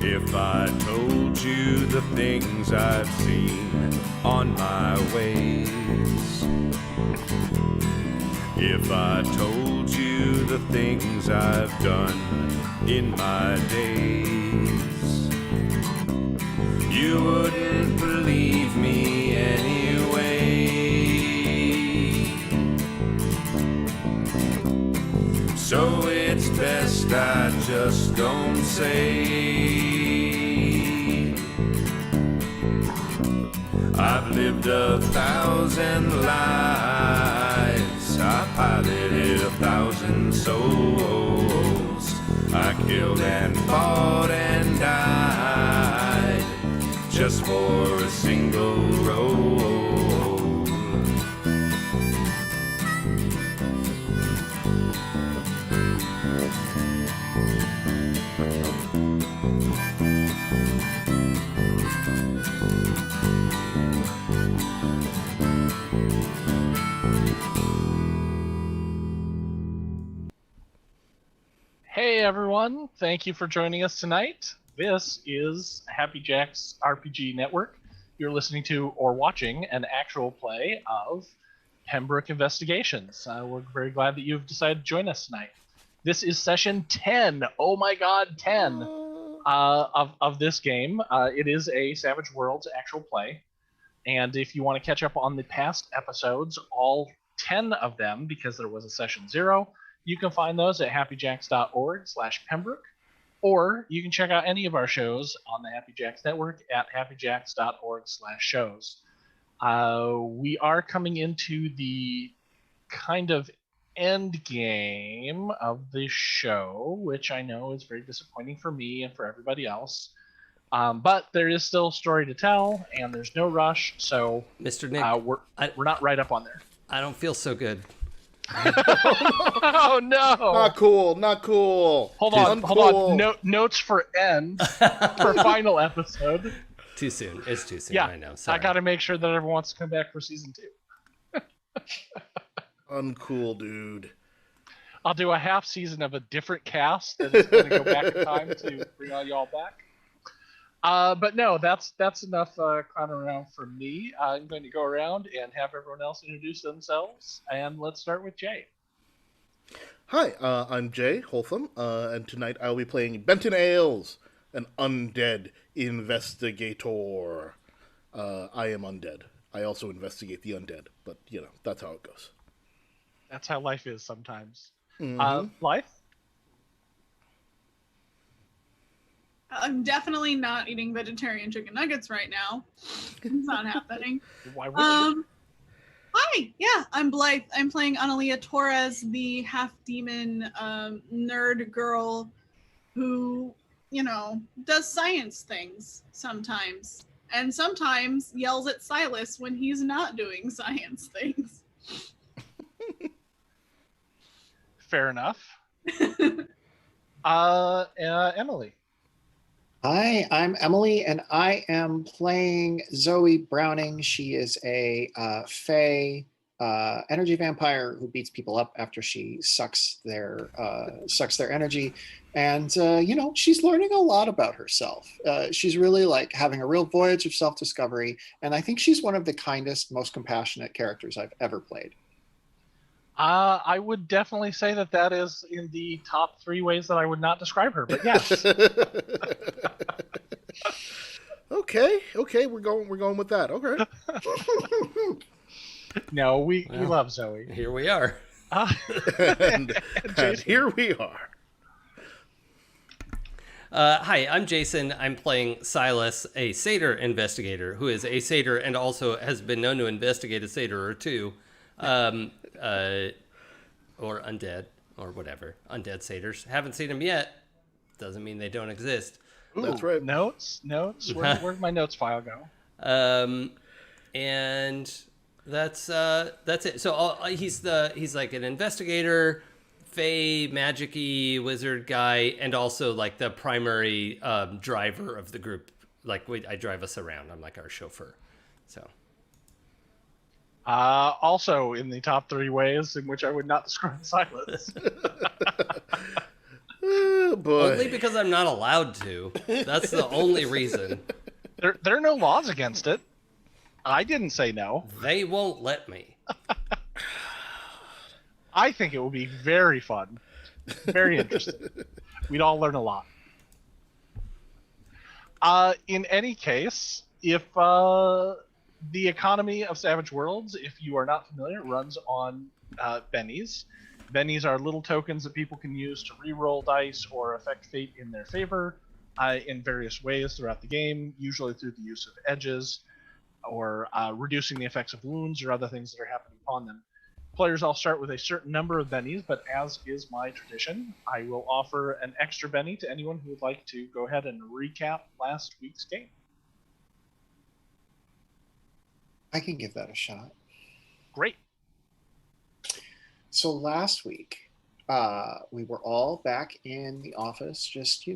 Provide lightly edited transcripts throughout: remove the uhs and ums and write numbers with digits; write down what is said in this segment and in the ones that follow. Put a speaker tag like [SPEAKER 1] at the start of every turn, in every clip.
[SPEAKER 1] If I told you the things I've seen on my ways, if I told you the things I've done in my days, you wouldn't believe me anyway. So it's best I just don't say. I've lived 1,000 lives, I piloted 1,000 souls, I killed and fought and died just for a single role.
[SPEAKER 2] Hey everyone, thank you for joining us tonight. This is Happy Jack's RPG Network. You're listening to or watching an actual play of Pembrooke Investigations. We're very glad that you've decided to join us tonight. This is session 10, oh my god, 10 of this game. It is a Savage Worlds actual play. And if you want to catch up on the past episodes, all 10 of them, because there was a session 0, you can find those at happyjacks.org/Pembroke, or you can check out any of our shows on the Happy Jacks Network at happyjacks.org/shows. We are coming into the kind of end game of the show, which I know is very disappointing for me and for everybody else. But there is still a story to tell, and there's no rush, so
[SPEAKER 3] Mr. Nick,
[SPEAKER 2] we're not right up on there.
[SPEAKER 3] I don't feel so good.
[SPEAKER 2] Oh no!
[SPEAKER 4] Not cool.
[SPEAKER 2] Hold on. Notes for end for final episode.
[SPEAKER 3] Too soon. It's too soon.
[SPEAKER 2] Yeah,
[SPEAKER 3] I know. Sorry.
[SPEAKER 2] I got to make sure that everyone wants to come back for season 2.
[SPEAKER 4] Uncool, dude.
[SPEAKER 2] I'll do a half season of a different cast that is going to go back in time to bring all y'all back. But no, that's enough clowning around from me. I'm going to go around and have everyone else introduce themselves, and let's start with Jay.
[SPEAKER 4] Hi, I'm Jay Holtham, and tonight I'll be playing Benton Ailes, an undead investigator. I am undead. I also investigate the undead, but, that's how it goes.
[SPEAKER 2] That's how life is sometimes.
[SPEAKER 4] Mm-hmm.
[SPEAKER 2] Life?
[SPEAKER 5] I'm definitely not eating vegetarian chicken nuggets right now. It's not happening.
[SPEAKER 2] Why would you?
[SPEAKER 5] Hi, yeah, I'm Blythe. I'm playing Analia Torres, the half-demon nerd girl who, does science things sometimes. And sometimes yells at Silas when he's not doing science things.
[SPEAKER 2] Fair enough. Emily.
[SPEAKER 6] Hi, I'm Emily, and I am playing Zoe Browning. She is a fae energy vampire who beats people up after she sucks their energy. And, she's learning a lot about herself. She's really having a real voyage of self-discovery. And I think she's one of the kindest, most compassionate characters I've ever played.
[SPEAKER 2] I would definitely say that is in the top 3 ways that I would not describe her, but yes.
[SPEAKER 4] Okay, we're going with that. Okay.
[SPEAKER 2] No, we love Zoe.
[SPEAKER 3] Here we are.
[SPEAKER 4] and here we are.
[SPEAKER 3] Hi, I'm Jason. I'm playing Silas, a satyr investigator who is a satyr and also has been known to investigate a satyr or two. Or undead, or whatever. Undead satyrs. Haven't seen them yet. Doesn't mean they don't exist.
[SPEAKER 2] Ooh,
[SPEAKER 4] that's right.
[SPEAKER 2] Notes. Where'd my notes file go?
[SPEAKER 3] And that's it. So he's like an investigator, fae, magic-y wizard guy, and also the primary driver of the group. I drive us around. I'm like our chauffeur. So.
[SPEAKER 2] Also in the top 3 ways in which I would not describe silence.
[SPEAKER 4] Oh, boy.
[SPEAKER 3] Only because I'm not allowed to. That's the only reason.
[SPEAKER 2] There are no laws against it. I didn't say no.
[SPEAKER 3] They won't let me.
[SPEAKER 2] I think it will be very fun. Very interesting. We'd all learn a lot. In any case, if the economy of Savage Worlds, if you are not familiar, runs on bennies. Bennies are little tokens that people can use to re-roll dice or affect fate in their favor in various ways throughout the game, usually through the use of edges or reducing the effects of wounds or other things that are happening upon them. Players all start with a certain number of bennies, but as is my tradition, I will offer an extra benny to anyone who would like to go ahead and recap last week's game.
[SPEAKER 6] I can give that a shot.
[SPEAKER 2] Great.
[SPEAKER 6] So last week, we were all back in the office, just,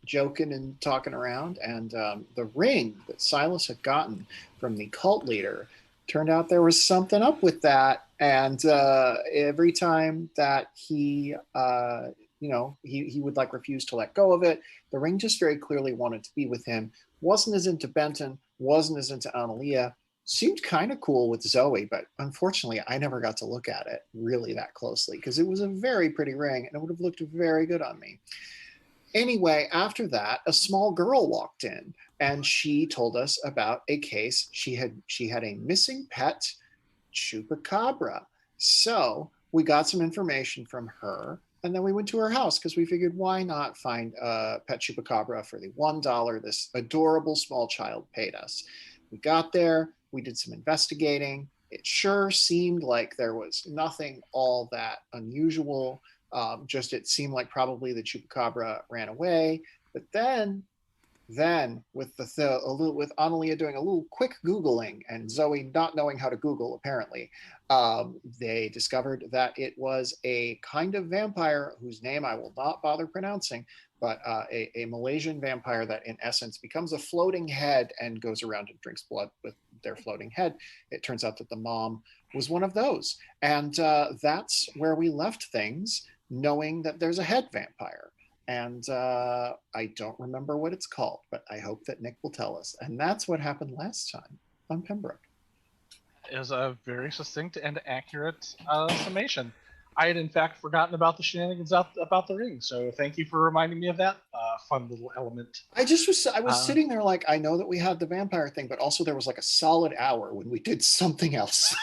[SPEAKER 6] joking and talking around. And the ring that Silas had gotten from the cult leader turned out there was something up with that. And every time that he would like refuse to let go of it, the ring just very clearly wanted to be with him. Wasn't as into Benton, wasn't as into Analia. Seemed kind of cool with Zoe, but unfortunately I never got to look at it really that closely because it was a very pretty ring and it would have looked very good on me. Anyway, after that, a small girl walked in and she told us about a case. She had a missing pet chupacabra. So we got some information from her and then we went to her house because we figured why not find a pet chupacabra for the $1 this adorable small child paid us. We got there. We did some investigating. It sure seemed like there was nothing all that unusual. Just it seemed like probably the chupacabra ran away. But then with with Analia doing a little quick Googling and Zoe not knowing how to Google apparently, they discovered that it was a kind of vampire whose name I will not bother pronouncing, but a Malaysian vampire that in essence becomes a floating head and goes around and drinks blood with their floating head. It turns out that the mom was one of those. And that's where we left things, knowing that there's a head vampire. And I don't remember what it's called, but I hope that Nick will tell us. And that's what happened last time on Pembroke.
[SPEAKER 2] It was a very succinct and accurate summation. I had, in fact, forgotten about the shenanigans about the ring, so thank you for reminding me of that fun little element.
[SPEAKER 6] I was sitting there like, I know that we had the vampire thing, but also there was like a solid hour when we did something else.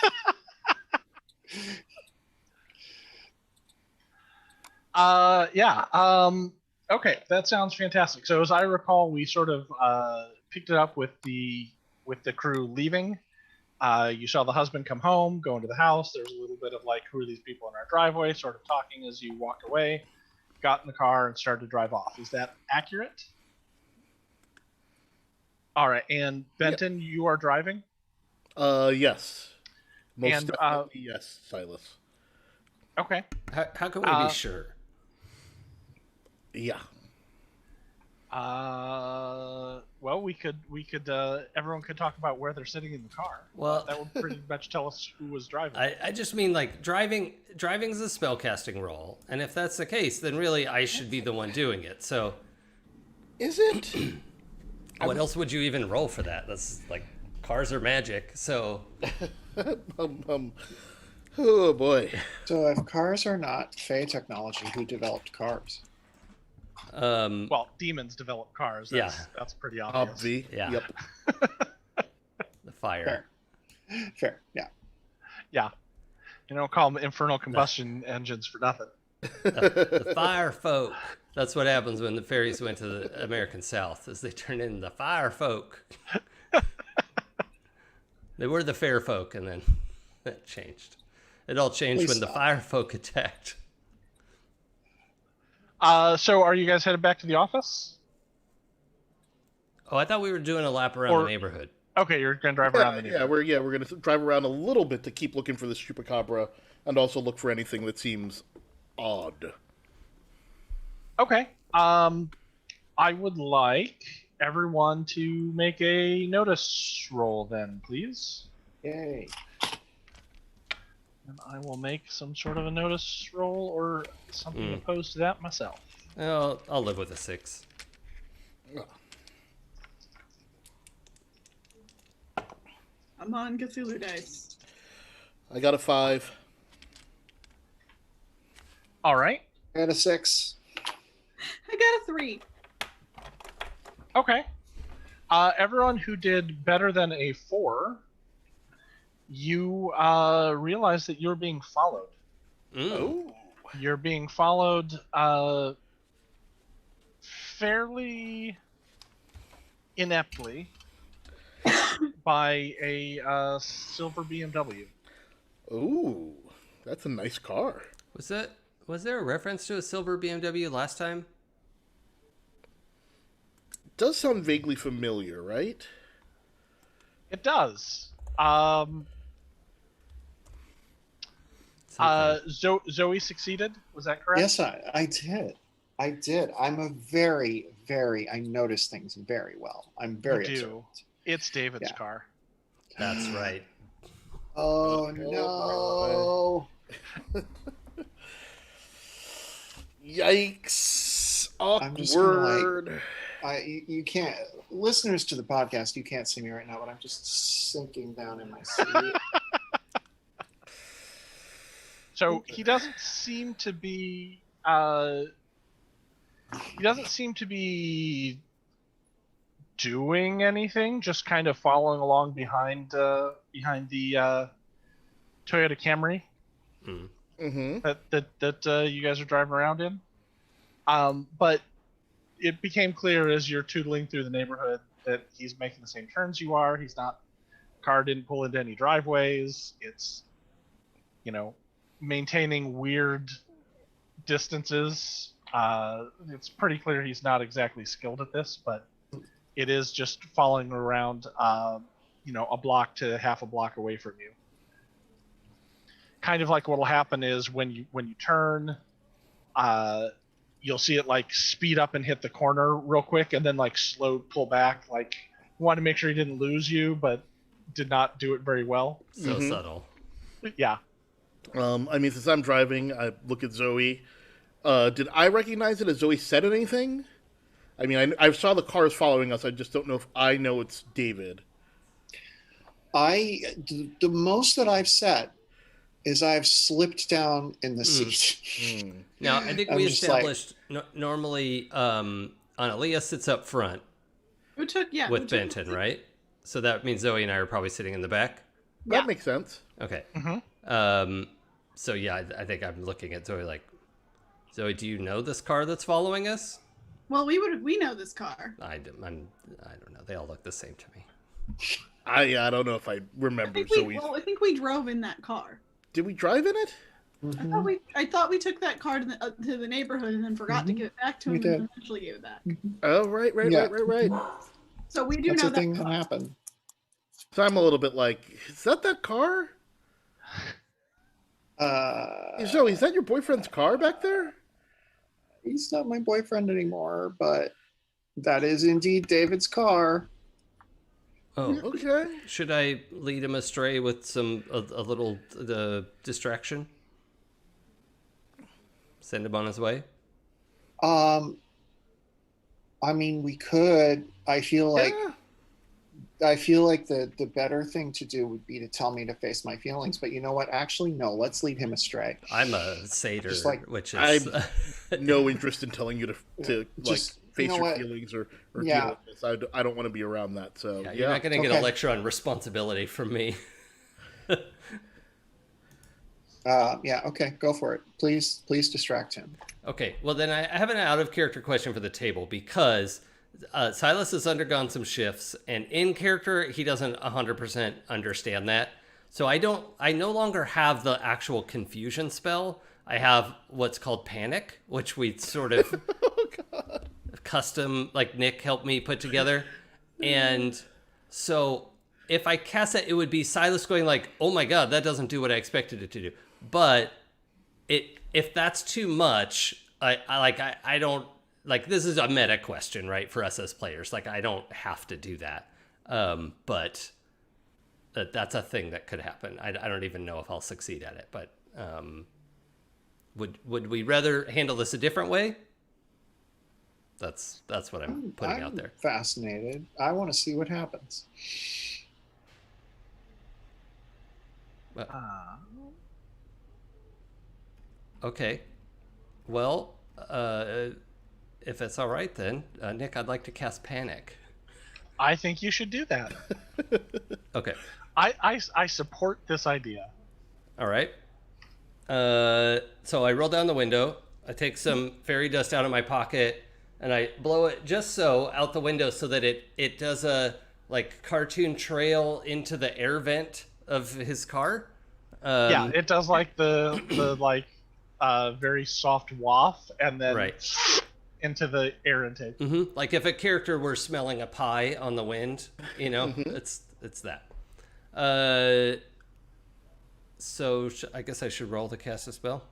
[SPEAKER 2] Okay, that sounds fantastic. So as I recall, we sort of picked it up with the crew leaving. You saw the husband come home, go into the house. There's a little bit of like, who are these people in our driveway, sort of talking as you walked away, got in the car and started to drive off. Is that accurate? All right. And Benton, you are driving?
[SPEAKER 4] Yes. Most
[SPEAKER 2] And,
[SPEAKER 4] definitely yes, Silas.
[SPEAKER 2] Okay.
[SPEAKER 3] How can we be sure?
[SPEAKER 4] Yeah.
[SPEAKER 2] Well, we could everyone could talk about where they're sitting in the car.
[SPEAKER 3] Well,
[SPEAKER 2] that would pretty much tell us who was driving.
[SPEAKER 3] I just mean like driving's a spellcasting role, and if that's the case, then really I should be the one doing it. So,
[SPEAKER 4] Is it?
[SPEAKER 3] what else would you even roll for that? That's like cars are magic. So,
[SPEAKER 4] Oh boy.
[SPEAKER 6] So if cars are not Fey technology, who developed cars?
[SPEAKER 2] Well, demons develop cars. That's pretty obvious.
[SPEAKER 4] Obvi.
[SPEAKER 3] Yeah.
[SPEAKER 4] Yep.
[SPEAKER 3] the fire.
[SPEAKER 6] Fair. Yeah.
[SPEAKER 2] Yeah. You don't call them infernal combustion engines for nothing.
[SPEAKER 3] The fire folk. That's what happens when the fairies went to the American South, is they turned into the fire folk. They were the fair folk, and then that changed. It all changed when the fire folk attacked.
[SPEAKER 2] So are you guys headed back to the office?
[SPEAKER 3] Oh, I thought we were doing a lap around the neighborhood.
[SPEAKER 2] Okay, you're gonna drive around the neighborhood.
[SPEAKER 4] We're gonna drive around a little bit to keep looking for this chupacabra and also look for anything that seems odd.
[SPEAKER 2] Okay. I would like everyone to make a notice roll then, please.
[SPEAKER 6] Yay.
[SPEAKER 2] And I will make some sort of a notice roll or something opposed to that myself.
[SPEAKER 3] I'll live with a 6.
[SPEAKER 5] I'm on Cthulhu dice.
[SPEAKER 4] I got a 5.
[SPEAKER 2] All right.
[SPEAKER 6] I got a 6.
[SPEAKER 5] I got a 3.
[SPEAKER 2] Okay. Everyone who did better than a 4, you realize that you're being followed.
[SPEAKER 4] Oh.
[SPEAKER 2] You're being followed fairly ineptly by a silver BMW.
[SPEAKER 4] Ooh, that's a nice car.
[SPEAKER 3] Was there a reference to a silver BMW last time?
[SPEAKER 4] Does sound vaguely familiar, right?
[SPEAKER 2] It does. Zoe succeeded. Was that correct?
[SPEAKER 6] Yes, I did. I did. I'm a very, very, I notice things very well. I'm very
[SPEAKER 2] You do.
[SPEAKER 6] observant.
[SPEAKER 2] It's David's
[SPEAKER 6] Yeah.
[SPEAKER 2] car.
[SPEAKER 3] That's right.
[SPEAKER 6] Oh, no.
[SPEAKER 4] Yikes.
[SPEAKER 6] I'm just gonna,
[SPEAKER 4] Awkward.
[SPEAKER 6] You can't, listeners to the podcast, you can't see me right now, but I'm just sinking down in my seat.
[SPEAKER 2] So he doesn't seem to be. He doesn't seem to be doing anything. Just kind of following along behind the Toyota Camry
[SPEAKER 4] Mm-hmm.
[SPEAKER 2] that you guys are driving around in. But it became clear as you're tootling through the neighborhood that he's making the same turns you are. He's not. Car didn't pull into any driveways. It's, maintaining weird distances. It's pretty clear he's not exactly skilled at this, but it is just following around, a block to half a block away from you. Kind of like what'll happen is when you turn, you'll see it like speed up and hit the corner real quick, and then like slow pull back. Like, wanted to make sure he didn't lose you, but did not do it very well.
[SPEAKER 3] So subtle.
[SPEAKER 2] Yeah.
[SPEAKER 4] Since I'm driving, I look at Zoe. Did I recognize it? Has Zoe said anything? I saw the cars following us. I just don't know if I know it's David.
[SPEAKER 6] The most that I've said is I've slipped down in the seat.
[SPEAKER 3] Now, I think
[SPEAKER 6] I'm
[SPEAKER 3] we
[SPEAKER 6] just
[SPEAKER 3] established normally Analia sits up front with Benton, right? So that means Zoe and I are probably sitting in the back.
[SPEAKER 4] That makes sense.
[SPEAKER 3] Okay.
[SPEAKER 2] Mm-hmm.
[SPEAKER 3] So yeah, I think I'm looking at Zoe like, Zoe, do you know this car that's following us?
[SPEAKER 5] Well, we know this car.
[SPEAKER 3] I don't know. They all look the same to me.
[SPEAKER 4] I don't know if I remember Zoe's.
[SPEAKER 5] I think we drove in that car.
[SPEAKER 4] Did we drive in it?
[SPEAKER 5] I thought we took that car to the neighborhood and then forgot to give it back to him and eventually gave it back.
[SPEAKER 4] Oh, right.
[SPEAKER 5] So we do
[SPEAKER 6] That's
[SPEAKER 5] know
[SPEAKER 6] a thing
[SPEAKER 5] that
[SPEAKER 6] that happened.
[SPEAKER 4] So I'm a little bit like, is that car? Zoe, is that your boyfriend's car back there?
[SPEAKER 6] He's not my boyfriend anymore, but that is indeed David's car.
[SPEAKER 3] Oh,
[SPEAKER 4] Okay.
[SPEAKER 3] should I lead him astray with a little distraction? Send him on his way?
[SPEAKER 6] We could. I feel like the better thing to do would be to tell me to face my feelings. But you know what? Actually, no. Let's lead him astray.
[SPEAKER 3] I'm a satyr,
[SPEAKER 6] which
[SPEAKER 3] is...
[SPEAKER 4] No interest in telling you to
[SPEAKER 6] Just,
[SPEAKER 4] face your
[SPEAKER 6] what?
[SPEAKER 4] feelings or
[SPEAKER 6] Yeah.
[SPEAKER 4] deal with this. I don't want to be around that. So
[SPEAKER 3] Yeah, you're not going to get
[SPEAKER 6] Okay.
[SPEAKER 3] a lecture on responsibility from me.
[SPEAKER 6] Okay, go for it. Please distract him.
[SPEAKER 3] Okay, well then I have an out-of-character question for the table because Silas has undergone some shifts, and in character he doesn't 100% understand that. So I no longer have the actual confusion spell. I have what's called panic, which we sort of custom, like Nick helped me put together. And so if I cast it, it would be Silas going like, "Oh my god, that doesn't do what I expected it to do." But if that's too much, I don't like, this is a meta question, right, for us as players. Like, I don't have to do that. But that's a thing that could happen. I don't even know if I'll succeed at it, but would we rather handle this a different way? That's what I'm putting out there.
[SPEAKER 6] Fascinated. I want to see what happens.
[SPEAKER 3] Okay. Well, if it's all right then, Nick, I'd like to cast Panic.
[SPEAKER 2] I think you should do that.
[SPEAKER 3] Okay.
[SPEAKER 2] I support this idea.
[SPEAKER 3] All right. So I roll down the window. I take some fairy dust out of my pocket, and I blow it just so out the window so that it does a like cartoon trail into the air vent of his car.
[SPEAKER 2] Yeah, it does like the like very soft waft, and then
[SPEAKER 3] right
[SPEAKER 2] into the air intake.
[SPEAKER 3] Mm-hmm. Like if a character were smelling a pie on the wind, you know, it's that. So I guess I should roll to cast a spell.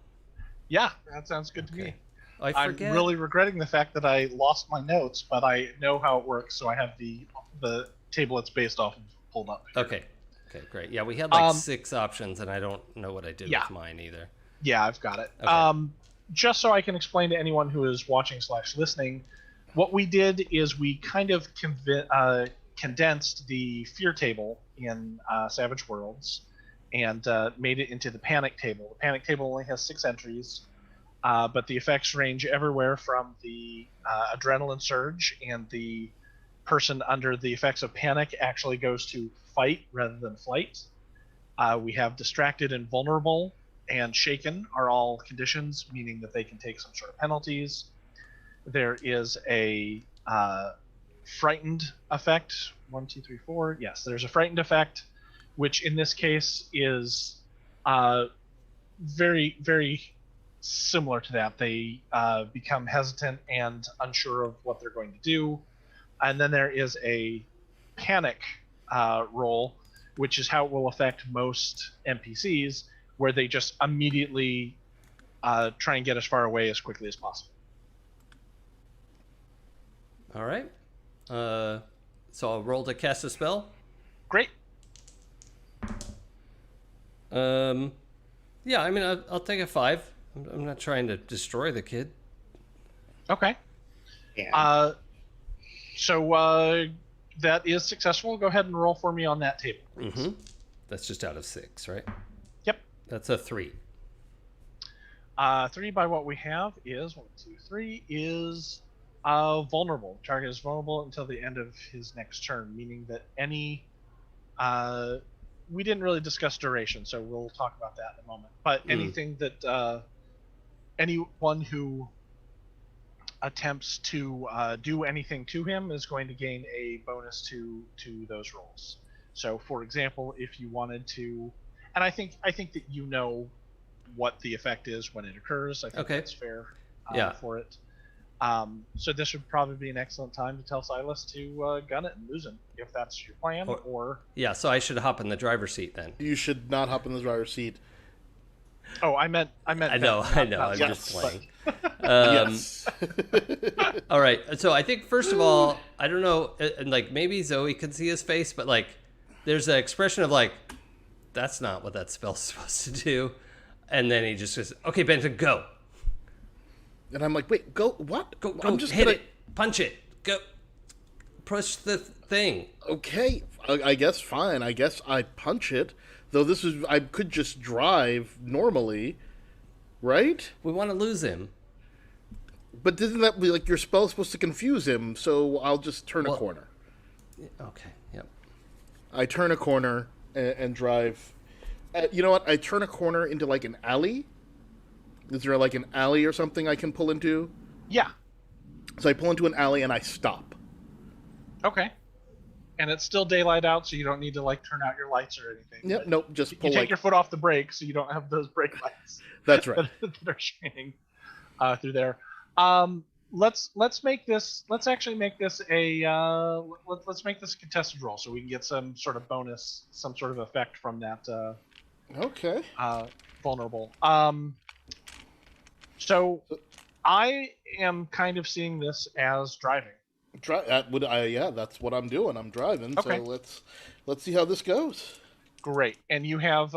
[SPEAKER 2] Yeah, that sounds good to me.
[SPEAKER 3] I forget.
[SPEAKER 2] I'm really regretting the fact that I lost my notes, but I know how it works, so I have the table it's based off of pulled up here.
[SPEAKER 3] Okay, great. Yeah, we had like 6 options, and I don't know what I did with mine either.
[SPEAKER 2] Yeah, I've got it.
[SPEAKER 3] Okay.
[SPEAKER 2] Just so I can explain to anyone who is watching / listening, what we did is we kind of condensed the fear table in Savage Worlds and made it into the panic table. The panic table only has 6 entries, but the effects range everywhere from the adrenaline surge, and the person under the effects of panic actually goes to fight rather than flight. We have distracted and vulnerable, and shaken are all conditions, meaning that they can take some sort of penalties. There is a frightened effect. 1, 2, 3, 4. Yes, there's a frightened effect, which in this case is very, very similar to that. They become hesitant and unsure of what they're going to do. And then there is a panic roll, which is how it will affect most NPCs, where they just immediately try and get as far away as quickly as possible.
[SPEAKER 3] All right. So I'll roll to cast a spell.
[SPEAKER 2] Great.
[SPEAKER 3] Yeah, I mean, I'll take a 5. I'm not trying to destroy the kid.
[SPEAKER 2] Okay.
[SPEAKER 6] Yeah.
[SPEAKER 2] So that is successful. Go ahead and roll for me on that table.
[SPEAKER 3] Mm-hmm. That's just out of 6, right?
[SPEAKER 2] Yep.
[SPEAKER 3] That's a 3.
[SPEAKER 2] 3 by what we have is 1, 2, 3 is vulnerable. Target is vulnerable until the end of his next turn, meaning that any we didn't really discuss duration, so we'll talk about that in a moment. But anything that anyone who attempts to do anything to him is going to gain a bonus to those rolls. So, for example, if you wanted to, and I think that you know what the effect is when it occurs. I think that's fair for it. So this would probably be an excellent time to tell Silas to gun it and lose him, if that's your plan. Or
[SPEAKER 3] yeah, so I should hop in the driver's seat then.
[SPEAKER 4] You should not hop in the driver's seat.
[SPEAKER 2] Oh, I meant.
[SPEAKER 3] I know. I'm just playing.
[SPEAKER 4] Yes.
[SPEAKER 3] All right. So I think first of all, I don't know, and like maybe Zoe can see his face, but like there's an expression of like, that's not what that spell's supposed to do, and then he just says, "Okay, Benton, go."
[SPEAKER 4] And I'm like, wait, go what?
[SPEAKER 3] Go!
[SPEAKER 4] I'm just
[SPEAKER 3] hit
[SPEAKER 4] gonna...
[SPEAKER 3] it, punch it, go, push the thing.
[SPEAKER 4] Okay, I guess fine. I guess I punch it. Though I could just drive normally, right?
[SPEAKER 3] We want to lose him.
[SPEAKER 4] But isn't that like your spell's supposed to confuse him? So I'll just turn a corner.
[SPEAKER 3] Okay. Yep.
[SPEAKER 4] I turn a corner and drive. You know what? I turn a corner into like an alley. Is there like an alley or something I can pull into?
[SPEAKER 2] Yeah.
[SPEAKER 4] So I pull into an alley and I stop.
[SPEAKER 2] Okay. And it's still daylight out, so you don't need to like turn out your lights or anything.
[SPEAKER 4] Yep. Nope. Just pull.
[SPEAKER 2] You take your foot off the brake, so you don't have those brake lights.
[SPEAKER 4] That's right.
[SPEAKER 2] that are shining through there. Let's make this. Let's actually make this a. Let's make this a contested roll, so we can get some sort of bonus, some sort of effect from that.
[SPEAKER 4] Okay.
[SPEAKER 2] Vulnerable. So I am kind of seeing this as driving.
[SPEAKER 4] Yeah, that's what I'm doing. I'm driving.
[SPEAKER 2] Okay.
[SPEAKER 4] So let's see how this goes.
[SPEAKER 2] Great. And you have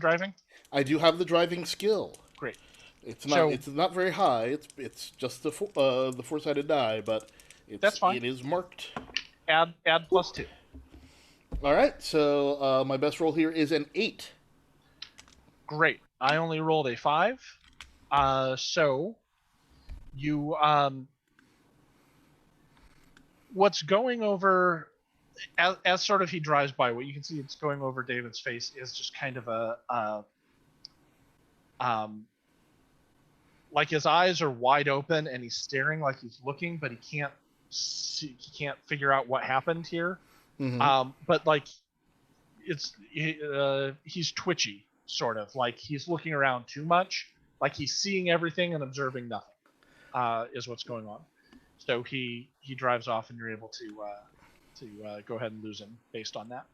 [SPEAKER 2] driving?
[SPEAKER 4] I do have the driving skill.
[SPEAKER 2] Great.
[SPEAKER 4] It's
[SPEAKER 2] So-
[SPEAKER 4] not very high. It's just the four-sided die, but
[SPEAKER 2] That's fine.
[SPEAKER 4] it is marked.
[SPEAKER 2] Add +2.
[SPEAKER 4] All right. So my best roll here is an 8.
[SPEAKER 2] Great. I only rolled a 5. So you what's going over as sort of he drives by, what you can see it's going over David's face is just kind of a like his eyes are wide open and he's staring like he's looking, but he can't figure out what happened here.
[SPEAKER 4] Mm-hmm.
[SPEAKER 2] But like he's twitchy, sort of like he's looking around too much, like he's seeing everything and observing nothing, is what's going on. So he drives off, and you're able to go ahead and lose him based on that.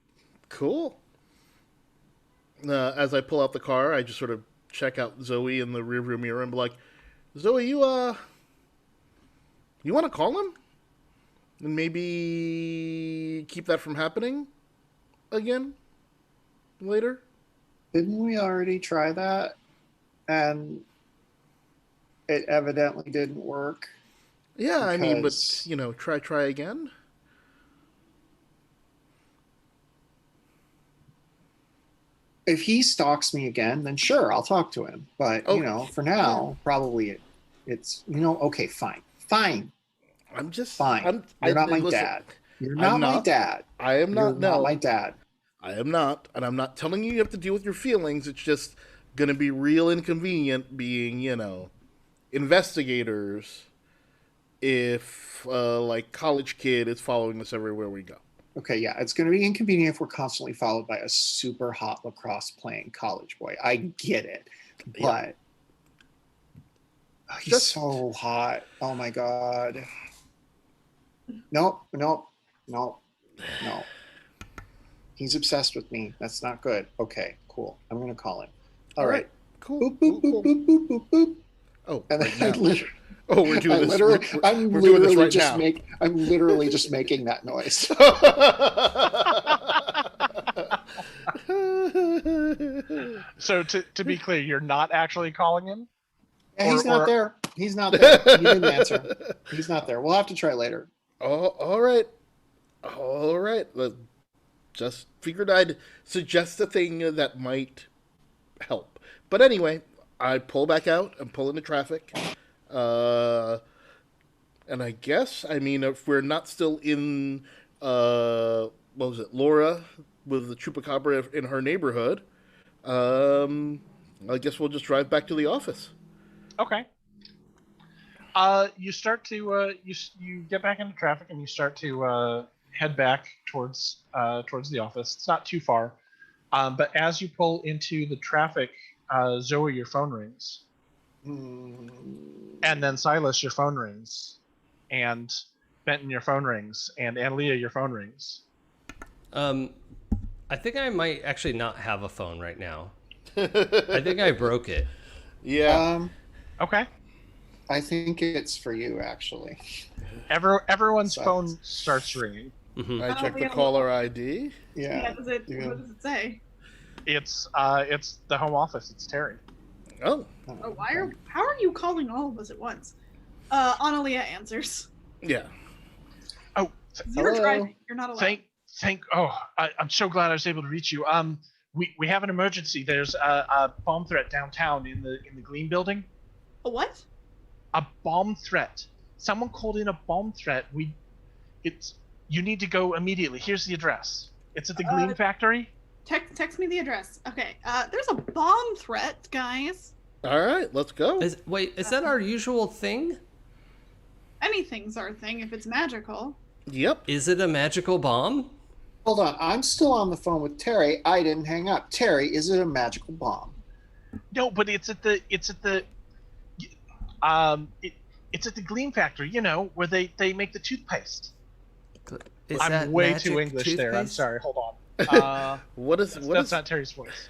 [SPEAKER 4] Cool. As I pull out the car, I just sort of check out Zoe in the rearview mirror and be like, Zoe, you want to call him? And maybe keep that from happening again later?
[SPEAKER 6] Didn't we already try that? And it evidently didn't work.
[SPEAKER 4] Yeah, I mean, but,
[SPEAKER 6] Because-
[SPEAKER 4] try again.
[SPEAKER 6] If he stalks me again, then sure, I'll talk to him. But,
[SPEAKER 4] Okay.
[SPEAKER 6] for now, probably it's, okay, fine. Fine.
[SPEAKER 4] I'm just...
[SPEAKER 6] Fine. You're not my
[SPEAKER 4] listen,
[SPEAKER 6] dad. You're not
[SPEAKER 4] I'm
[SPEAKER 6] my
[SPEAKER 4] not.
[SPEAKER 6] dad.
[SPEAKER 4] I am
[SPEAKER 6] You're
[SPEAKER 4] not, no.
[SPEAKER 6] my dad.
[SPEAKER 4] I am not, and I'm not telling you have to deal with your feelings. It's just going to be real inconvenient being, investigators if, like, college kid is following us everywhere we go.
[SPEAKER 6] Okay, yeah, it's going to be inconvenient if we're constantly followed by a super hot lacrosse playing college boy. I get it, but he's
[SPEAKER 4] Just-
[SPEAKER 6] so hot. Oh my god. Nope. He's obsessed with me. That's not good. Okay, cool. I'm going to call him. All right.
[SPEAKER 4] Cool.
[SPEAKER 6] Boop, boop,
[SPEAKER 4] cool,
[SPEAKER 6] boop,
[SPEAKER 4] cool.
[SPEAKER 6] boop, boop, boop, boop.
[SPEAKER 4] Oh,
[SPEAKER 6] And
[SPEAKER 4] right
[SPEAKER 6] then I
[SPEAKER 4] now.
[SPEAKER 6] literally,
[SPEAKER 4] Oh, we're doing
[SPEAKER 6] I
[SPEAKER 4] this.
[SPEAKER 6] literally, I'm
[SPEAKER 4] we're doing this
[SPEAKER 6] literally
[SPEAKER 4] right
[SPEAKER 6] just
[SPEAKER 4] now.
[SPEAKER 6] I'm literally just making that noise.
[SPEAKER 2] So to be clear, you're not actually calling him?
[SPEAKER 6] Yeah, he's
[SPEAKER 2] Or-
[SPEAKER 6] not
[SPEAKER 2] or-
[SPEAKER 6] there. He's not there. He didn't answer. He's not there. We'll have to try later.
[SPEAKER 4] Oh, all right. All right. Just figured I'd suggest a thing that might help. But anyway, I pull back out and pull into traffic. And I guess, if we're not still in, what was it, Laura with the Chupacabra in her neighborhood, I guess we'll just drive back to the office.
[SPEAKER 2] Okay. You start to you get back into traffic and you start to head back towards the office. It's not too far, but as you pull into the traffic, Zoe, your phone rings, and then Silas, your phone rings, and Benton, your phone rings, and Analia, your phone rings.
[SPEAKER 3] I think I might actually not have a phone right now. I think I broke it.
[SPEAKER 4] Yeah.
[SPEAKER 2] Okay.
[SPEAKER 6] I think it's for you, actually.
[SPEAKER 2] Everyone's
[SPEAKER 6] Sucks.
[SPEAKER 2] phone starts ringing.
[SPEAKER 3] Mhm.
[SPEAKER 4] I checked the
[SPEAKER 5] yeah.
[SPEAKER 4] caller ID.
[SPEAKER 6] Yeah.
[SPEAKER 5] What
[SPEAKER 6] Yeah.
[SPEAKER 5] does it say?
[SPEAKER 2] It's the home office. It's Terry.
[SPEAKER 4] Oh,
[SPEAKER 5] Oh, how are you calling all of us at once? Analia answers.
[SPEAKER 4] yeah.
[SPEAKER 2] Oh,
[SPEAKER 5] You're
[SPEAKER 6] Hello?
[SPEAKER 5] driving. You're not allowed.
[SPEAKER 2] I'm so glad I was able to reach you. We have an emergency. There's a bomb threat downtown in the Gleam building.
[SPEAKER 5] A what?
[SPEAKER 2] A bomb threat. Someone called in a bomb threat. You need to go immediately. Here's the address. It's at the Gleam factory.
[SPEAKER 5] Text me the address. Okay. There's a bomb threat, guys.
[SPEAKER 4] All right, let's go.
[SPEAKER 3] Is that our usual thing?
[SPEAKER 5] Anything's our thing if it's magical.
[SPEAKER 4] Yep.
[SPEAKER 3] Is it a magical bomb?
[SPEAKER 6] Hold on. I'm still on the phone with Terry. I didn't hang up. Terry, is it a magical bomb?
[SPEAKER 2] No, but it's at the Gleam factory. You know, where they make the toothpaste.
[SPEAKER 3] Is
[SPEAKER 2] I'm
[SPEAKER 3] that
[SPEAKER 2] way
[SPEAKER 3] magic
[SPEAKER 2] too English there. I'm
[SPEAKER 3] toothpaste?
[SPEAKER 2] sorry. Hold on. That's not Terry's voice.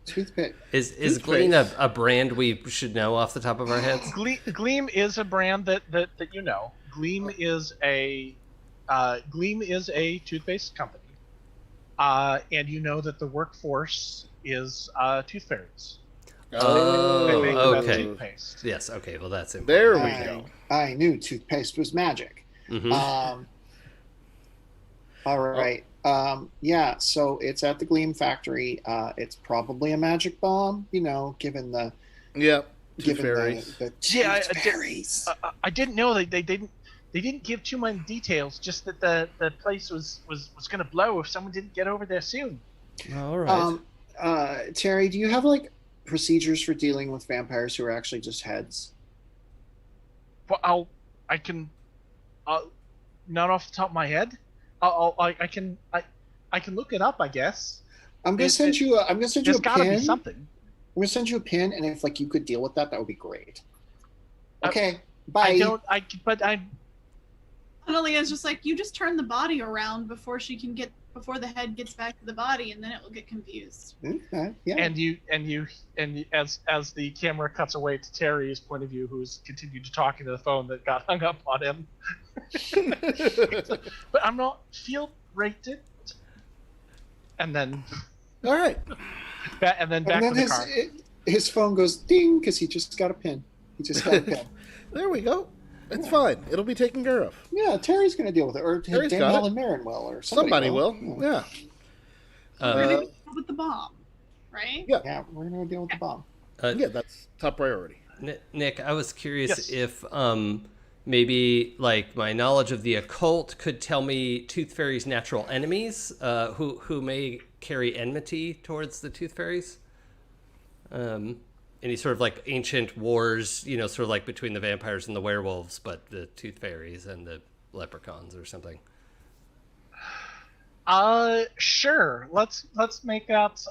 [SPEAKER 6] Toothpick.
[SPEAKER 3] Is
[SPEAKER 4] Toothpaste.
[SPEAKER 3] Gleam a brand we should know off the top of our heads?
[SPEAKER 2] Gleam is a brand that you know. Gleam is a toothpaste company. and you know that the workforce is tooth fairies.
[SPEAKER 3] Oh,
[SPEAKER 2] They make the best
[SPEAKER 3] okay.
[SPEAKER 2] toothpaste.
[SPEAKER 3] Yes. Okay. Well, that's important.
[SPEAKER 4] There we
[SPEAKER 6] I,
[SPEAKER 4] go.
[SPEAKER 6] I knew toothpaste was magic.
[SPEAKER 3] Mhm.
[SPEAKER 6] All right. Yeah, so it's at the Gleam Factory. It's probably a magic bomb, given the
[SPEAKER 4] Yep. Tooth
[SPEAKER 6] given
[SPEAKER 4] fairies.
[SPEAKER 6] the
[SPEAKER 2] Yeah,
[SPEAKER 6] tooth fairies.
[SPEAKER 2] I didn't know they didn't give too many details. Just that the place was going to blow if someone didn't get over there soon.
[SPEAKER 3] All right.
[SPEAKER 6] Terry, do you have like procedures for dealing with vampires who are actually just heads?
[SPEAKER 2] Well, I can, not off the top of my head. I can look it up, I guess.
[SPEAKER 6] I'm gonna send you. I'm gonna send you a
[SPEAKER 2] There's got to
[SPEAKER 6] pin.
[SPEAKER 2] be something.
[SPEAKER 6] I'm gonna send you a pin, and if like you could deal with that, that would be great. Okay,
[SPEAKER 2] I
[SPEAKER 6] bye.
[SPEAKER 2] don't. But
[SPEAKER 5] Analia's just like, you just turn the body around before the head gets back to the body, and then it will get confused.
[SPEAKER 6] Okay, yeah.
[SPEAKER 2] and as the camera cuts away to Terry's point of view, who's continued to talk into the phone that got hung up on him. But I'm not feel rated. And then
[SPEAKER 4] All right.
[SPEAKER 2] back to the car.
[SPEAKER 6] His phone goes ding because he just got a pin. He just got a pin.
[SPEAKER 4] There we go. It's fine. It'll be taken care of.
[SPEAKER 6] Yeah, Terry's gonna deal with it, or
[SPEAKER 4] Terry's got
[SPEAKER 6] Danielle
[SPEAKER 4] it.
[SPEAKER 6] and Marin will, or
[SPEAKER 4] Somebody will. Yeah.
[SPEAKER 5] We're gonna deal with the bomb, right?
[SPEAKER 4] Yeah.
[SPEAKER 6] Yeah, we're gonna deal with the bomb.
[SPEAKER 4] Yeah, that's top priority.
[SPEAKER 3] Nick, I was curious
[SPEAKER 2] Yes.
[SPEAKER 3] if maybe like my knowledge of the occult could tell me Tooth Fairy's natural enemies, who may carry enmity towards the Tooth Fairies. Any sort of like ancient wars, sort of like between the vampires and the werewolves, but the Tooth Fairies and the leprechauns or something.
[SPEAKER 2] Sure. Let's make that.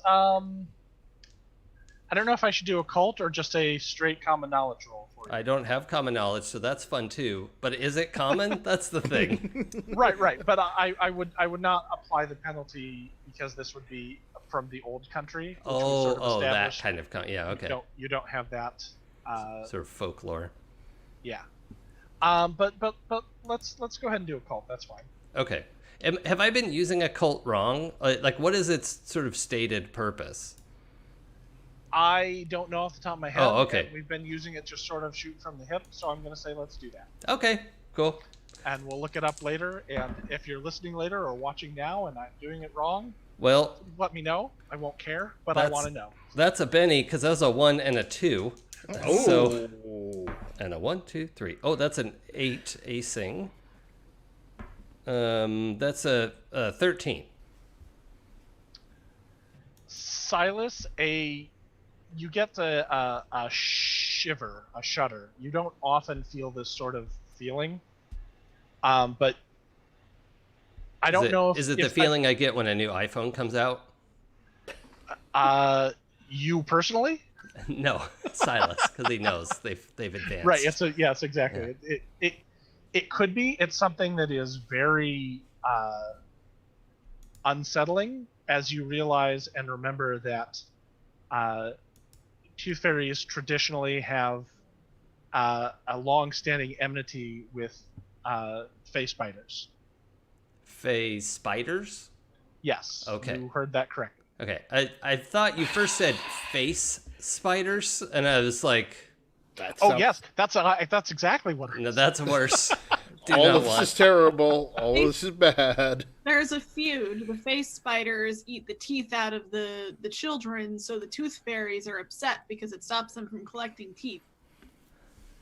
[SPEAKER 2] I don't know if I should do a cult or just a straight common knowledge roll for you.
[SPEAKER 3] I don't have common knowledge, so that's fun too. But is it common? That's the thing.
[SPEAKER 2] Right. But I would not apply the penalty because this would be from the old country. Which was sort of
[SPEAKER 3] that
[SPEAKER 2] established.
[SPEAKER 3] kind of yeah. Okay.
[SPEAKER 2] You don't have that.
[SPEAKER 3] Sort of folklore.
[SPEAKER 2] Yeah. But let's go ahead and do a cult. That's fine.
[SPEAKER 3] Okay. Have I been using occult wrong? Like, what is its sort of stated purpose?
[SPEAKER 2] I don't know off the top of my head.
[SPEAKER 3] Oh, okay.
[SPEAKER 2] We've been using it just sort of shoot from the hip, so I'm going to say let's do that.
[SPEAKER 3] Okay. Cool.
[SPEAKER 2] And we'll look it up later. And if you're listening later or watching now and I'm doing it wrong,
[SPEAKER 3] Well,
[SPEAKER 2] let me know. I won't care, but I want to know.
[SPEAKER 3] That's a Benny because that was a 1 and a 2.
[SPEAKER 4] Oh.
[SPEAKER 3] So, and a 1, 2, 3. Oh, that's an 8 acing. That's a 13.
[SPEAKER 2] Silas, you get a shiver, a shudder. You don't often feel this sort of feeling, but I don't know if
[SPEAKER 3] is it the feeling I get when a new iPhone comes out?
[SPEAKER 2] You personally?
[SPEAKER 3] No, Silas, because he knows they've advanced.
[SPEAKER 2] Right. Yes, exactly. Yeah. It could be. It's something that is very unsettling as you realize and remember that Tooth Fairies traditionally have a long-standing enmity with Fey spiders.
[SPEAKER 3] Fey spiders?
[SPEAKER 2] Yes.
[SPEAKER 3] Okay.
[SPEAKER 2] You heard that correctly.
[SPEAKER 3] Okay. I thought you first said face spiders, and I was like,
[SPEAKER 2] Yes, that's exactly what it is.
[SPEAKER 3] no, that's worse.
[SPEAKER 4] All of this is terrible. All of this is bad.
[SPEAKER 5] There's a feud. The face spiders eat the teeth out of the children, so the tooth fairies are upset because it stops them from collecting teeth.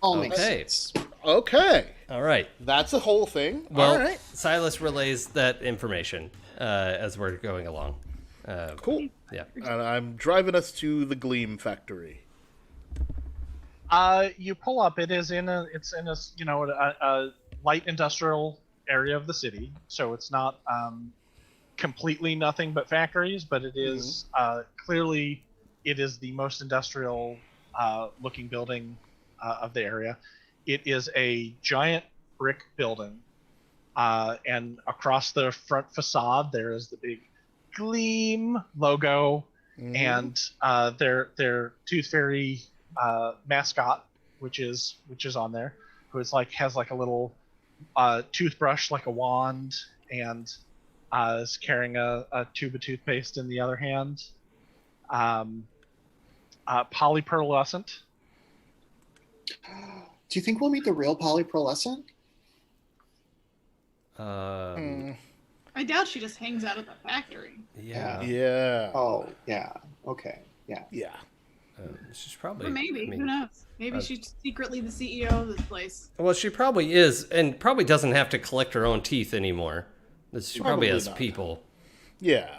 [SPEAKER 6] All makes
[SPEAKER 3] Okay.
[SPEAKER 6] sense.
[SPEAKER 4] Okay.
[SPEAKER 3] All right.
[SPEAKER 4] That's a whole thing.
[SPEAKER 3] Well,
[SPEAKER 4] All right.
[SPEAKER 3] Silas relays that information as we're going along.
[SPEAKER 4] Cool.
[SPEAKER 3] Yeah.
[SPEAKER 4] And I'm driving us to the Gleam Factory.
[SPEAKER 2] You pull up. It's in a light industrial area of the city, so it's not completely nothing but factories, but it is clearly it is the most industrial looking building of the area. It is a giant brick building, and across the front facade there is the big Gleam logo and their Tooth Fairy mascot, which is on there, who is has a little toothbrush like a wand, and is carrying a tube of toothpaste in the other hand. Polypearlescent.
[SPEAKER 6] Do you think we'll meet the real polypearlescent?
[SPEAKER 5] I doubt she just hangs out at the factory.
[SPEAKER 3] Yeah.
[SPEAKER 4] Yeah.
[SPEAKER 6] Oh, yeah. Okay. Yeah.
[SPEAKER 4] Yeah.
[SPEAKER 3] She's probably.
[SPEAKER 5] Or maybe,
[SPEAKER 3] I mean,
[SPEAKER 5] who knows? Maybe she's secretly the CEO of this place.
[SPEAKER 3] Well, she probably is, and probably doesn't have to collect her own teeth anymore. She probably
[SPEAKER 4] Probably
[SPEAKER 3] has
[SPEAKER 4] not.
[SPEAKER 3] people.
[SPEAKER 4] Yeah.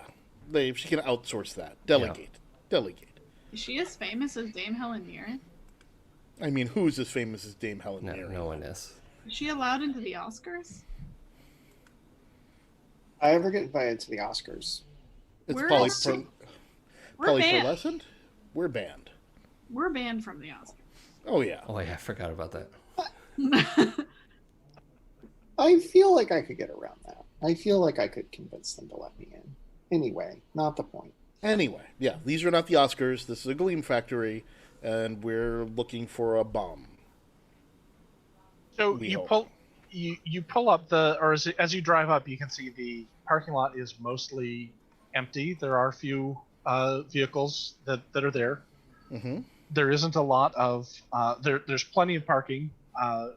[SPEAKER 4] She can outsource that. Delegate. Delegate.
[SPEAKER 5] Is she as famous as Dame Helen Mirren?
[SPEAKER 4] I mean, who's as famous as Dame Helen
[SPEAKER 3] No,
[SPEAKER 4] Mirren?
[SPEAKER 3] no one is.
[SPEAKER 5] Is she allowed into the Oscars?
[SPEAKER 6] I ever get invited to the Oscars?
[SPEAKER 4] It's
[SPEAKER 5] Where
[SPEAKER 6] is
[SPEAKER 4] polypearlescent.
[SPEAKER 5] We're banned.
[SPEAKER 4] We're banned.
[SPEAKER 5] We're banned from the Oscars.
[SPEAKER 4] Oh yeah.
[SPEAKER 3] Oh, yeah, I forgot about that.
[SPEAKER 6] I feel like I could get around that. I feel like I could convince them to let me in. Anyway, not the point.
[SPEAKER 4] Anyway, yeah, these are not the Oscars. This is a Gleam factory, and we're looking for a bomb.
[SPEAKER 2] So
[SPEAKER 4] We
[SPEAKER 2] you
[SPEAKER 4] hope.
[SPEAKER 2] pull up as you drive up, you can see the parking lot is mostly empty. There are a few vehicles that are there.
[SPEAKER 4] Mm-hmm.
[SPEAKER 2] There isn't a lot of there's plenty of parking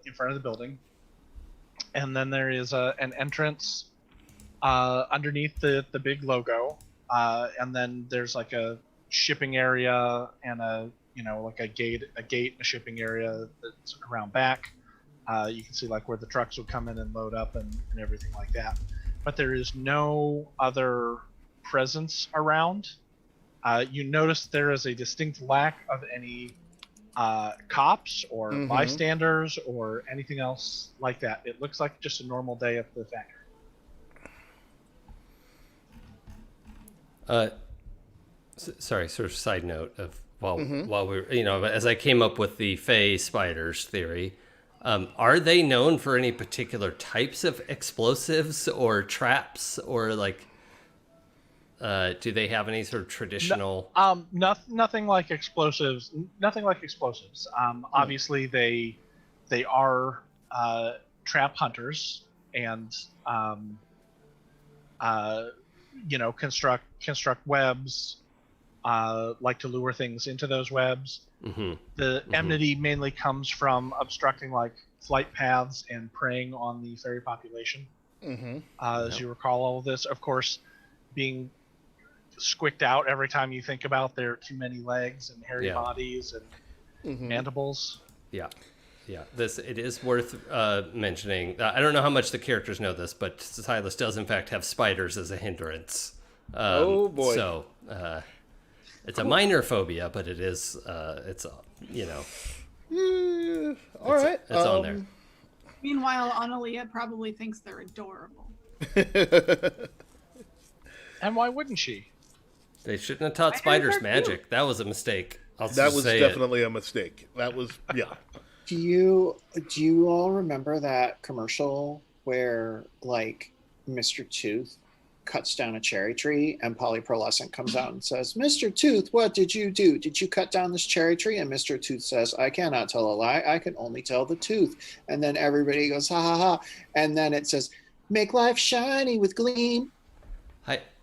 [SPEAKER 2] in front of the building, and then there is an entrance underneath the big logo, and then there's like a shipping area and like a gate and a shipping area that's around back. You can see like where the trucks will come in and load up and everything like that, but there is no other presence around. You notice there is a distinct lack of any cops or
[SPEAKER 4] Mhm.
[SPEAKER 2] bystanders or anything else like that. It looks like just a normal day at the factory.
[SPEAKER 3] Sorry, sort of side note of
[SPEAKER 4] Mhm.
[SPEAKER 3] while we as I came up with the Fey spiders theory, are they known for any particular types of explosives or traps or like? Do they have any sort of traditional?
[SPEAKER 2] Nothing like explosives. Nothing like explosives. Obviously, they are trap hunters and construct webs. Like to lure things into those webs.
[SPEAKER 3] Mm-hmm.
[SPEAKER 2] The enmity mainly comes from obstructing like flight paths and preying on the fairy population.
[SPEAKER 4] Mm-hmm.
[SPEAKER 2] As you recall all of this, of course, being squicked out every time you think about their too many legs and hairy
[SPEAKER 3] Yeah.
[SPEAKER 2] bodies and
[SPEAKER 4] Mhm.
[SPEAKER 2] mandibles.
[SPEAKER 3] Yeah. It is worth mentioning. I don't know how much the characters know this, but Silas does in fact have spiders as a hindrance.
[SPEAKER 4] Oh, boy.
[SPEAKER 3] So it's a minor phobia, but it is it's
[SPEAKER 4] Yeah, all
[SPEAKER 3] it's,
[SPEAKER 4] right.
[SPEAKER 3] it's on there.
[SPEAKER 5] Meanwhile, Analia probably thinks they're adorable.
[SPEAKER 2] And why wouldn't she?
[SPEAKER 3] They shouldn't have taught
[SPEAKER 5] Spiders
[SPEAKER 3] spiders
[SPEAKER 5] are
[SPEAKER 3] magic. That was a mistake. I'll
[SPEAKER 4] That
[SPEAKER 3] just
[SPEAKER 4] was
[SPEAKER 3] say
[SPEAKER 4] definitely a mistake. That was, yeah.
[SPEAKER 6] Do you all remember that commercial where like Mr. Tooth cuts down a cherry tree and polypearlescent comes out and says, "Mr. Tooth, what did you do? Did you cut down this cherry tree?" And Mr. Tooth says, "I cannot tell a lie. I can only tell the tooth." And then everybody goes, "Ha ha ha." And then it says, "Make life shiny with gleam."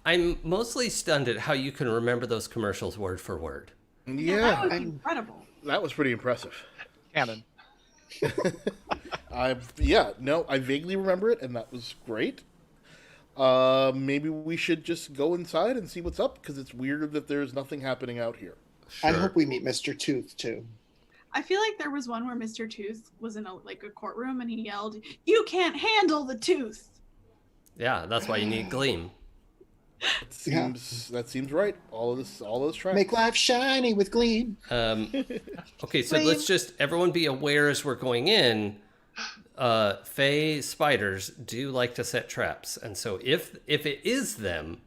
[SPEAKER 3] I'm mostly stunned at how you can remember those commercials word for word.
[SPEAKER 5] That
[SPEAKER 4] Yeah,
[SPEAKER 5] was incredible.
[SPEAKER 4] that was pretty impressive.
[SPEAKER 2] Canon.
[SPEAKER 4] I vaguely remember it, and that was great. Maybe we should just go inside and see what's up, because it's weird that there's nothing happening out here.
[SPEAKER 6] I
[SPEAKER 3] Sure.
[SPEAKER 6] hope we meet Mr. Tooth too.
[SPEAKER 5] I feel like there was one where Mr. Tooth was in a courtroom and he yelled, "You can't handle the tooth."
[SPEAKER 3] Yeah, that's why you need Gleam.
[SPEAKER 4] That seems right. All those tracks.
[SPEAKER 6] Make life shiny with gleam.
[SPEAKER 3] Okay, so let's just everyone be aware as we're going in. Fey spiders do like to set traps, and so if it is them,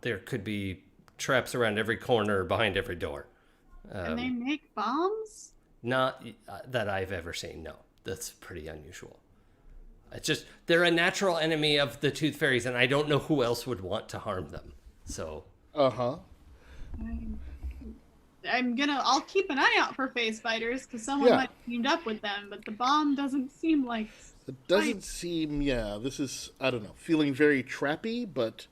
[SPEAKER 3] there could be traps around every corner, behind every door.
[SPEAKER 5] And they make bombs?
[SPEAKER 3] Not that I've ever seen. No, that's pretty unusual. It's just they're a natural enemy of the tooth fairies, and I don't know who else would want to harm them. So
[SPEAKER 4] Uh-huh.
[SPEAKER 5] I'll keep an eye out for face spiders because someone
[SPEAKER 4] Yeah.
[SPEAKER 5] might have teamed up with them, but the bomb doesn't seem like
[SPEAKER 4] It doesn't seem, this is, I don't know, feeling very trappy, but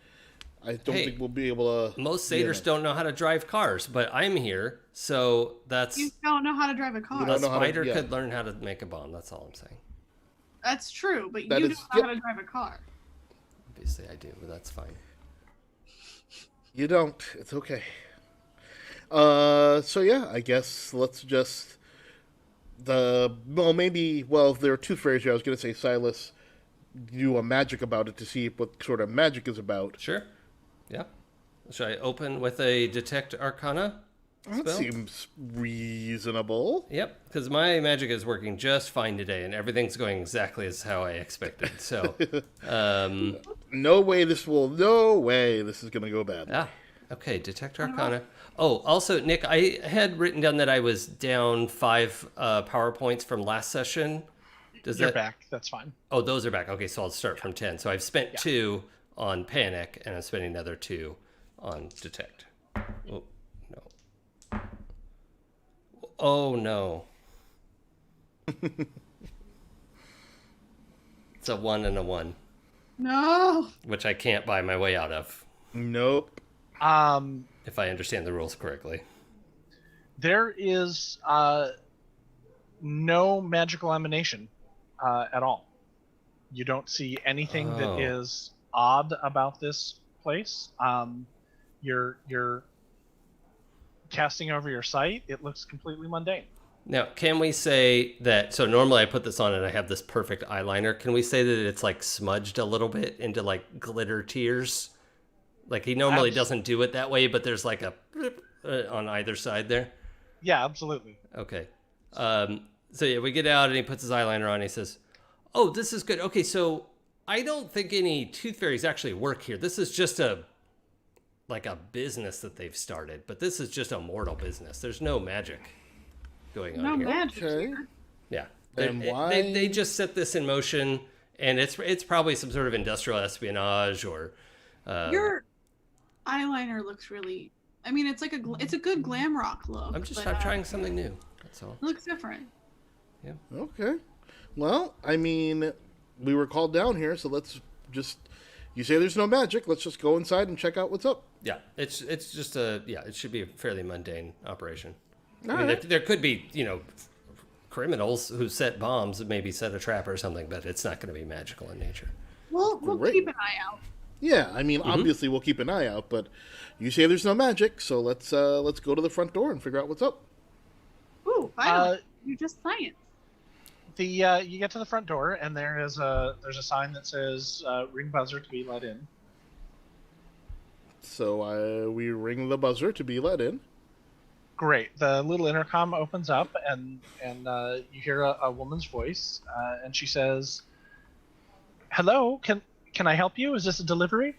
[SPEAKER 4] I don't
[SPEAKER 3] Hey,
[SPEAKER 4] think we'll be able to...
[SPEAKER 3] Most satyrs don't know how to drive cars, but I'm here, so that's...
[SPEAKER 5] You don't know how to drive a car.
[SPEAKER 4] You
[SPEAKER 3] A
[SPEAKER 4] don't know how to-
[SPEAKER 3] spider
[SPEAKER 4] yeah.
[SPEAKER 3] could learn how to make a bomb, that's all I'm saying.
[SPEAKER 5] That's true, but
[SPEAKER 4] That
[SPEAKER 5] you
[SPEAKER 4] is-
[SPEAKER 5] don't know how to drive a car.
[SPEAKER 3] Obviously I do, but that's fine.
[SPEAKER 4] You don't. It's okay. So yeah, I guess let's just... if there are tooth fairies here, I was going to say, Silas, do a magic about it to see what sort of magic is about.
[SPEAKER 3] Sure. Yeah. Should I open with a Detect Arcana
[SPEAKER 4] That
[SPEAKER 3] spell?
[SPEAKER 4] seems reasonable.
[SPEAKER 3] Yep, because my magic is working just fine today, and everything's going exactly as how I expected. So,
[SPEAKER 4] No way this is going to go bad.
[SPEAKER 3] Okay, Detect Arcana. Oh, also, Nick, I had written down that I was down 5 power points from last session.
[SPEAKER 2] You're back. That's fine.
[SPEAKER 3] Oh, those are back. Okay, so I'll start from 10. So I've spent 2 on Panic, and I'm spending another 2 on Detect. Oh, no. Oh, no. It's a 1 and a 1,
[SPEAKER 5] No.
[SPEAKER 3] which I can't buy my way out of,
[SPEAKER 4] Nope.
[SPEAKER 3] if I understand the rules correctly.
[SPEAKER 2] There is no magical emanation at all. You don't see anything that is odd about this place. You're casting over your sight. It looks completely mundane.
[SPEAKER 3] Now, can we say that, so normally I put this on and I have this perfect eyeliner. Can we say that it's like smudged a little bit into like glitter tears? Like he normally doesn't do it that way, but there's like a on either side there.
[SPEAKER 2] Yeah, absolutely.
[SPEAKER 3] Okay. So yeah, we get out and he puts his eyeliner on. And he says, "Oh, this is good. Okay, so I don't think any tooth fairies actually work here. This is just a business that they've started, but this is just a mortal business. There's no magic going on
[SPEAKER 5] No
[SPEAKER 3] here."
[SPEAKER 5] magic.
[SPEAKER 4] Okay.
[SPEAKER 5] here.
[SPEAKER 3] Yeah.
[SPEAKER 4] And why?
[SPEAKER 3] They just set this in motion, and it's probably some sort of industrial espionage or.
[SPEAKER 5] Your eyeliner looks really. I mean, it's like it's a good glam rock look.
[SPEAKER 3] I'm just
[SPEAKER 5] but,
[SPEAKER 3] trying something new. That's all.
[SPEAKER 5] It looks different.
[SPEAKER 4] Okay. Well, I mean, we were called down here, so let's just... You say there's no magic, let's just go inside and check out what's up.
[SPEAKER 3] Yeah, it's just it should be a fairly mundane operation.
[SPEAKER 4] All
[SPEAKER 3] I mean,
[SPEAKER 4] right.
[SPEAKER 3] there could be, criminals who set bombs, maybe set a trap or something, but it's not going to be magical in nature.
[SPEAKER 5] We'll
[SPEAKER 4] Great.
[SPEAKER 5] keep an eye out.
[SPEAKER 4] Yeah, I mean, obviously we'll keep an eye out, but you say there's no magic, so let's go to the front door and figure out what's up.
[SPEAKER 5] Ooh, finally. You just science.
[SPEAKER 2] You get to the front door and there's a sign that says ring buzzer to be let in.
[SPEAKER 4] So we ring the buzzer to be let in.
[SPEAKER 2] Great. The little intercom opens up and you hear a woman's voice and she says, "Hello, can I help you? Is this a delivery?"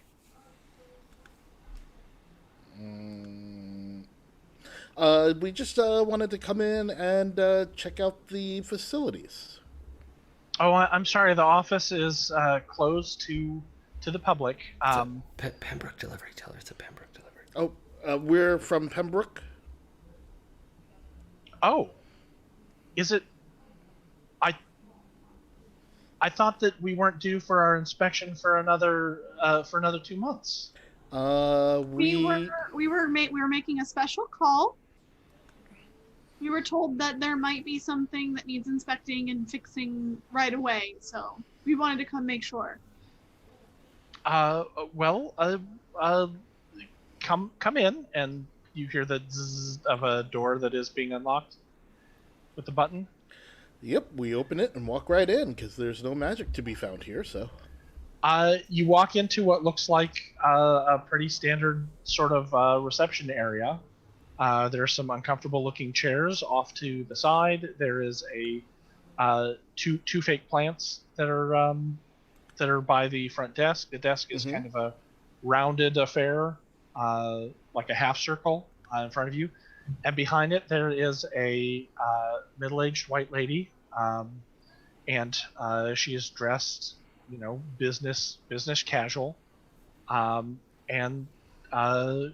[SPEAKER 4] We just wanted to come in and check out the facilities.
[SPEAKER 2] Oh, I'm sorry. The office is closed to the public.
[SPEAKER 3] Pembroke delivery. Tell her it's a Pembroke delivery.
[SPEAKER 4] Oh, we're from Pembroke.
[SPEAKER 2] Oh, is it? I thought that we weren't due for our inspection for another 2 months.
[SPEAKER 5] We were making a special call. We were told that there might be something that needs inspecting and fixing right away, so we wanted to come make sure.
[SPEAKER 2] Come in, and you hear the zzz of a door that is being unlocked with the button.
[SPEAKER 4] Yep, we open it and walk right in because there's no magic to be found here. So,
[SPEAKER 2] You walk into what looks like a pretty standard sort of reception area. There are some uncomfortable-looking chairs off to the side. There is a two fake plants that are by the front desk. The desk is kind of a rounded affair, like a half circle in front of you, and behind it there is a middle-aged white lady, and she is dressed, business casual, and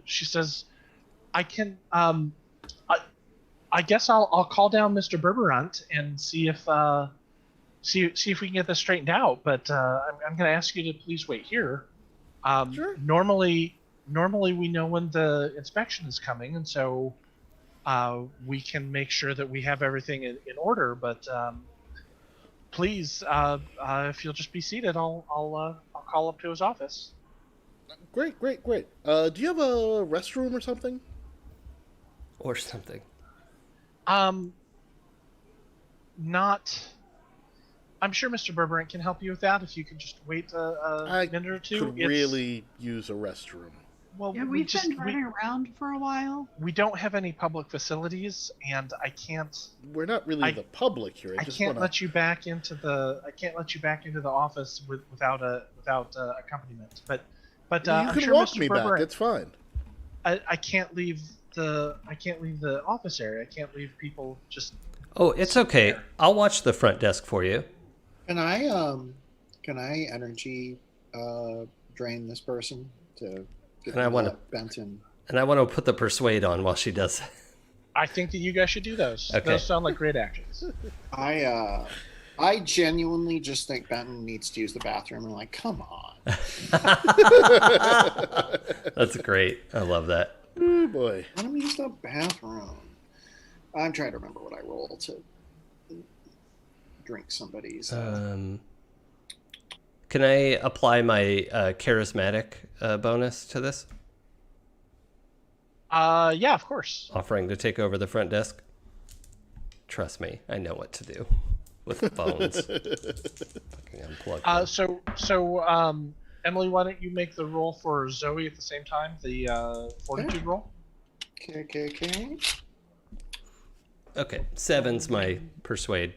[SPEAKER 2] she says, "I can. I guess I'll call down Mr. Berberunt and see if see if we can get this straightened out. But I'm going to ask you to please wait here.
[SPEAKER 4] Sure.
[SPEAKER 2] Normally we know when the inspection is coming, and so we can make sure that we have everything in order. But please, if you'll just be seated, I'll call up to his office.
[SPEAKER 4] Great. Do you have a restroom or something?
[SPEAKER 3] Or something.
[SPEAKER 2] Not. I'm sure Mr. Burbank can help you with that. If you could just wait a minute or two.
[SPEAKER 4] Could really use a restroom.
[SPEAKER 2] Well,
[SPEAKER 5] Yeah, we've been running around for a while.
[SPEAKER 2] We don't have any public facilities, and I can't.
[SPEAKER 4] We're not really the public here.
[SPEAKER 2] I can't let you back into the. I can't let you back into the office without accompaniment. But
[SPEAKER 4] You
[SPEAKER 2] I'm
[SPEAKER 4] can
[SPEAKER 2] sure
[SPEAKER 4] walk
[SPEAKER 2] Mr.
[SPEAKER 4] me back.
[SPEAKER 2] Burbank,
[SPEAKER 4] It's fine.
[SPEAKER 2] I can't leave the. I can't leave the office area. I can't leave people just.
[SPEAKER 3] Oh, it's okay. I'll watch the front desk for you.
[SPEAKER 6] Can I energy drain this person to get
[SPEAKER 3] And I wanna-
[SPEAKER 6] Benton?
[SPEAKER 3] And I want to put the persuade on while she does that.
[SPEAKER 2] I think that you guys should do those.
[SPEAKER 3] Okay.
[SPEAKER 2] Those sound like great actions.
[SPEAKER 6] I genuinely just think Benton needs to use the bathroom. I'm like, come on.
[SPEAKER 3] That's great. I love that.
[SPEAKER 4] Oh boy.
[SPEAKER 6] Let him use the bathroom. I'm trying to remember what I rolled to drink somebody's.
[SPEAKER 3] Can I apply my charismatic bonus to this?
[SPEAKER 2] Yeah, of course.
[SPEAKER 3] Offering to take over the front desk? Trust me, I know what to do with the phones. Fucking unplug them.
[SPEAKER 2] So, Emily, why don't you make the roll for Zoe at the same time? The fortitude roll.
[SPEAKER 6] Okay.
[SPEAKER 3] Okay, 7's my persuade.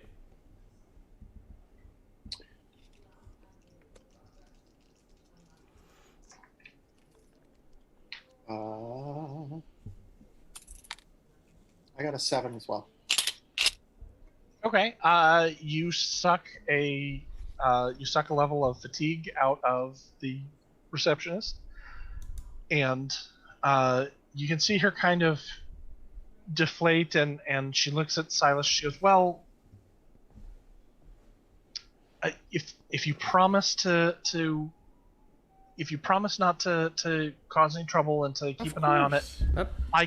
[SPEAKER 6] I got a 7 as well.
[SPEAKER 2] Okay. You suck a level of fatigue out of the receptionist, and you can see her kind of deflate, and she looks at Silas. She goes, "Well, if you promise if you promise not to cause any trouble and to keep an eye on it,
[SPEAKER 3] Yep.
[SPEAKER 2] I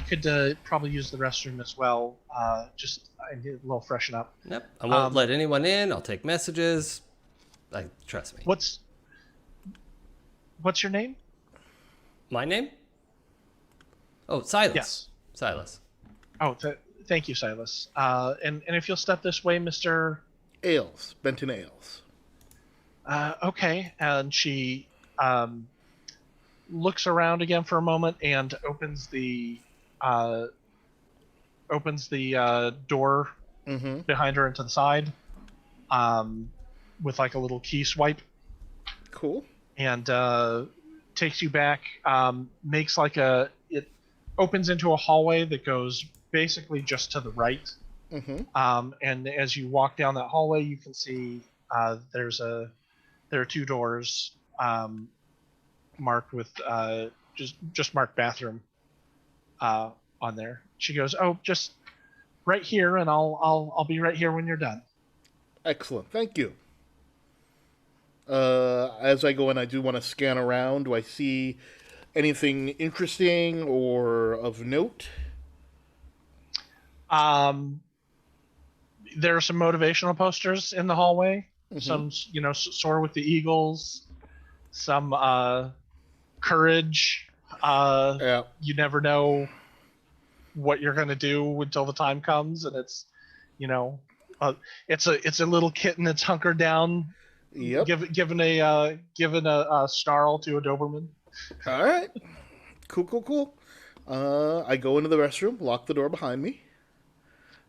[SPEAKER 2] could probably use the restroom as well. Just I need a little freshen up."
[SPEAKER 3] Nope. I won't let anyone in. I'll take messages. Trust me.
[SPEAKER 2] What's your name?
[SPEAKER 3] My name? Oh, Silas.
[SPEAKER 2] Yes.
[SPEAKER 3] Silas.
[SPEAKER 2] Oh, thank you, Silas. And if you'll step this way, Mr.
[SPEAKER 4] Ailes. Benton Ailes.
[SPEAKER 2] Okay. And she looks around again for a moment and opens the door behind her and to the side with like a little key swipe.
[SPEAKER 4] Cool.
[SPEAKER 2] And takes you back, makes like it opens into a hallway that goes basically just to the right. And as you walk down that hallway, you can see there are two doors marked with just marked bathroom on there. She goes, "Oh, just right here, and I'll be right here when you're done."
[SPEAKER 4] Excellent. Thank you. As I go in, I do want to scan around. Do I see anything interesting or of note?
[SPEAKER 2] There are some motivational posters in the hallway. Some, soar with the eagles. Some courage.
[SPEAKER 4] Yeah.
[SPEAKER 2] You never know what you're gonna do until the time comes, and it's a little kitten that's hunkered down.
[SPEAKER 4] Yep.
[SPEAKER 2] Given a snarl to a Doberman.
[SPEAKER 4] All right. Cool. I go into the restroom, lock the door behind me,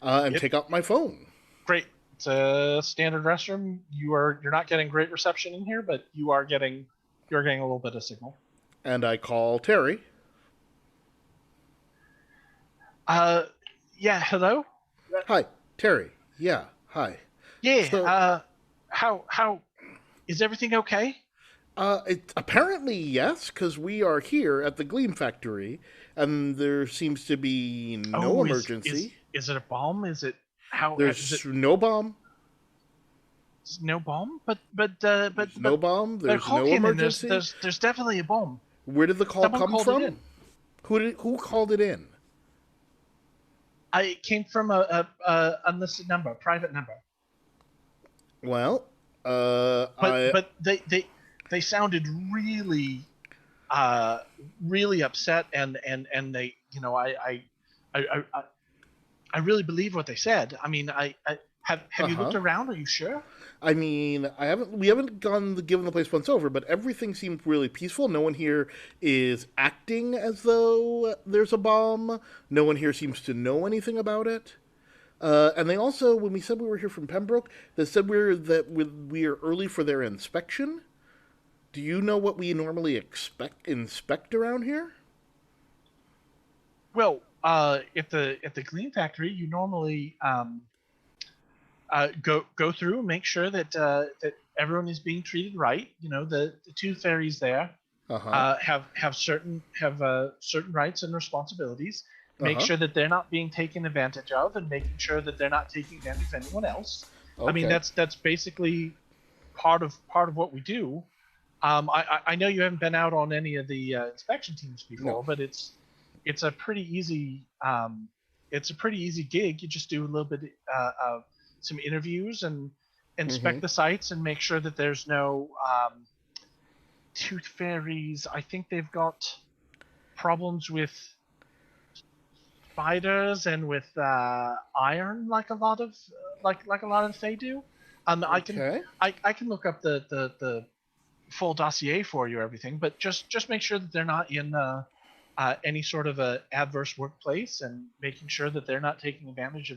[SPEAKER 4] and take out my phone.
[SPEAKER 2] Great. It's a standard restroom. You're not getting great reception in here, but you're getting a little bit of signal.
[SPEAKER 4] And I call Terry.
[SPEAKER 2] Yeah. Hello.
[SPEAKER 4] Hi, Terry. Yeah. Hi.
[SPEAKER 2] Yeah.
[SPEAKER 4] So-
[SPEAKER 2] How is everything okay?
[SPEAKER 4] Apparently, yes, because we are here at the Gleam Factory, and there seems to be no emergency.
[SPEAKER 2] Is it a bomb? Is it how?
[SPEAKER 4] There's
[SPEAKER 2] is it,
[SPEAKER 4] no bomb,
[SPEAKER 2] no bomb, but
[SPEAKER 4] There's no bomb.
[SPEAKER 2] they're
[SPEAKER 4] There's no
[SPEAKER 2] talking, and
[SPEAKER 4] emergency.
[SPEAKER 2] there's definitely a bomb.
[SPEAKER 4] Where did the call
[SPEAKER 2] Someone
[SPEAKER 4] come
[SPEAKER 2] called
[SPEAKER 4] from?
[SPEAKER 2] it in.
[SPEAKER 4] Who called it in?
[SPEAKER 2] It came from a unlisted number, a private number.
[SPEAKER 4] Well,
[SPEAKER 2] But they sounded really really upset, and they, you know, I really believe what they said. I mean, I have you looked around? Are you sure?
[SPEAKER 4] I mean, we haven't given the place once over, but everything seemed really peaceful. No one here is acting as though there's a bomb. No one here seems to know anything about it. And they also, when we said we were here from Pembroke, they said we are early for their inspection. Do you know what we normally inspect around here?
[SPEAKER 2] Well, at the Gleam Factory, you normally go through and make sure that that everyone is being treated right. You know, the two fairies there have certain rights and responsibilities. Make sure that they're not being taken advantage of, and making sure that they're not taking advantage of anyone else. Okay. I mean, that's basically part of what we do. I know you haven't been out on any of the inspection teams before, but it's a pretty easy gig. You just do a little bit of some interviews and inspect the sites and make sure that there's no tooth fairies. I think they've got problems with spiders and with iron, like a lot of they do. I can look up the full dossier for you, everything, but just make sure that they're not in any sort of a adverse workplace, and making sure that they're not taking advantage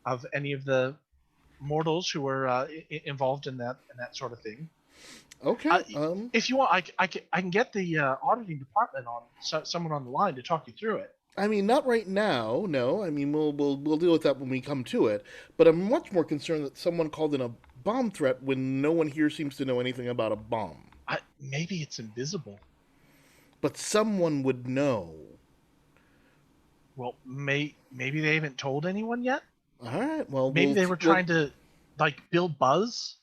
[SPEAKER 2] of any of the mortals who are involved in that sort of thing.
[SPEAKER 4] Okay.
[SPEAKER 2] If you want, I can get the auditing department on someone on the line to talk you through it.
[SPEAKER 4] I mean, not right now. No. I mean, we'll deal with that when we come to it. But I'm much more concerned that someone called in a bomb threat when no one here seems to know anything about a bomb.
[SPEAKER 2] Maybe it's invisible.
[SPEAKER 4] But someone would know.
[SPEAKER 2] Well, maybe they haven't told anyone yet.
[SPEAKER 4] All right. Well,
[SPEAKER 2] maybe they were trying to build buzz.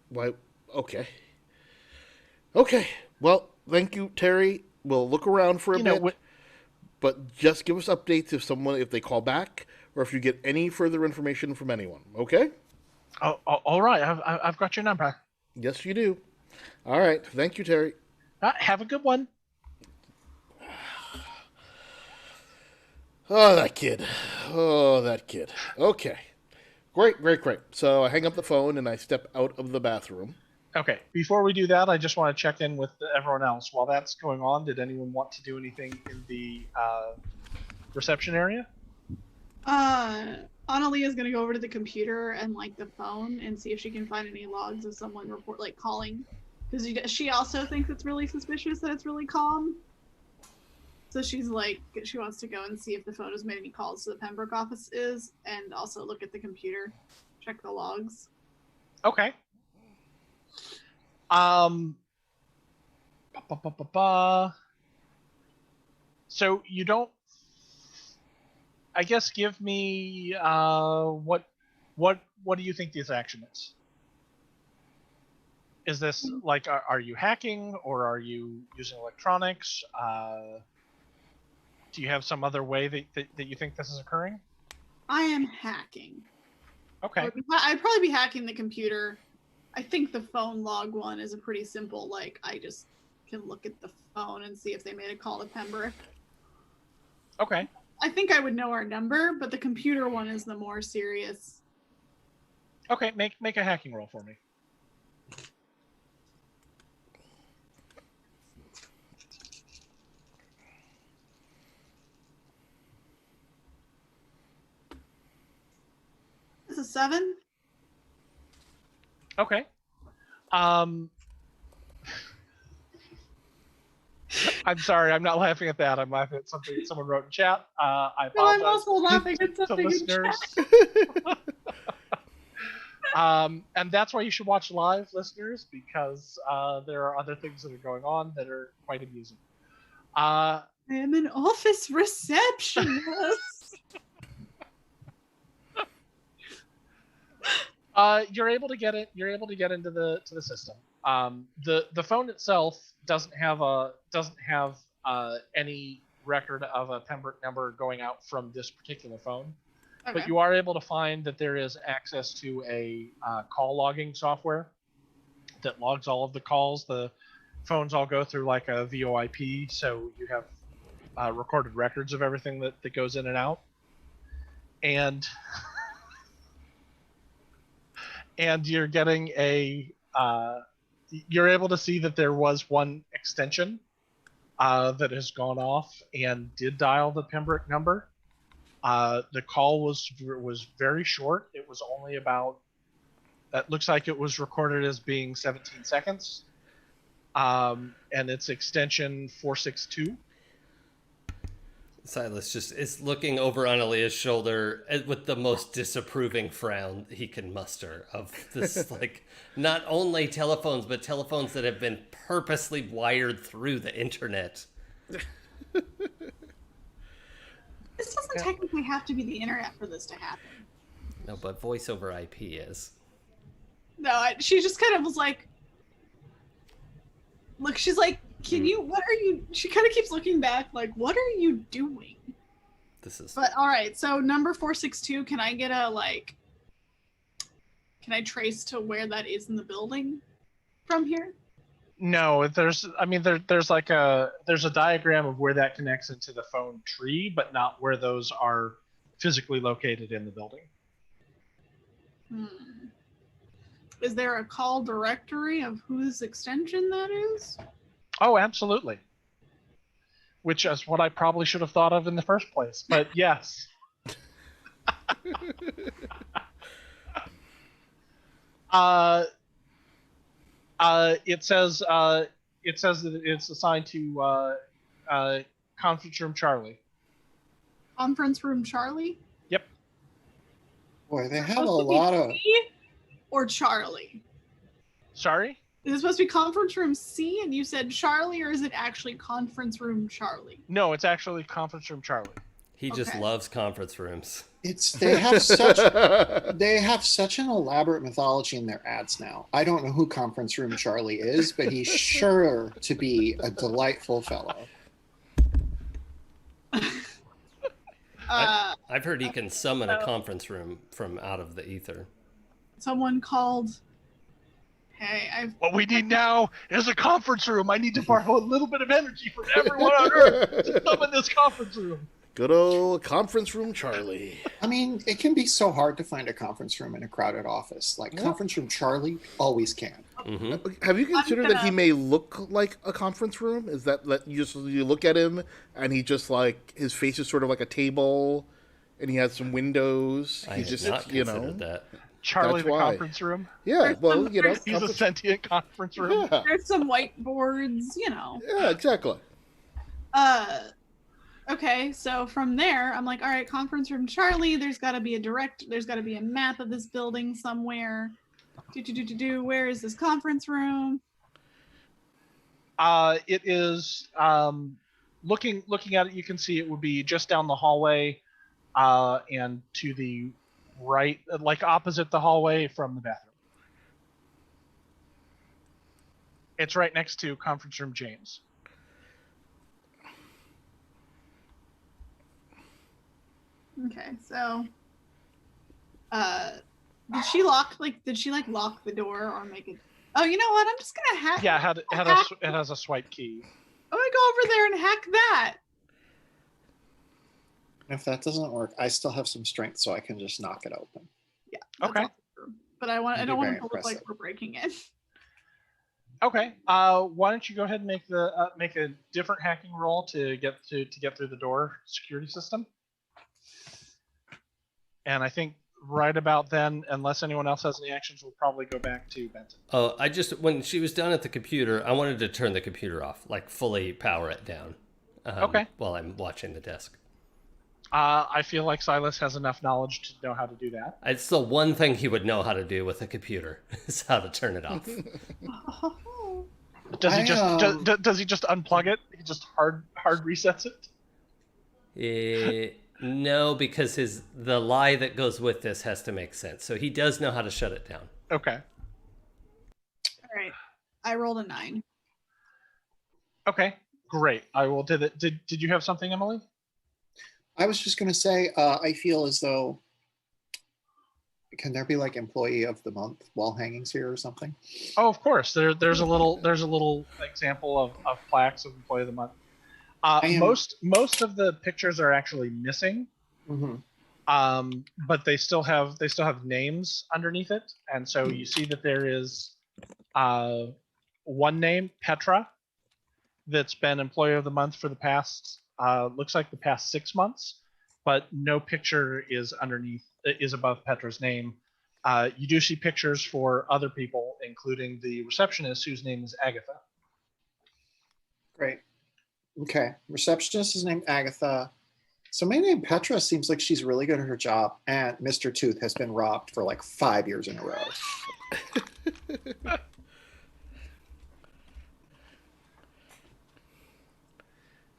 [SPEAKER 4] Why? Okay. Okay. Well, thank you, Terry. We'll look around for a bit. But just give us updates if they call back, or if you get any further information from anyone. Okay?
[SPEAKER 2] Oh, all right. I've got your number.
[SPEAKER 4] Yes, you do. All right. Thank you, Terry.
[SPEAKER 2] Have a good one.
[SPEAKER 4] Oh, that kid. Okay. Great. So I hang up the phone and I step out of the bathroom.
[SPEAKER 2] Okay. Before we do that, I just want to check in with everyone else. While that's going on, did anyone want to do anything in the reception area?
[SPEAKER 5] Annalie is going to go over to the computer and the phone and see if she can find any logs of someone calling. Because she also thinks it's really suspicious that it's really calm. So she's she wants to go and see if the phone has made any calls to the Pembroke office and also look at the computer, check the logs.
[SPEAKER 2] Okay. So you don't, I guess, give me what do you think this action is? Is this are you hacking, or are you using electronics? Do you have some other way that you think this is occurring?
[SPEAKER 5] I am hacking.
[SPEAKER 2] Okay.
[SPEAKER 5] I'd probably be hacking the computer. I think the phone log one is a pretty simple, I just can look at the phone and see if they made a call to Pembroke.
[SPEAKER 2] Okay.
[SPEAKER 5] I think I would know our number, but the computer one is the more serious.
[SPEAKER 2] Okay, make a hacking roll for me.
[SPEAKER 5] This is 7.
[SPEAKER 2] Okay. I'm sorry, I'm not laughing at that. I'm laughing at something someone wrote in chat. I apologize.
[SPEAKER 5] No, I'm also laughing at something in chat.
[SPEAKER 2] And that's why you should watch live, listeners, because there are other things that are going on that are quite amusing.
[SPEAKER 5] I am an office receptionist.
[SPEAKER 2] You're able to get it. You're able to get into the system. The phone itself doesn't have any record of a Pembroke number going out from this particular phone.
[SPEAKER 5] Okay.
[SPEAKER 2] But you are able to find that there is access to a call logging software that logs all of the calls. The phones all go through like a VoIP, so you have recorded records of everything that goes in and out. And and you're getting you're able to see that there was one extension that has gone off and did dial the Pembroke number. The call was very short. It was only about, that looks like it was recorded as being 17 seconds. And it's extension 462.
[SPEAKER 3] Silas just is looking over on Aaliyah's shoulder with the most disapproving frown he can muster of this, like, not only telephones, but telephones that have been purposely wired through the internet.
[SPEAKER 5] This doesn't technically have to be the internet for this to happen.
[SPEAKER 3] No, but voice over IP is.
[SPEAKER 5] No, she just kind of was like, look, she's like, what are you, she kind of keeps looking back like, what are you doing?
[SPEAKER 3] This is.
[SPEAKER 5] But all right, so number 462, can I get can I trace to where that is in the building from here?
[SPEAKER 2] No, there's like there's a diagram of where that connects into the phone tree, but not where those are physically located in the building.
[SPEAKER 5] Is there a call directory of whose extension that is?
[SPEAKER 2] Oh, absolutely. Which is what I probably should have thought of in the first place, but yes. It says that it's assigned to conference room Charlie.
[SPEAKER 5] Conference room Charlie?
[SPEAKER 2] Yep.
[SPEAKER 6] Boy, they
[SPEAKER 5] Is it
[SPEAKER 6] have a
[SPEAKER 5] supposed to be
[SPEAKER 6] lot of.
[SPEAKER 5] C or Charlie?
[SPEAKER 2] Sorry?
[SPEAKER 5] Is it supposed to be conference room C and you said Charlie, or is it actually conference room Charlie?
[SPEAKER 2] No, it's actually conference room Charlie.
[SPEAKER 3] He just
[SPEAKER 5] Okay.
[SPEAKER 3] loves conference rooms.
[SPEAKER 6] They have such an elaborate mythology in their ads now. I don't know who Conference Room Charlie is, but he's sure to be a delightful fellow.
[SPEAKER 3] I've heard he can summon a conference room from out of the ether.
[SPEAKER 5] Someone called. Hey,
[SPEAKER 2] What we need now is a conference room. I need to borrow a little bit of energy from everyone on Earth to summon this conference room.
[SPEAKER 4] Good old conference room Charlie.
[SPEAKER 6] I mean, it can be so hard to find a conference room in a crowded office. Like, Conference Room Charlie always can.
[SPEAKER 3] Mm-hmm.
[SPEAKER 4] Have you considered that he may look like a conference room? Is that you look at him and he just like his face is sort of like a table, and he has some windows.
[SPEAKER 3] I
[SPEAKER 4] He
[SPEAKER 3] had
[SPEAKER 4] just
[SPEAKER 3] not considered that.
[SPEAKER 2] Charlie
[SPEAKER 4] That's
[SPEAKER 2] the
[SPEAKER 4] why.
[SPEAKER 2] conference room.
[SPEAKER 4] Yeah, well, you know,
[SPEAKER 2] He's a sentient conference room.
[SPEAKER 4] yeah,
[SPEAKER 5] there's some whiteboards,
[SPEAKER 4] yeah, exactly.
[SPEAKER 5] Okay, so from there, I'm like, all right, conference room Charlie, there's got to be a map of this building somewhere. Where is this conference room?
[SPEAKER 2] It is looking at it, you can see it would be just down the hallway and to the right, like opposite the hallway from the bathroom. It's right next to conference room James.
[SPEAKER 5] Okay, so did she lock the door or make it? Oh, you know what? I'm just gonna hack.
[SPEAKER 2] Yeah, it has a swipe key.
[SPEAKER 5] I'm gonna go over there and hack that.
[SPEAKER 6] If that doesn't work, I still have some strength, so I can just knock it open.
[SPEAKER 5] Yeah. that's
[SPEAKER 2] Okay.
[SPEAKER 5] also true. But I don't
[SPEAKER 6] That'd be
[SPEAKER 5] want
[SPEAKER 6] very
[SPEAKER 5] it to look like
[SPEAKER 6] impressive.
[SPEAKER 5] we're breaking in.
[SPEAKER 2] Okay. Why don't you go ahead and make a different hacking roll to get through the door security system? And I think right about then, unless anyone else has any actions, we'll probably go back to Benton.
[SPEAKER 3] Oh, when she was done at the computer, I wanted to turn the computer off, like fully power it down.
[SPEAKER 2] Okay.
[SPEAKER 3] While I'm watching the desk.
[SPEAKER 2] I feel like Silas has enough knowledge to know how to do that.
[SPEAKER 3] It's the one thing he would know how to do with a computer is how to turn it off.
[SPEAKER 2] Does he
[SPEAKER 6] I,
[SPEAKER 2] does he just unplug it? He just hard resets it?
[SPEAKER 3] No, because the lie that goes with this has to make sense. So he does know how to shut it down.
[SPEAKER 2] Okay.
[SPEAKER 5] All right. I rolled a 9.
[SPEAKER 2] Okay. Great. I will do that. Did you have something, Emily?
[SPEAKER 6] I was just going to say, I feel as though, can there be like employee of the month wall hangings here or something?
[SPEAKER 2] Oh, of course. There's a little example of plaques of Employee of the Month. Most of the pictures are actually missing, but they still have names underneath it, and so you see that there is one name, Petra, that's been Employee of the Month for the past looks like the past 6 months, but no picture is above Petra's name. You do see pictures for other people, including the receptionist, whose name is Agatha.
[SPEAKER 6] Great. Okay. Receptionist is named Agatha. So my name Petra seems like she's really good at her job, and Mr. Tooth has been robbed for like 5 years in a row.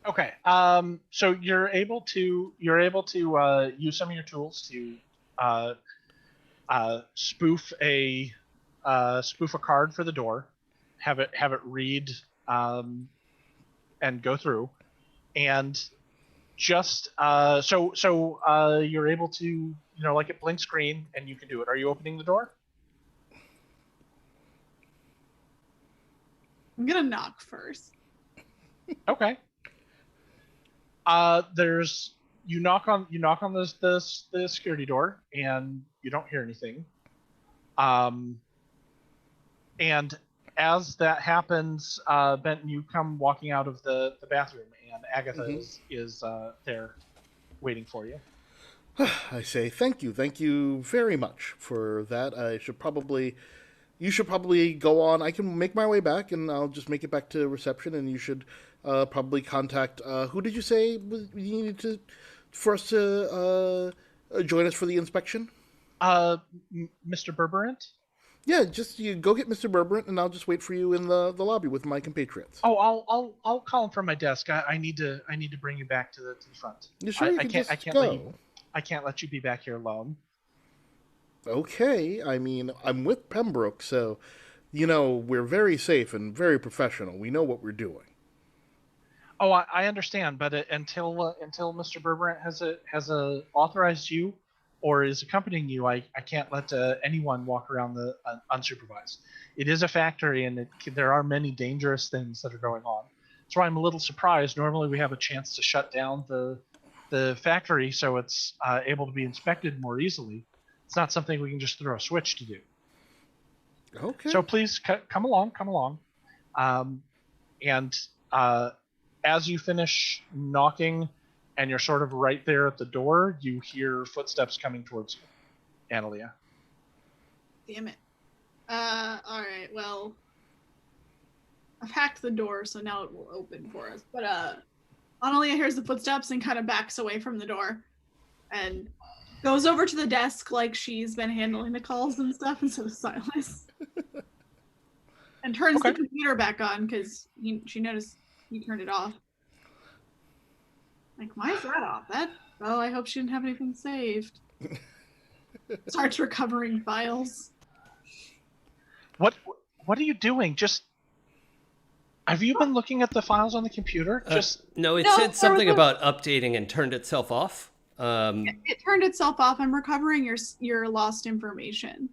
[SPEAKER 2] Okay. So you're able to use some of your tools to spoof a card for the door, have it read and go through, and just you're able to, like it blinks green and you can do it. Are you opening the door?
[SPEAKER 5] I'm gonna knock first.
[SPEAKER 2] Okay. You knock on the security door and you don't hear anything. And as that happens, Benton, you come walking out of the bathroom, and Agatha is there waiting for you.
[SPEAKER 4] I say thank you very much for that. You should probably go on. I can make my way back, and I'll just make it back to reception, and you should probably contact. Who did you say you needed for us to join us for the inspection?
[SPEAKER 2] Mr. Berberant?
[SPEAKER 4] Yeah, just you go get Mr. Berberant, and I'll just wait for you in the lobby with my compatriots.
[SPEAKER 2] Oh, I'll call him from my desk. I need to bring you back to the front.
[SPEAKER 4] You sure
[SPEAKER 2] I can't let you be back here alone.
[SPEAKER 4] Okay, I mean, I'm with Pembroke, so we're very safe and very professional. We know what we're doing.
[SPEAKER 2] Oh, I understand, but until Mr. Berberant has authorized you or is accompanying you, I can't let anyone walk around the unsupervised. It is a factory, and there are many dangerous things that are going on. That's why I'm a little surprised. Normally, we have a chance to shut down the factory so it's able to be inspected more easily. It's not something we can just throw a switch to do.
[SPEAKER 4] Okay.
[SPEAKER 2] So please come along. And as you finish knocking, and you're sort of right there at the door, you hear footsteps coming towards you, Analia.
[SPEAKER 5] Damn it. All right. Well, I've hacked the door, so now it will open for us. But Analia hears the footsteps and kind of backs away from the door, and goes over to the desk like she's been handling the calls and stuff, and so is Silas. And turns the computer back on because she noticed you turned it off. Like, why is that off? I hope she didn't have anything saved. Starts recovering files.
[SPEAKER 2] What are you doing? Have you been looking at the files on the computer?
[SPEAKER 3] No, it said something about updating and turned itself off.
[SPEAKER 5] It turned itself off. I'm recovering your lost information.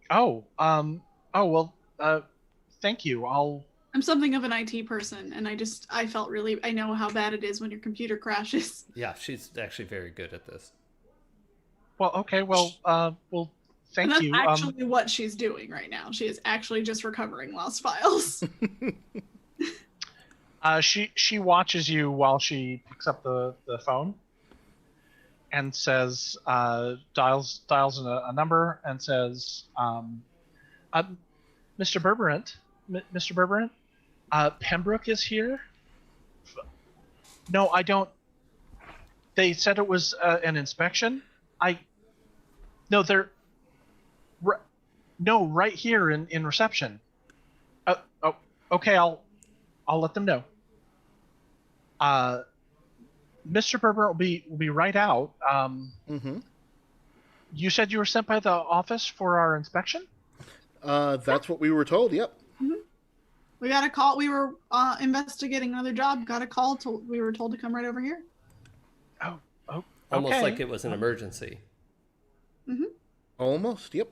[SPEAKER 2] Well, thank you.
[SPEAKER 5] I'm something of an IT person, and I felt I know how bad it is when your computer crashes.
[SPEAKER 3] Yeah, she's actually very good at this.
[SPEAKER 2] Well, okay, thank
[SPEAKER 5] and that's
[SPEAKER 2] you.
[SPEAKER 5] actually what she's doing right now. She is actually just recovering lost files.
[SPEAKER 2] She watches you while she picks up the phone and says, dials in a number and says, Mr. Berberant, Pembroke is here? No, I don't. They said it was an inspection. They're right here in reception. Okay, I'll let them know. Mr. Berber will be right out.
[SPEAKER 4] Mm-hmm.
[SPEAKER 2] You said you were sent by the office for our inspection?
[SPEAKER 4] That's what we were told. Yep.
[SPEAKER 5] We got a call. We were investigating another job. Got a call. We were told to come right over here.
[SPEAKER 2] Oh,
[SPEAKER 3] Almost
[SPEAKER 2] okay.
[SPEAKER 3] like it was an emergency.
[SPEAKER 4] Almost. Yep.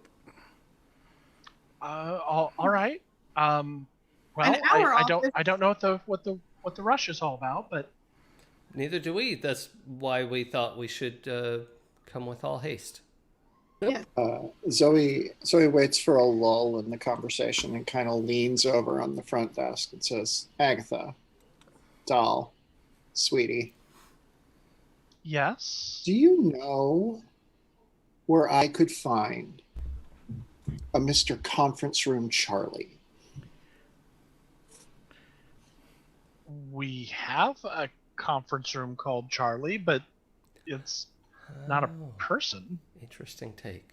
[SPEAKER 2] All right. Well,
[SPEAKER 5] And our
[SPEAKER 2] I don't know what the rush is all about, but
[SPEAKER 3] Neither do we. That's why we thought we should come with all haste.
[SPEAKER 5] Yeah.
[SPEAKER 6] Zoe waits for a lull in the conversation and kind of leans over on the front desk and says, "Agatha, doll, sweetie,
[SPEAKER 2] yes.
[SPEAKER 6] do you know where I could find a Mr. Conference Room Charlie?"
[SPEAKER 2] We have a conference room called Charlie, but it's not a
[SPEAKER 3] Oh,
[SPEAKER 2] person.
[SPEAKER 3] interesting take.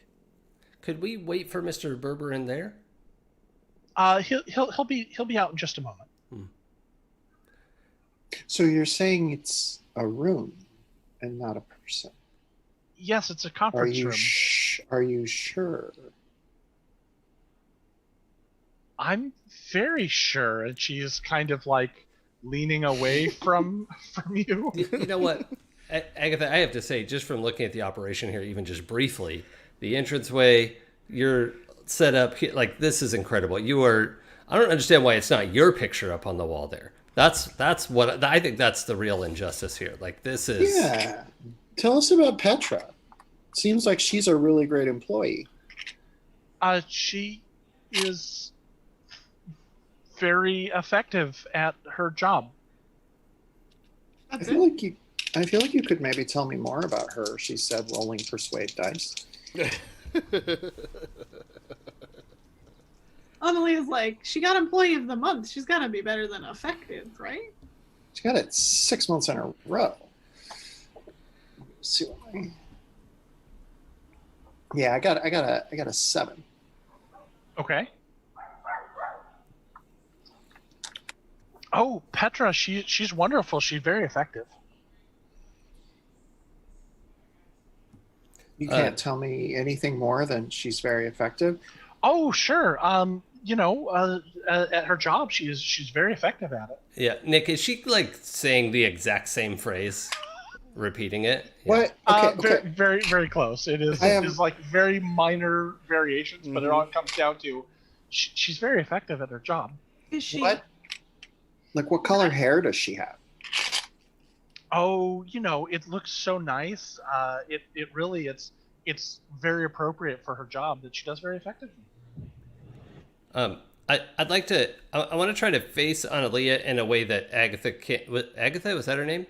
[SPEAKER 3] Could we wait for Mr. Berber in there?
[SPEAKER 2] He'll be out in just a moment.
[SPEAKER 6] So you're saying it's a room and not a person?
[SPEAKER 2] Yes, it's a
[SPEAKER 6] Are
[SPEAKER 2] conference
[SPEAKER 6] you
[SPEAKER 2] room.
[SPEAKER 6] are you sure?
[SPEAKER 2] I'm very sure, and she's kind of like leaning away from you.
[SPEAKER 3] You know what, Agatha, I have to say, just from looking at the operation here, even just briefly, the entranceway, you're set up here, like, this is incredible. You are, I don't understand why it's not your picture up on the wall there. That's what I think, that's the real injustice here. Like, this is,
[SPEAKER 6] Yeah. Tell us about Petra. Seems like she's a really great employee.
[SPEAKER 2] She is very effective at her job.
[SPEAKER 6] I
[SPEAKER 5] That's
[SPEAKER 6] feel
[SPEAKER 5] it.
[SPEAKER 6] like you could maybe tell me more about her. She said rolling persuade dice.
[SPEAKER 5] Annalia's like, she got employee of the month. She's got to be better than effective, right?
[SPEAKER 6] She got it 6 months in a row. Let's see what yeah, I got a 7.
[SPEAKER 2] Okay. Oh, Petra, she's wonderful. She's very effective.
[SPEAKER 6] You can't tell me anything more than she's very effective.
[SPEAKER 2] Oh, sure. At her job, she's very effective at it.
[SPEAKER 3] yeah. Nick, is she like saying the exact same phrase, repeating it? Yeah.
[SPEAKER 6] What? Okay,
[SPEAKER 2] Very,
[SPEAKER 6] okay.
[SPEAKER 2] very, very close. It is.
[SPEAKER 6] I am-
[SPEAKER 2] It is like very minor variations, but it all comes down to she's very effective at her job.
[SPEAKER 5] Is she?
[SPEAKER 6] What? Like, what color hair does she have?
[SPEAKER 2] Oh, it looks so nice. It really it's very appropriate for her job that she does very effectively.
[SPEAKER 3] I'd like to. I want to try to face Analia in a way that Agatha can't. Agatha, was that her name?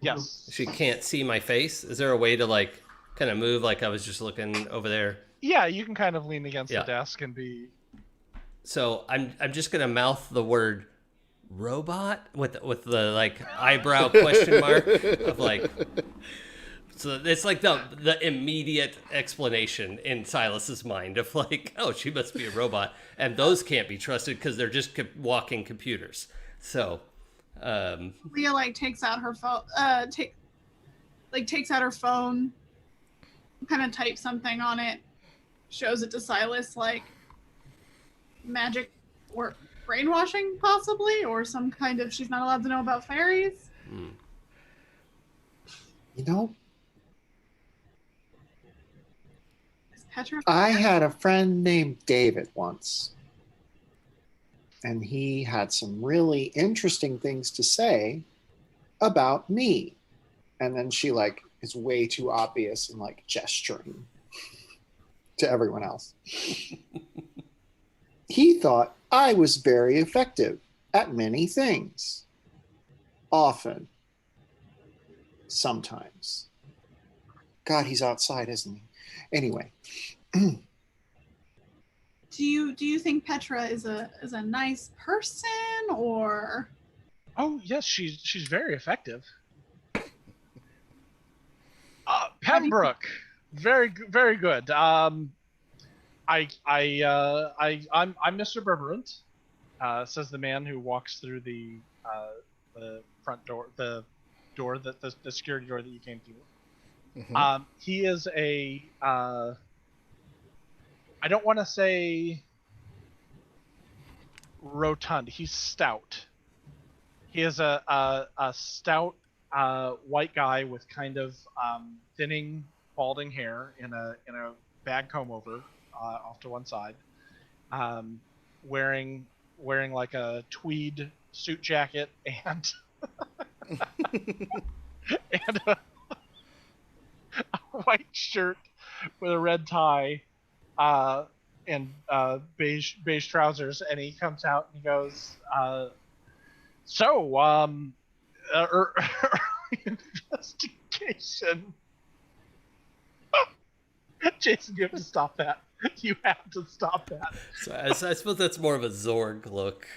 [SPEAKER 2] Yes.
[SPEAKER 3] She can't see my face. Is there a way to like kind of move like I was just looking over there?
[SPEAKER 2] Yeah, you can kind of lean against
[SPEAKER 3] Yeah.
[SPEAKER 2] the desk and be.
[SPEAKER 3] So I'm just gonna mouth the word robot with the like eyebrow question mark of like. So it's like the immediate explanation in Silas's mind of like, oh, she must be a robot, and those can't be trusted because they're just walking computers. So,
[SPEAKER 5] Leah like takes out her phone. Takes out her phone. Kind of types something on it. Shows it to Silas, like magic or brainwashing, possibly, or some kind of she's not allowed to know about fairies.
[SPEAKER 6] You know,
[SPEAKER 5] Is Petra?
[SPEAKER 6] I had a friend named David once, and he had some really interesting things to say about me. And then she like is way too obvious and like gesturing to everyone else. He thought I was very effective at many things. Often. Sometimes. God, he's outside, isn't he? Anyway.
[SPEAKER 5] Do you think Petra is a nice person, or?
[SPEAKER 2] Oh yes, she's very effective. Pembroke, very good. I'm Mr. Berberant, says the man who walks through the front door, the door, that the security door that you came through.
[SPEAKER 4] Mhm.
[SPEAKER 2] He is a I don't want to say rotund. He's stout. He is a stout white guy with kind of thinning, balding hair in a bag comb over off to one side, um, wearing like a tweed suit jacket and and a white shirt with a red tie, uh, and beige trousers, and he comes out and he goes, "So, early investigation." Jason, you have to stop that. You have to stop that.
[SPEAKER 3] So I suppose that's more of a Zorg look.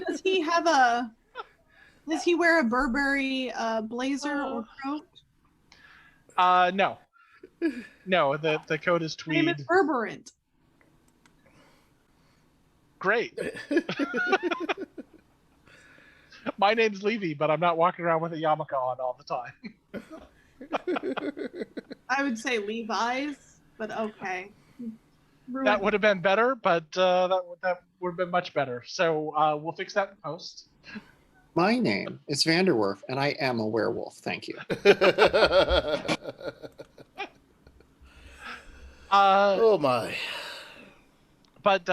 [SPEAKER 5] Does he have a? Does he wear a Burberry blazer or coat?
[SPEAKER 2] No, the coat is
[SPEAKER 5] Name
[SPEAKER 2] tweed.
[SPEAKER 5] is Burberrant.
[SPEAKER 2] Great. My name's Levy, but I'm not walking around with a yarmulke on all the time.
[SPEAKER 5] I would say Levi's, but okay.
[SPEAKER 2] That would have been better, but that would have been much better. So we'll fix that in post.
[SPEAKER 6] My name is Vanderwerf, and I am a werewolf. Thank you.
[SPEAKER 4] Oh my.
[SPEAKER 2] But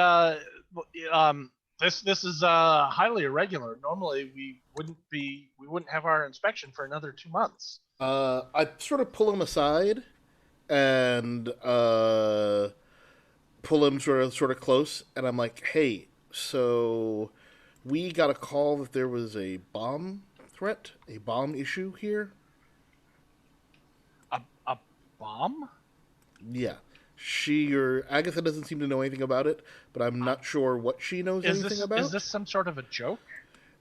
[SPEAKER 2] this is highly irregular. Normally we wouldn't have our inspection for another 2 months.
[SPEAKER 4] I sort of pull him aside and pull him sort of close, and I'm like, "Hey, so we got a call that there was a bomb threat, a bomb issue here."
[SPEAKER 2] A bomb?
[SPEAKER 4] Yeah. Agatha doesn't seem to know anything about it, but I'm not sure what she knows anything about.
[SPEAKER 2] Is this some sort of a joke?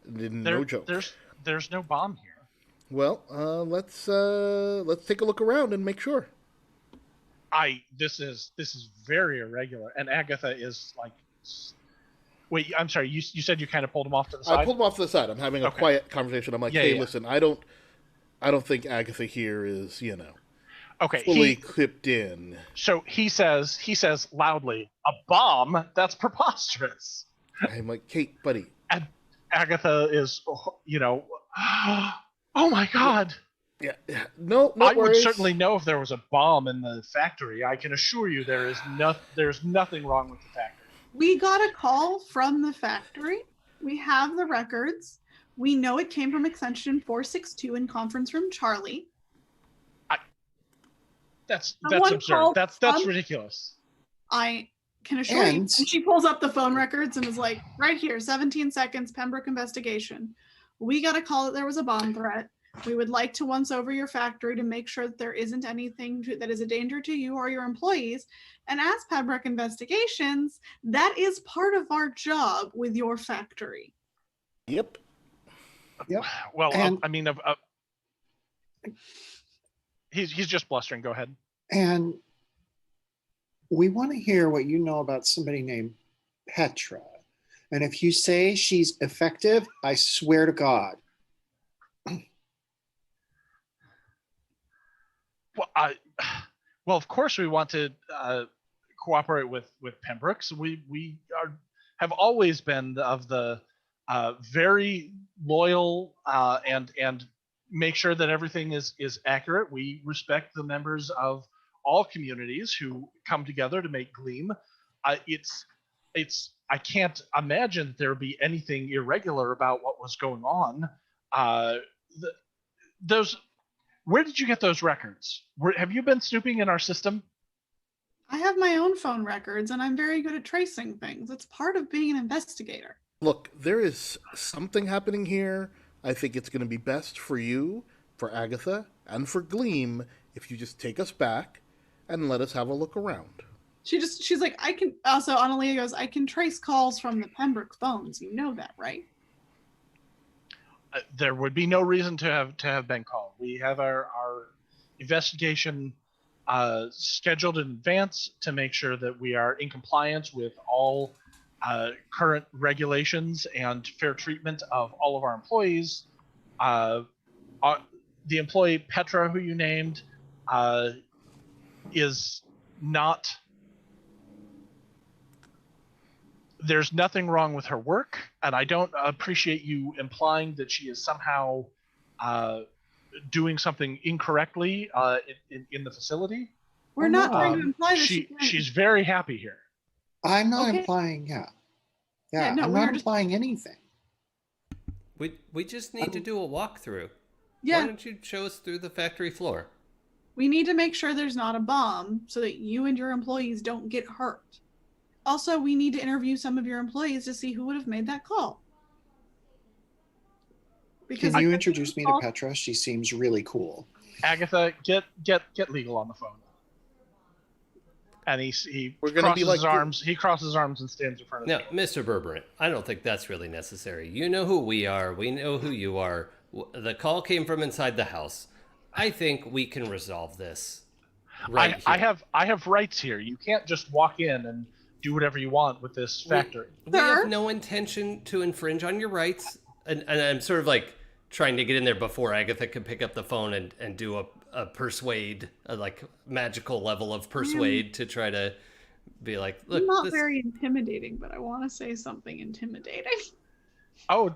[SPEAKER 4] No joke.
[SPEAKER 2] There's no bomb here.
[SPEAKER 4] Well, let's take a look around and make sure.
[SPEAKER 2] This is very irregular, and Agatha is like. Wait, I'm sorry. You said you kind of pulled him off to the side.
[SPEAKER 4] I pulled him off to the side. I'm having a quiet conversation. I'm like, hey, listen, I don't think Agatha here is, fully clipped in.
[SPEAKER 2] So he says loudly, "A bomb? That's preposterous."
[SPEAKER 4] I'm like, Kate, buddy.
[SPEAKER 2] And Agatha is, oh my God.
[SPEAKER 4] Yeah. No
[SPEAKER 2] I
[SPEAKER 4] worries.
[SPEAKER 2] would certainly know if there was a bomb in the factory. I can assure you there's nothing wrong with the factory.
[SPEAKER 5] We got a call from the factory. We have the records. We know it came from extension 462 in conference room Charlie.
[SPEAKER 2] That's
[SPEAKER 5] Someone
[SPEAKER 2] absurd.
[SPEAKER 5] called
[SPEAKER 2] That's ridiculous.
[SPEAKER 5] I can assure you. And she pulls up the phone records and is like, right here, 17 seconds, Pembroke investigation. We got a call that there was a bomb threat. We would like to once over your factory to make sure that there isn't anything that is a danger to you or your employees. And as Pembroke Investigations, that is part of our job with your factory.
[SPEAKER 4] Yep.
[SPEAKER 2] Well, he's just blustering. Go ahead.
[SPEAKER 6] And we want to hear what you know about somebody named Petra. And if you say she's effective, I swear to God.
[SPEAKER 2] Well, of course we want to cooperate with Pembroke. So we have always been of the very loyal and make sure that everything is accurate. We respect the members of all communities who come together to make Gleam. I can't imagine there would be anything irregular about what was going on. Where did you get those records? Have you been snooping in our system?
[SPEAKER 5] I have my own phone records, and I'm very good at tracing things. It's part of being an investigator.
[SPEAKER 4] Look, there is something happening here. I think it's going to be best for you, for Agatha, and for Gleam if you just take us back and let us have a look around.
[SPEAKER 5] She's like, I can. Also, Analia goes, I can trace calls from the Pembroke phones. You know that, right?
[SPEAKER 2] There would be no reason to have been called. We have our investigation scheduled in advance to make sure that we are in compliance with all current regulations and fair treatment of all of our employees. the employee Petra, who you named, is not. There's nothing wrong with her work, and I don't appreciate you implying that she is somehow doing something incorrectly in the facility.
[SPEAKER 5] We're not trying to imply that
[SPEAKER 2] She's very happy here.
[SPEAKER 6] I'm not
[SPEAKER 5] Okay.
[SPEAKER 6] implying, yeah.
[SPEAKER 5] Yeah, no,
[SPEAKER 6] I'm
[SPEAKER 5] we
[SPEAKER 6] not
[SPEAKER 5] were just-
[SPEAKER 6] implying anything.
[SPEAKER 3] We just need to do a walkthrough.
[SPEAKER 5] Yeah.
[SPEAKER 3] Why don't you show us through the factory floor?
[SPEAKER 5] We need to make sure there's not a bomb so that you and your employees don't get hurt. Also, we need to interview some of your employees to see who would have made that call.
[SPEAKER 6] Can you introduce me to Petra? She seems really cool.
[SPEAKER 2] Agatha, get legal on the phone. And he
[SPEAKER 4] We're gonna
[SPEAKER 2] crosses
[SPEAKER 4] be like
[SPEAKER 2] his arms. He crosses his arms and stands in front of
[SPEAKER 3] Now,
[SPEAKER 2] me.
[SPEAKER 3] Mr. Berberant, I don't think that's really necessary. You know who we are. We know who you are. The call came from inside the house. I think we can resolve this. Right
[SPEAKER 2] I
[SPEAKER 3] here.
[SPEAKER 2] have rights here. You can't just walk in and do whatever you want with this factory.
[SPEAKER 3] We have no intention to infringe on your rights. And I'm sort of like trying to get in there before Agatha can pick up the phone and do a persuade, a like magical level of persuade to try to be like, look,
[SPEAKER 5] I'm not
[SPEAKER 3] this...
[SPEAKER 5] very intimidating, but I want to say something intimidating.
[SPEAKER 2] Oh,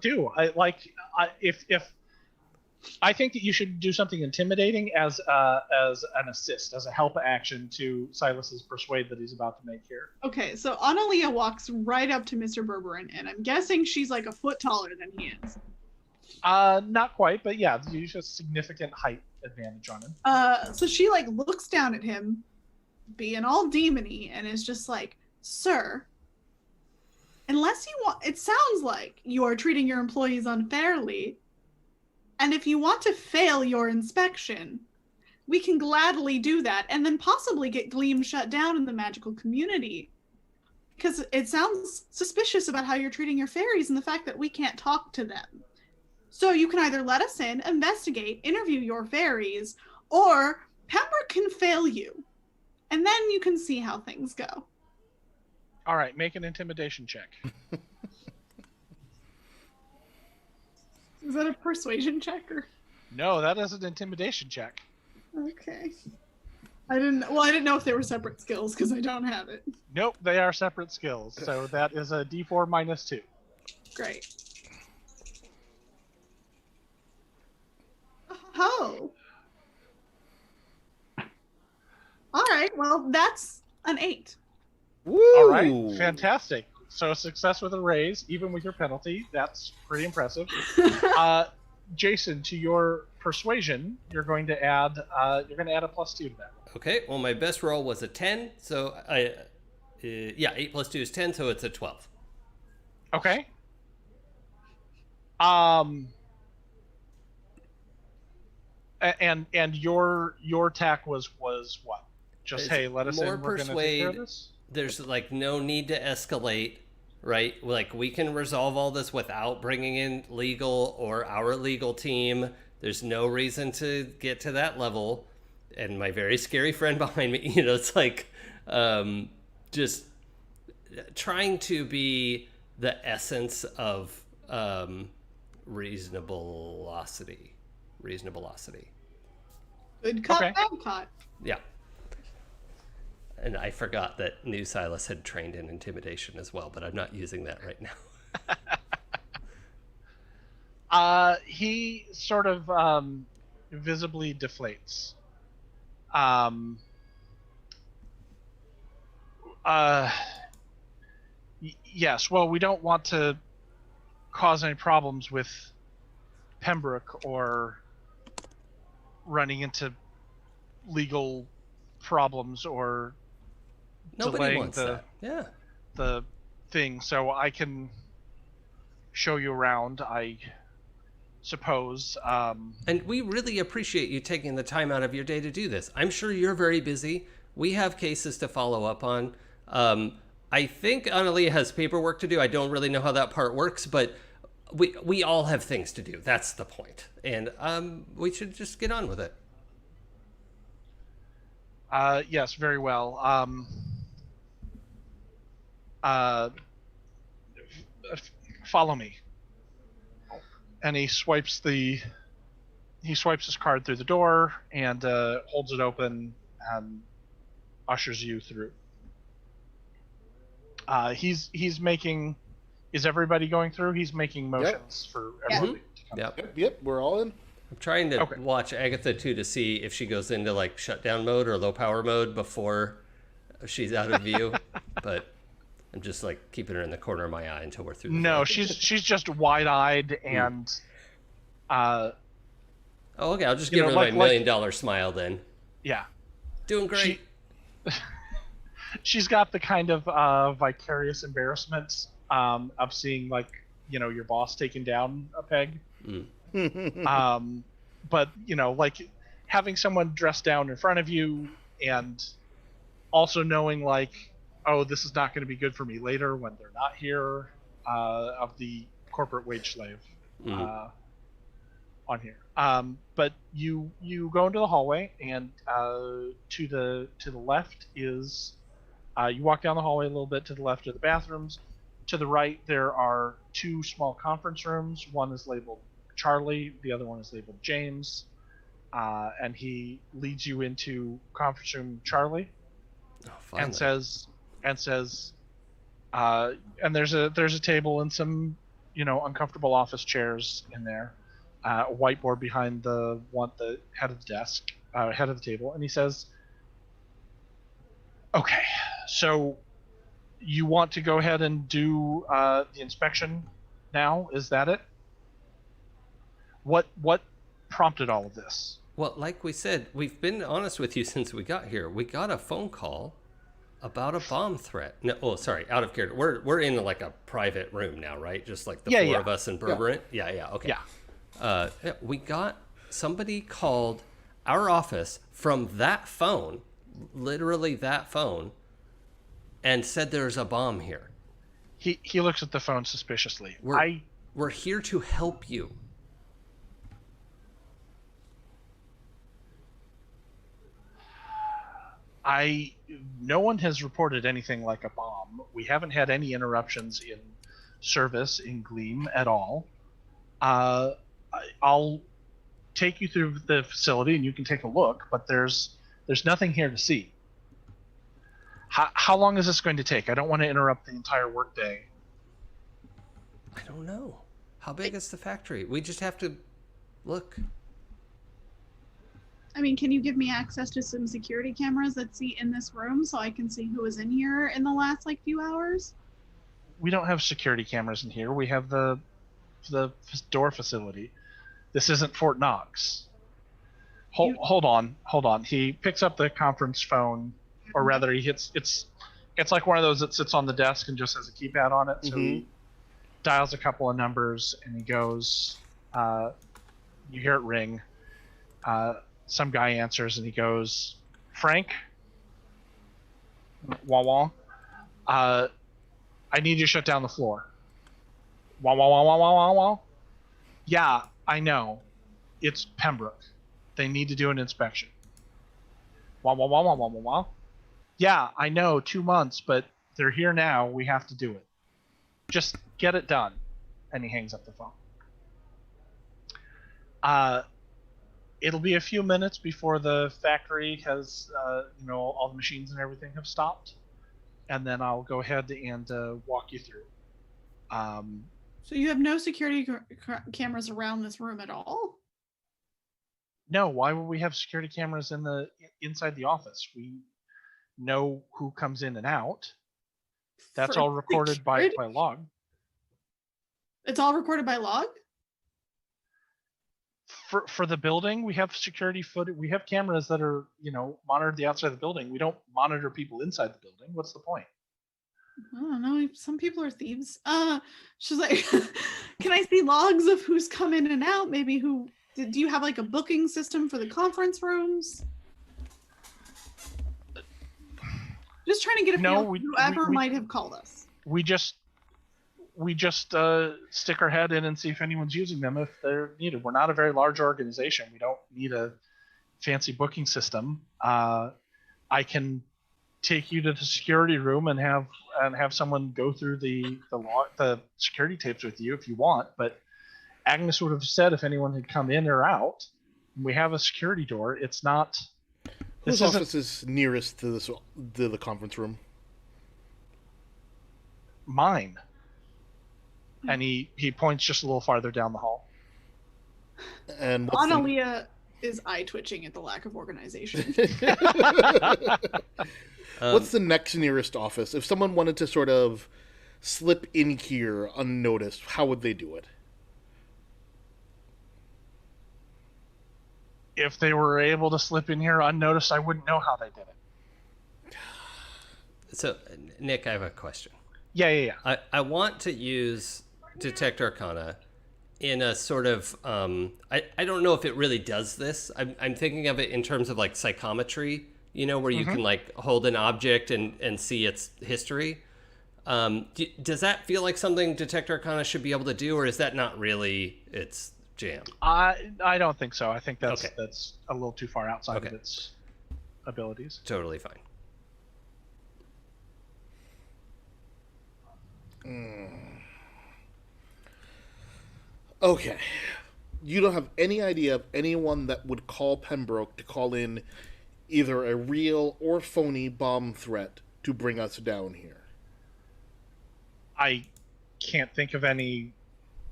[SPEAKER 2] if I think that you should do something intimidating as an assist, as a help action to Silas's persuade that he's about to make here.
[SPEAKER 5] Okay, so Analia walks right up to Mr. Berberin, and I'm guessing she's like a foot taller than he is.
[SPEAKER 2] Not quite, but yeah, you use a significant height advantage on him.
[SPEAKER 5] So she like looks down at him, being all demony, and is just like, "Sir, unless you want, it sounds like you are treating your employees unfairly. And if you want to fail your inspection, we can gladly do that and then possibly get Gleam shut down in the magical community. Because it sounds suspicious about how you're treating your fairies and the fact that we can't talk to them. So you can either let us in, investigate, interview your fairies, or Pembrooke can fail you. And then you can see how things go."
[SPEAKER 2] All right, make an intimidation check.
[SPEAKER 5] Is that a persuasion check or?
[SPEAKER 2] No, that is an intimidation check.
[SPEAKER 5] Okay. I didn't know if they were separate skills because I don't have it.
[SPEAKER 2] Nope, they are separate skills. So that is a D4 minus 2.
[SPEAKER 5] Great. Oh. All right. Well, that's an 8.
[SPEAKER 4] Woo!
[SPEAKER 2] All right, fantastic. So success with a raise, even with your penalty. That's pretty impressive. Jason, to your persuasion, you're going to add a +2 to that.
[SPEAKER 3] Okay, well, my best roll was a 10, so 8 plus 2 is 10, so it's a 12.
[SPEAKER 2] Okay. And your tack was what? Just,
[SPEAKER 3] It's
[SPEAKER 2] hey, let us
[SPEAKER 3] more
[SPEAKER 2] in. We're gonna take care of
[SPEAKER 3] persuade.
[SPEAKER 2] this.
[SPEAKER 3] There's like no need to escalate, right? Like we can resolve all this without bringing in legal or our legal team. There's no reason to get to that level. And my very scary friend behind me, it's like just trying to be the essence of reasonableosity.
[SPEAKER 5] Good cut,
[SPEAKER 2] Okay.
[SPEAKER 5] bad cut.
[SPEAKER 3] Yeah. And I forgot that New Silas had trained in intimidation as well, but I'm not using that right now.
[SPEAKER 2] He sort of visibly deflates. Yes, well, we don't want to cause any problems with Pembroke or running into legal problems or
[SPEAKER 3] Nobody
[SPEAKER 2] delaying
[SPEAKER 3] wants that. Yeah.
[SPEAKER 2] the thing, so I can show you around, I suppose.
[SPEAKER 3] And we really appreciate you taking the time out of your day to do this. I'm sure you're very busy. We have cases to follow up on. I think Analia has paperwork to do. I don't really know how that part works, but we all have things to do. That's the point. And we should just get on with it.
[SPEAKER 2] Yes, very well. Follow me. And he swipes the he swipes his card through the door and holds it open and ushers you through. He's making. Is everybody going through? He's making motions for everybody to come.
[SPEAKER 4] Yep, we're all in.
[SPEAKER 3] I'm trying to watch Agatha too to see if she goes into like shutdown mode or low power mode before she's out of view, but I'm just like keeping her in the corner of my eye until we're through.
[SPEAKER 2] No, she's just wide-eyed and.
[SPEAKER 3] Oh, okay. I'll just give her my $1 million smile then.
[SPEAKER 2] Yeah.
[SPEAKER 3] Doing great.
[SPEAKER 2] She's got the kind of vicarious embarrassment of seeing like your boss taking down a peg. But like having someone dressed down in front of you and also knowing like, oh, this is not going to be good for me later when they're not here, of the corporate wage slave on here. But you go into the hallway and to the left is you walk down the hallway a little bit. To the left are the bathrooms. To the right there are 2 small conference rooms. One is labeled Charlie, the other one is labeled James, and he leads you into conference room Charlie, and says, and there's a table and some uncomfortable office chairs in there, a whiteboard behind the head of the desk, head of the table, and he says, "Okay, so you want to go ahead and do the inspection now? Is that it? What prompted all of this?"
[SPEAKER 3] Well, like we said, we've been honest with you since we got here. We got a phone call about a bomb threat. No, oh, sorry, out of character. We're in like a private room now, right? Just like the four of us in Berberant. Yeah, okay. Yeah. We got somebody called our office from that phone, literally that phone, and said there's a bomb here.
[SPEAKER 2] He looks at the phone suspiciously.
[SPEAKER 3] We're here to help you.
[SPEAKER 2] No one has reported anything like a bomb. We haven't had any interruptions in service in Gleam at all. I'll take you through the facility and you can take a look, but there's nothing here to see. How long is this going to take? I don't want to interrupt the entire workday.
[SPEAKER 3] I don't know. How big is the factory? We just have to look.
[SPEAKER 5] I mean, can you give me access to some security cameras that see in this room so I can see who was in here in the last few hours?
[SPEAKER 2] We don't have security cameras in here. We have the door facility. This isn't Fort Knox. Hold on. He picks up the conference phone, or rather, he hits. It's like one of those that sits on the desk and just has a keypad on it. So he dials a couple of numbers and he goes. You hear it ring. Some guy answers and he goes, "Frank? Wah wah. I need you to shut down the floor." Wah wah wah wah wah wah wah. Yeah, I know. It's Pembroke. They need to do an inspection. Wah wah wah wah wah wah wah. Yeah, I know. 2 months, but they're here now. We have to do it. Just get it done. And he hangs up the phone. It'll be a few minutes before the factory has, all the machines and everything have stopped, and then I'll go ahead and walk you through.
[SPEAKER 5] So you have no security cameras around this room at all?
[SPEAKER 2] No, why would we have security cameras inside the office? We know who comes in and out. That's all recorded by log.
[SPEAKER 5] It's all recorded by log?
[SPEAKER 2] For the building, we have security footage. We have cameras that are, monitor the outside of the building. We don't monitor people inside the building. What's the point?
[SPEAKER 5] I don't know. Some people are thieves. She's like, can I see logs of who's come in and out? Maybe do you have like a booking system for the conference rooms? Just trying to get a feel for whoever might have called us.
[SPEAKER 2] We just stick our head in and see if anyone's using them if they're needed. We're not a very large organization. We don't need a fancy booking system. I can take you to the security room and have someone go through the security tapes with you if you want. But Agnes would have said if anyone had come in or out, We have a security door. It's not.
[SPEAKER 4] Whose
[SPEAKER 2] This isn't
[SPEAKER 4] office is nearest to the conference room?
[SPEAKER 2] mine. And he points just a little farther down the hall.
[SPEAKER 4] And what's the,
[SPEAKER 5] Analia is eye twitching at the lack of organization.
[SPEAKER 4] what's the next nearest office? If someone wanted to sort of slip in here unnoticed, how would they do it?
[SPEAKER 2] If they were able to slip in here unnoticed, I wouldn't know how they did it.
[SPEAKER 3] So, Nick, I have a question.
[SPEAKER 2] Yeah.
[SPEAKER 3] I want to use Detect Arcana in a sort of I don't know if it really does this. I'm thinking of it in terms of like psychometry, where you can like hold an object and see its history. Does that feel like something Detect Arcana should be able to do, or is that not really its jam?
[SPEAKER 2] I don't think so. I think that's
[SPEAKER 3] Okay.
[SPEAKER 2] that's a little too far outside
[SPEAKER 3] Okay.
[SPEAKER 2] of its abilities.
[SPEAKER 3] Totally fine.
[SPEAKER 4] Okay. You don't have any idea of anyone that would call Pembroke to call in either a real or phony bomb threat to bring us down here.
[SPEAKER 2] I can't think of any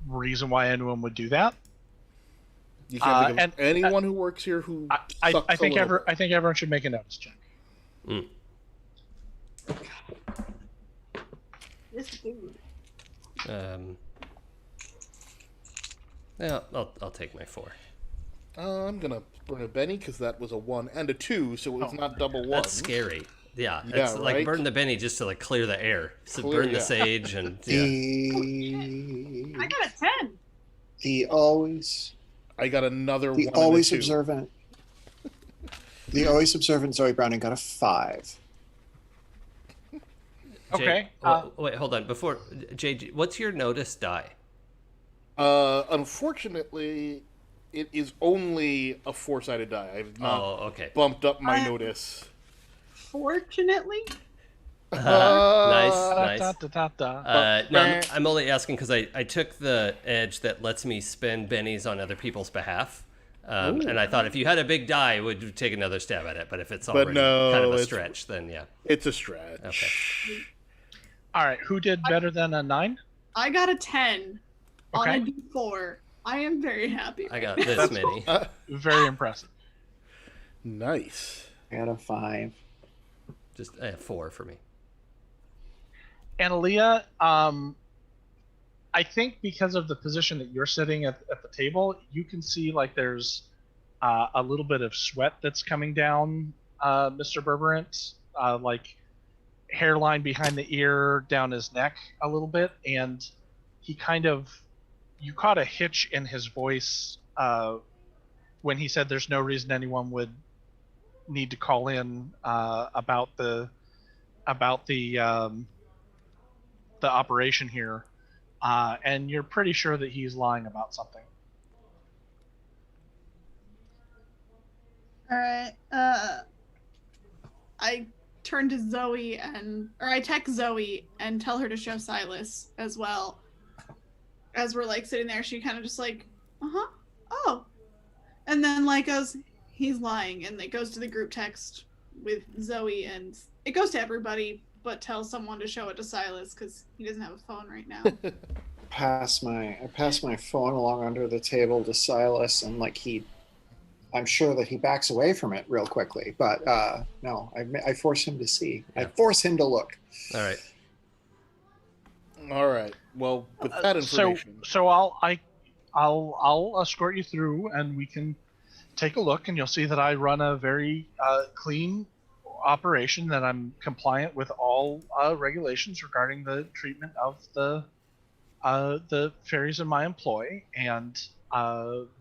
[SPEAKER 2] reason why anyone would do that.
[SPEAKER 4] You can't think of
[SPEAKER 2] and-
[SPEAKER 4] anyone who works here who
[SPEAKER 2] I
[SPEAKER 4] sucks
[SPEAKER 2] think
[SPEAKER 4] a little bit.
[SPEAKER 2] I think everyone should make a notice check.
[SPEAKER 5] This dude.
[SPEAKER 3] Yeah, I'll take my 4.
[SPEAKER 4] I'm gonna burn a Benny because that was a 1 and a 2, so it was not double 1.
[SPEAKER 3] That's scary. Yeah,
[SPEAKER 4] Yeah,
[SPEAKER 3] it's like
[SPEAKER 4] right?
[SPEAKER 3] burn the Benny just to like clear the air. So
[SPEAKER 4] Clear,
[SPEAKER 3] burn the
[SPEAKER 4] yeah.
[SPEAKER 3] sage and yeah.
[SPEAKER 5] I got a 10.
[SPEAKER 6] The always
[SPEAKER 4] I got another
[SPEAKER 6] the
[SPEAKER 4] 1
[SPEAKER 6] always
[SPEAKER 4] and a 2.
[SPEAKER 6] observant the always observant Zoe Browning got a 5.
[SPEAKER 2] Okay.
[SPEAKER 3] Wait, hold on. Before JG, what's your notice die?
[SPEAKER 4] Unfortunately, it is only a 4-sided die. I've not
[SPEAKER 3] Oh, okay.
[SPEAKER 4] bumped up my
[SPEAKER 5] I-
[SPEAKER 4] notice.
[SPEAKER 5] Fortunately,
[SPEAKER 3] Nice.
[SPEAKER 2] Da-da-da-da-da.
[SPEAKER 3] No, I'm only asking because I took the edge that lets me spend bennies on other people's behalf. And I thought if you had a big die, would take another stab at it. But if it's already
[SPEAKER 4] no,
[SPEAKER 3] kind of a
[SPEAKER 4] it's-
[SPEAKER 3] stretch, then yeah.
[SPEAKER 4] It's a stretch.
[SPEAKER 3] Okay.
[SPEAKER 2] All right. Who did better than a 9?
[SPEAKER 5] I got a 10 on a
[SPEAKER 2] Okay.
[SPEAKER 5] D4. I am very happy.
[SPEAKER 3] I got this many.
[SPEAKER 2] Very impressive.
[SPEAKER 4] Nice.
[SPEAKER 6] I got a 5.
[SPEAKER 3] Just 4 for me.
[SPEAKER 2] Analia, I think because of the position that you're sitting at the table, you can see like there's a little bit of sweat that's coming down Mr. Berberant, like hairline behind the ear, down his neck a little bit, and he you caught a hitch in his voice when he said there's no reason anyone would need to call in about the operation here, and you're pretty sure that he's lying about something.
[SPEAKER 5] All right. I turn to Zoe or I text Zoe and tell her to show Silas as well. As we're like sitting there, she kind of just like, oh, and then like goes, he's lying, and it goes to the group text with Zoe, and it goes to everybody, but tell someone to show it to Silas because he doesn't have a phone right now.
[SPEAKER 6] I pass my phone along under the table to Silas, and like I'm sure that he backs away from it real quickly, but no, I force him to see. I force him to look.
[SPEAKER 3] All right.
[SPEAKER 4] All right. Well, with that information,
[SPEAKER 2] So I'll escort you through, and we can take a look, and you'll see that I run a very clean operation, that I'm compliant with all regulations regarding the treatment of the fairies in my employ, and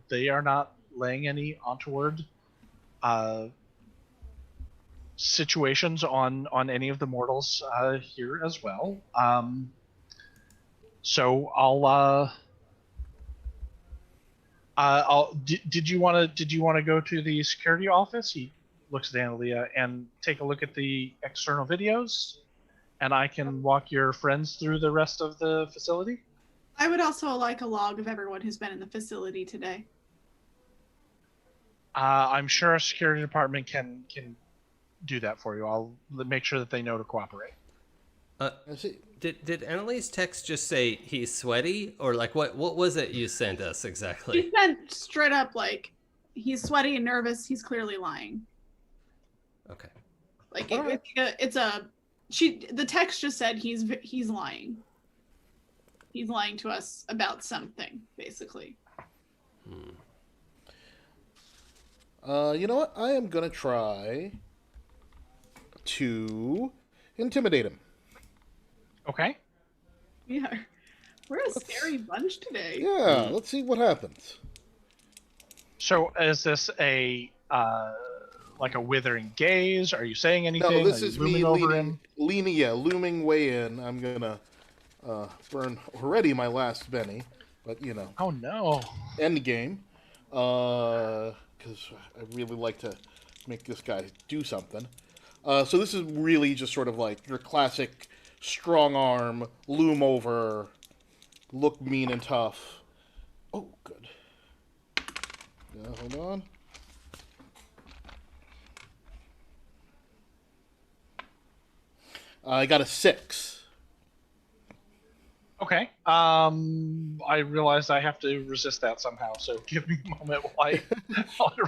[SPEAKER 2] they are not laying any untoward situations on any of the mortals here as well. So did you want to go to the security office? He looks at Analia and take a look at the external videos, and I can walk your friends through the rest of the facility.
[SPEAKER 5] I would also like a log of everyone who's been in the facility today.
[SPEAKER 2] I'm sure a security department can do that for you. I'll make sure that they know to cooperate.
[SPEAKER 4] I see.
[SPEAKER 3] Did Annalise text just say he's sweaty, or like what was it you sent us exactly?
[SPEAKER 5] She sent straight up like he's sweaty and nervous. He's clearly lying.
[SPEAKER 3] Okay.
[SPEAKER 5] Like
[SPEAKER 4] Alright.
[SPEAKER 5] the text just said he's lying. He's lying to us about something, basically.
[SPEAKER 4] You know what? I am gonna try to intimidate him.
[SPEAKER 2] Okay.
[SPEAKER 5] Yeah. We're a scary bunch today.
[SPEAKER 4] Yeah, let's see what happens.
[SPEAKER 2] So is this a like a withering gaze? Are you saying anything?
[SPEAKER 4] No, this
[SPEAKER 2] Are you
[SPEAKER 4] is me
[SPEAKER 2] looming over him?
[SPEAKER 4] looming way in. I'm gonna burn already my last Benny, but you know,
[SPEAKER 2] Oh no.
[SPEAKER 4] end game. Because I really like to make this guy do something. So this is really just sort of like your classic strong arm, loom over, look mean and tough. Oh, good. Yeah, hold on. I got a 6.
[SPEAKER 2] Okay. I realized I have to resist that somehow, so give me a moment while I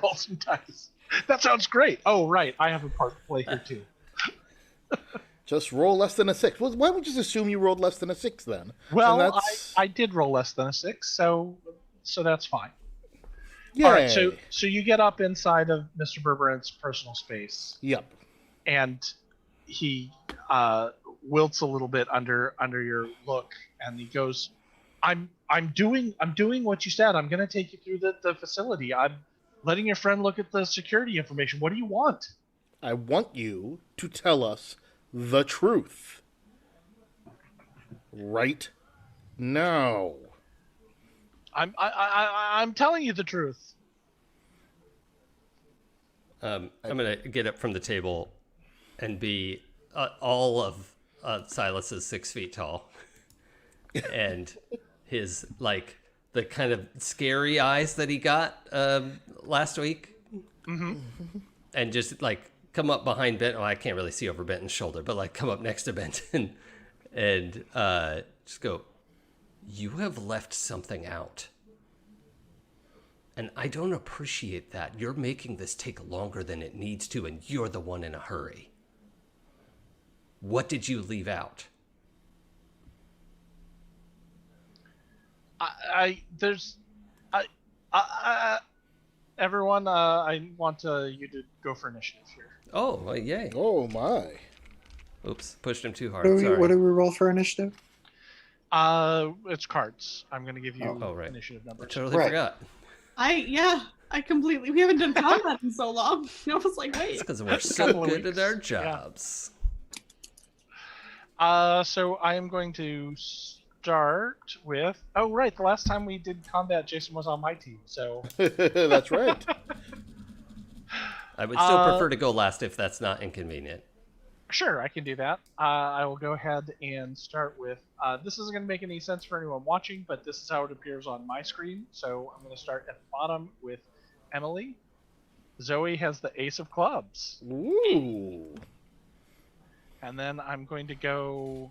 [SPEAKER 2] roll some dice. That sounds great. Oh, right. I have a part to play here, too.
[SPEAKER 4] Just roll less than a 6. Well, why would you just assume you rolled less than a 6 then?
[SPEAKER 2] Well,
[SPEAKER 4] And that's...
[SPEAKER 2] I did roll less than a 6, so that's fine.
[SPEAKER 4] Yay.
[SPEAKER 2] All right, so you get up inside of Mr. Berberant's personal space,
[SPEAKER 4] Yep.
[SPEAKER 2] and he wilts a little bit under your look, and he goes, I'm doing what you said. I'm going to take you through the facility. I'm letting your friend look at the security information. What do you want?
[SPEAKER 4] I want you to tell us the truth. Right now.
[SPEAKER 2] I'm telling you the truth.
[SPEAKER 3] I'm gonna get up from the table and be all of Silas's 6 feet tall, and his like the kind of scary eyes that he got last week, and just like come up behind Benton. Oh, I can't really see over Benton's shoulder, but like come up next to Benton and just go, "You have left something out. And I don't appreciate that. You're making this take longer than it needs to, and you're the one in a hurry. What did you leave out?"
[SPEAKER 2] Everyone, I want you to go for initiative here.
[SPEAKER 3] Oh, well, yay.
[SPEAKER 4] Oh my.
[SPEAKER 3] Oops, pushed him too hard.
[SPEAKER 6] What
[SPEAKER 3] Sorry.
[SPEAKER 6] do we roll for initiative?
[SPEAKER 2] It's cards. I'm going to give you
[SPEAKER 3] Oh, right.
[SPEAKER 2] initiative
[SPEAKER 3] I
[SPEAKER 2] numbers.
[SPEAKER 3] totally
[SPEAKER 6] Right.
[SPEAKER 3] forgot.
[SPEAKER 5] I completely. We haven't done combat in so long. I was like, wait.
[SPEAKER 3] It's because we're
[SPEAKER 2] Couple
[SPEAKER 3] so
[SPEAKER 2] of
[SPEAKER 3] good
[SPEAKER 2] weeks.
[SPEAKER 3] at our
[SPEAKER 2] Yeah.
[SPEAKER 3] jobs.
[SPEAKER 2] So I am going to start with. Oh, right. The last time we did combat, Jason was on my team. So
[SPEAKER 4] That's right.
[SPEAKER 3] I would still prefer to go last if that's not inconvenient.
[SPEAKER 2] sure, I can do that. I will go ahead and start with. This isn't going to make any sense for anyone watching, but this is how it appears on my screen. So I'm going to start at the bottom with Emily. Zoe has the ace of clubs.
[SPEAKER 4] Ooh.
[SPEAKER 2] And then I'm going to go.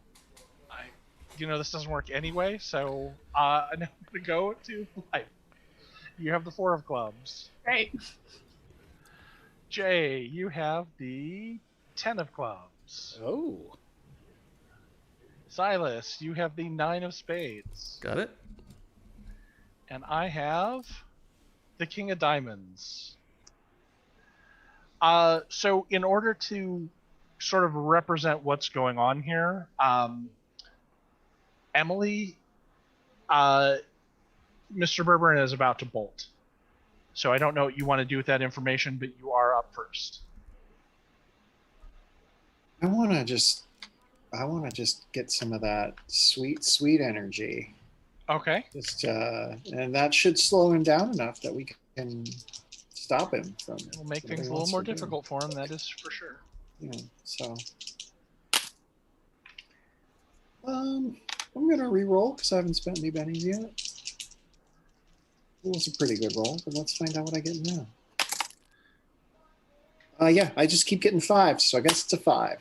[SPEAKER 2] This doesn't work anyway, so I'm going to go to life. You have the 4 of clubs.
[SPEAKER 5] Great.
[SPEAKER 2] Jay, you have the 10 of clubs.
[SPEAKER 4] Oh.
[SPEAKER 2] Silas, you have the 9 of spades.
[SPEAKER 3] Got it?
[SPEAKER 2] And I have the King of Diamonds. So in order to sort of represent what's going on here, Emily, Mr. Berberin is about to bolt. So I don't know what you want to do with that information, but you are up first.
[SPEAKER 6] I want to just get some of that sweet energy.
[SPEAKER 2] Okay.
[SPEAKER 6] Just and that should slow him down enough that we can stop him from.
[SPEAKER 2] We'll make
[SPEAKER 6] what
[SPEAKER 2] things
[SPEAKER 6] he
[SPEAKER 2] a little
[SPEAKER 6] wants
[SPEAKER 2] more
[SPEAKER 6] to do.
[SPEAKER 2] difficult for him, that is for sure.
[SPEAKER 6] Yeah. So, I'm gonna re-roll because I haven't spent any bennies yet. It was a pretty good roll, but let's find out what I get now. Yeah, I just keep getting 5s, so I guess it's a 5.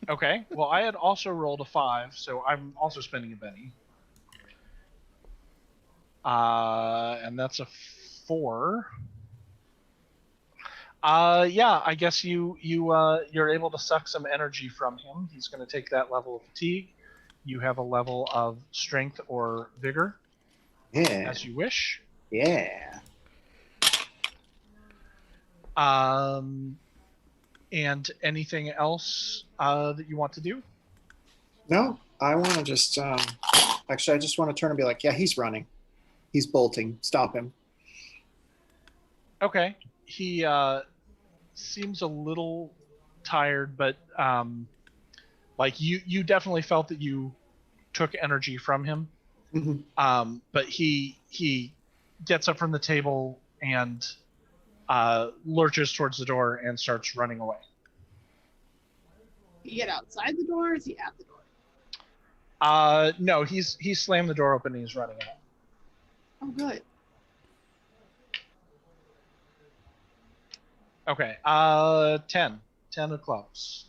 [SPEAKER 2] Okay. Well, I had also rolled a 5, so I'm also spending a Benny. And that's a 4. Yeah, I guess you're able to suck some energy from him. He's going to take that level of fatigue. You have a level of strength or vigor,
[SPEAKER 6] Yeah.
[SPEAKER 2] as you wish.
[SPEAKER 6] Yeah.
[SPEAKER 2] And anything else that you want to do?
[SPEAKER 6] No, I want to just actually I just want to turn and be like, yeah, he's running. He's bolting. Stop him.
[SPEAKER 2] Okay. He seems a little tired, but like you definitely felt that you took energy from him.
[SPEAKER 6] Mhm.
[SPEAKER 2] But he gets up from the table and lurches towards the door and starts running away.
[SPEAKER 5] You get outside the door, or is he at the door?
[SPEAKER 2] No, he's slammed the door open and he's running out.
[SPEAKER 5] Oh, good.
[SPEAKER 2] Okay. 10 of clubs,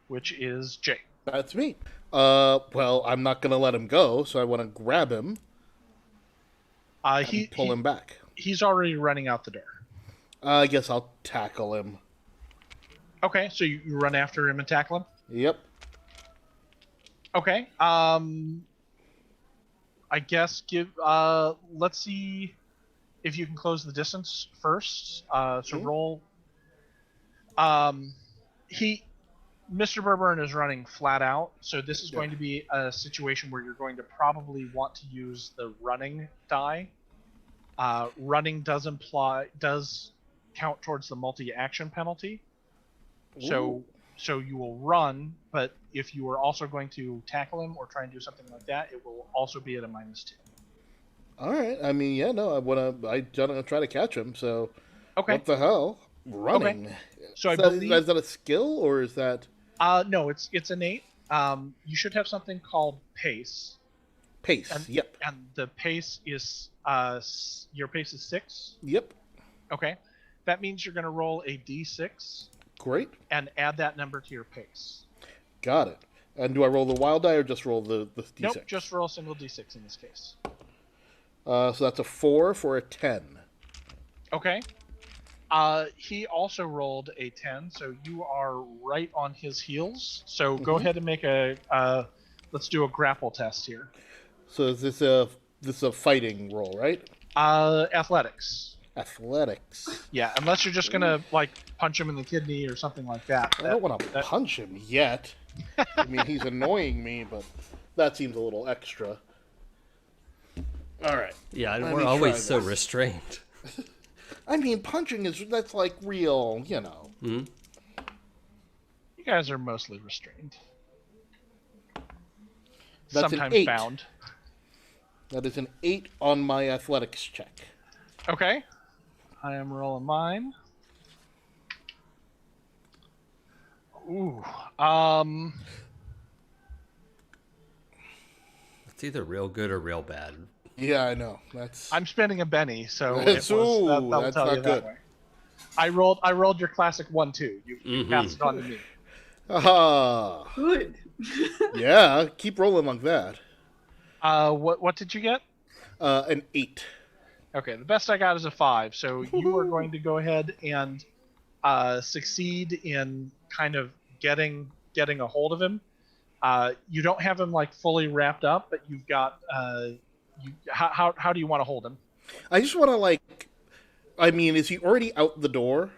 [SPEAKER 2] which is Jay.
[SPEAKER 4] That's me. Well, I'm not gonna let him go, so I want to grab him and pull him back.
[SPEAKER 2] He's already running out the door.
[SPEAKER 4] I guess I'll tackle him.
[SPEAKER 2] Okay, so you run after him and tackle him?
[SPEAKER 4] Yep.
[SPEAKER 2] Okay. I guess let's see if you can close the distance first. So roll. Mr. Burburn is running flat out, so this is going to be a situation where you're going to probably want to use the running die. Running does count towards the multi-action penalty. So you will run, but if you are also going to tackle him or try and do something like that, it will also be at a -2.
[SPEAKER 4] All right. I mean, yeah, no, I don't try to catch him. So,
[SPEAKER 2] Okay.
[SPEAKER 4] what the hell? Running.
[SPEAKER 2] Okay. So
[SPEAKER 4] is
[SPEAKER 2] believe
[SPEAKER 4] that a skill or is that?
[SPEAKER 2] No, it's innate. You should have something called pace.
[SPEAKER 4] Pace. Yep.
[SPEAKER 2] And the pace is your pace is 6.
[SPEAKER 4] Yep.
[SPEAKER 2] Okay. That means you're going to roll a d6.
[SPEAKER 4] Great.
[SPEAKER 2] And add that number to your pace.
[SPEAKER 4] Got it. And do I roll the wild die or just roll the d6?
[SPEAKER 2] Nope, just roll a single d6 in this case.
[SPEAKER 4] So that's a 4 for a 10.
[SPEAKER 2] Okay. He also rolled a 10, so you are right on his heels. So go ahead and make let's do a grapple test here.
[SPEAKER 4] So is this a fighting roll, right?
[SPEAKER 2] Athletics.
[SPEAKER 4] Athletics.
[SPEAKER 2] Yeah, unless you're just gonna like punch him in the kidney or something like that.
[SPEAKER 4] I don't want to punch him yet. I mean, he's annoying me, but that seems a little extra. All right.
[SPEAKER 3] Yeah, and we're always so restrained.
[SPEAKER 4] I mean, punching that's like real, you know.
[SPEAKER 3] Hmm?
[SPEAKER 2] You guys are mostly restrained.
[SPEAKER 4] That's
[SPEAKER 2] sometimes
[SPEAKER 4] an 8.
[SPEAKER 2] bound.
[SPEAKER 4] That is an 8 on my athletics check.
[SPEAKER 2] Okay. I am rolling mine. Ooh.
[SPEAKER 3] It's either real good or real bad.
[SPEAKER 4] Yeah, I know.
[SPEAKER 2] I'm spending a Benny, so
[SPEAKER 4] That's
[SPEAKER 2] that'll tell
[SPEAKER 4] not
[SPEAKER 2] you
[SPEAKER 4] good.
[SPEAKER 2] that way. I rolled your classic 1-2. You passed it on to me.
[SPEAKER 4] Ah.
[SPEAKER 5] Good.
[SPEAKER 4] Yeah, keep rolling like that.
[SPEAKER 2] What did you get?
[SPEAKER 4] An 8.
[SPEAKER 2] Okay, the best I got is a 5. So you are going to go ahead and succeed in kind of getting a hold of him. You don't have him like fully wrapped up, but you've got. How do you want to hold him?
[SPEAKER 4] I just want to I mean, is he already out the door?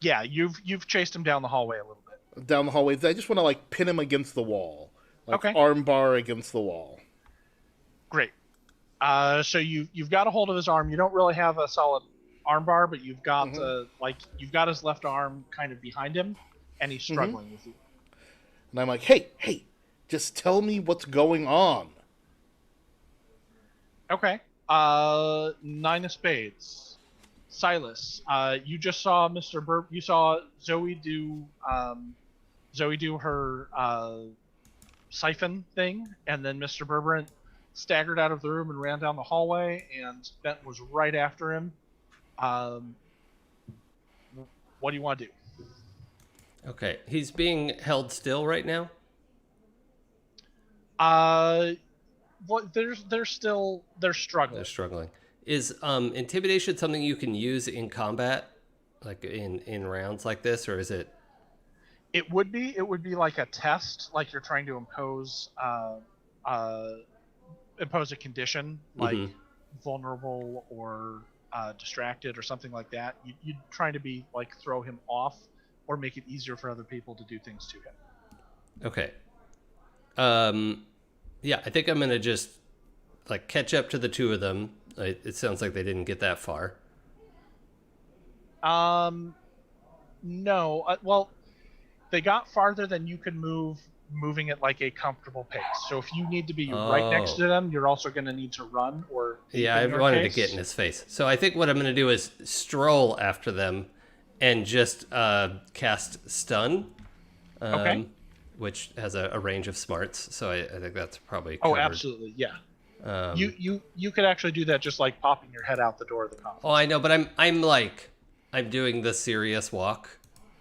[SPEAKER 2] Yeah, you've chased him down the hallway a little bit.
[SPEAKER 4] Down the hallway. I just want to pin him against the wall.
[SPEAKER 2] Okay.
[SPEAKER 4] Arm bar against the wall.
[SPEAKER 2] Great. So you've got a hold of his arm. You don't really have a solid arm bar, but you've got you've got his left arm kind of behind him, and he's struggling with you.
[SPEAKER 4] And I'm like, hey, just tell me what's going on.
[SPEAKER 2] Okay. 9 of spades. Silas, you just saw Mr. Burp. You saw Zoe do her siphon thing, and then Mr. Burbrant staggered out of the room and ran down the hallway, and Bent was right after him. What do you want to do?
[SPEAKER 3] Okay, he's being held still right now.
[SPEAKER 2] What they're struggling.
[SPEAKER 3] They're struggling. Is intimidation something you can use in combat, like in rounds like this, or is it?
[SPEAKER 2] It would be like a test, like you're trying to impose a condition, like vulnerable or distracted or something like that. You're trying to be like throw him off or make it easier for other people to do things to him.
[SPEAKER 3] Okay. Yeah, I think I'm gonna just like catch up to the two of them. It sounds like they didn't get that far.
[SPEAKER 2] No. Well, they got farther than you can move, moving at like a comfortable pace. So if you need to be right next to them, you're also going to need to run or.
[SPEAKER 3] Yeah, I wanted to get in his face. So I think what I'm going to do is stroll after them and just cast stun.
[SPEAKER 2] Okay.
[SPEAKER 3] Which has a range of smarts. So I think that's probably
[SPEAKER 2] covered.
[SPEAKER 3] Oh,
[SPEAKER 2] absolutely. Yeah. You could actually do that just like popping your head out the door of the conference.
[SPEAKER 3] Oh, I know, but I'm doing the serious walk.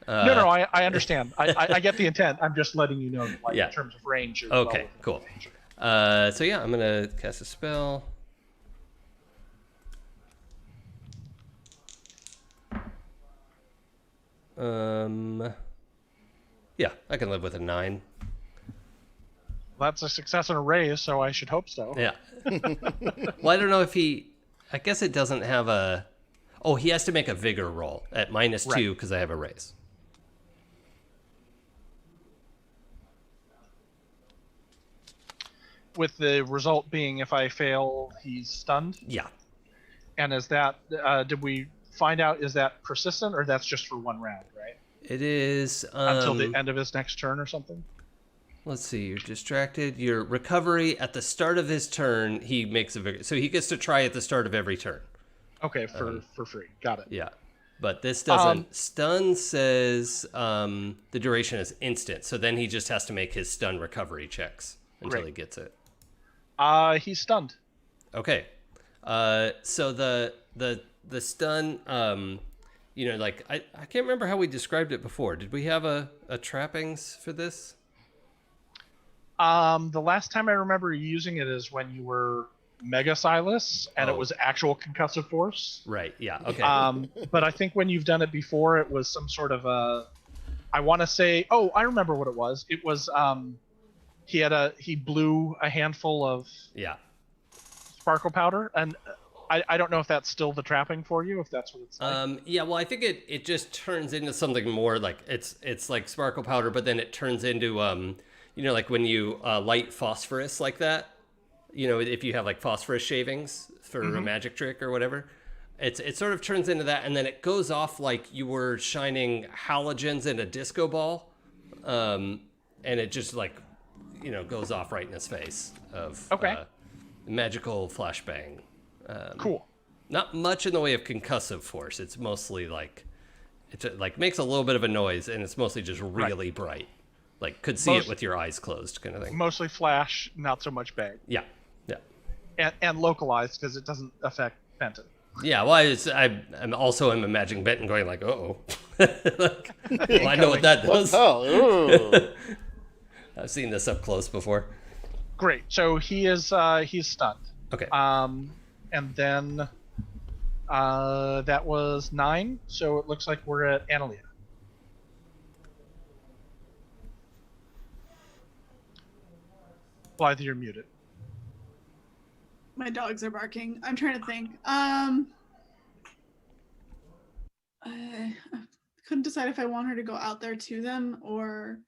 [SPEAKER 2] No, I understand. I get the intent. I'm just letting you know, like, in terms of range.
[SPEAKER 3] Okay, cool. So yeah, I'm gonna cast a spell. Yeah, I can live with a 9.
[SPEAKER 2] That's a success and a raise, so I should hope so.
[SPEAKER 3] Yeah. Well, I don't know if he. I guess it doesn't have a. Oh, he has to make a vigor roll at -2 because I have a raise.
[SPEAKER 2] With the result being, if I fail, he's stunned.
[SPEAKER 3] Yeah.
[SPEAKER 2] And is that? Did we find out? Is that persistent, or that's just for one round? Right.
[SPEAKER 3] It is
[SPEAKER 2] until the end of his next turn or something.
[SPEAKER 3] Let's see. You're distracted. Your recovery at the start of his turn, he makes a vigor. So he gets to try at the start of every turn.
[SPEAKER 2] Okay, for free. Got it.
[SPEAKER 3] Yeah. But this doesn't. Stun says the duration is instant. So then he just has to make his stun recovery checks until he gets it.
[SPEAKER 2] He's stunned.
[SPEAKER 3] Okay. So the stun, you know, like I can't remember how we described it before. Did we have a trappings for this?
[SPEAKER 2] The last time I remember using it is when you were Mega Silas, and it was actual concussive force.
[SPEAKER 3] Right. Yeah. Okay.
[SPEAKER 2] But I think when you've done it before, it was some sort of a. I want to say. Oh, I remember what it was. It was. He blew a handful of.
[SPEAKER 3] Yeah.
[SPEAKER 2] Sparkle powder, and I don't know if that's still the trapping for you, if that's what it's like.
[SPEAKER 3] Yeah, well, I think it just turns into something more like it's like sparkle powder, but then it turns into you know, like when you light phosphorus like that, you know, if you have like phosphorus shavings for a magic trick or whatever, it sort of turns into that, and then it goes off like you were shining halogens in a disco ball, and it just like, you know, goes off right in his face of magical flashbang.
[SPEAKER 2] Cool.
[SPEAKER 3] Not much in the way of concussive force. It's mostly like, it like makes a little bit of a noise, and it's mostly just really bright. Like could see it with your eyes closed, kind of thing.
[SPEAKER 2] Mostly flash, not so much bang.
[SPEAKER 3] Yeah.
[SPEAKER 2] And localized because it doesn't affect Benton.
[SPEAKER 3] Yeah, well, I'm also imagining Benton going like, "Uh-oh." Like, well, I know what that does. I've seen this up close before.
[SPEAKER 2] Great. So he's stunned.
[SPEAKER 3] Okay.
[SPEAKER 2] And then that was 9. So it looks like we're at Analia. Blythe, you're muted.
[SPEAKER 5] My dogs are barking. I'm trying to think. I couldn't decide if I want her to go out there to them or,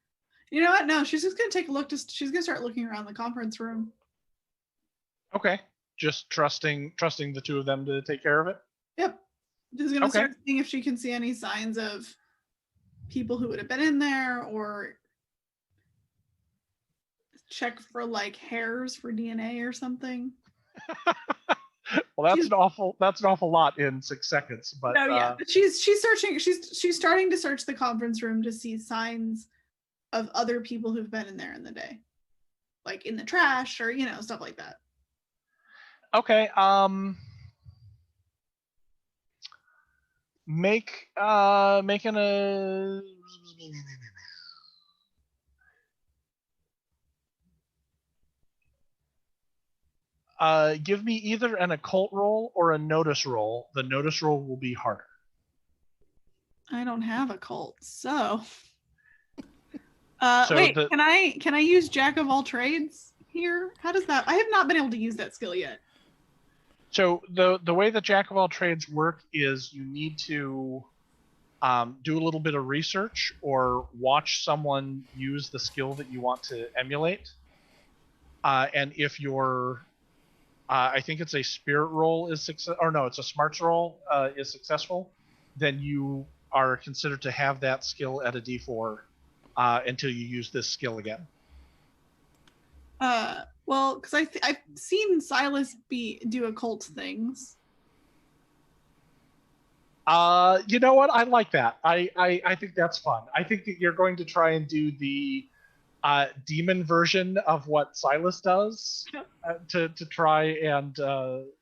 [SPEAKER 5] you know what? No, she's just gonna take a look. She's gonna start looking around the conference room.
[SPEAKER 2] Okay. Just trusting the two of them to take care of it.
[SPEAKER 5] Yep. Just gonna start seeing if she can see any signs of people who would have been in there, or check for like hairs for DNA or something.
[SPEAKER 2] Well, that's an awful lot in 6 seconds. But
[SPEAKER 5] no, yeah, but she's searching. She's starting to search the conference room to see signs of other people who've been in there in the day, like in the trash or, you know, stuff like that.
[SPEAKER 2] Okay. making a give me either an occult roll or a notice roll. The notice roll will be harder.
[SPEAKER 5] I don't have a cult, so.
[SPEAKER 2] So
[SPEAKER 5] Wait, can I use Jack of all trades here? How does that? I have not been able to use that skill yet.
[SPEAKER 2] So the way that Jack of all trades work is you need to do a little bit of research or watch someone use the skill that you want to emulate. And if your, I think it's a spirit roll is success, or no, it's a smarts roll is successful, then you are considered to have that skill at a D4 until you use this skill again.
[SPEAKER 5] Well, because I've seen Silas do occult things.
[SPEAKER 2] You know what? I like that. I think that's fun. I think that you're going to try and do the demon version of what Silas does to try and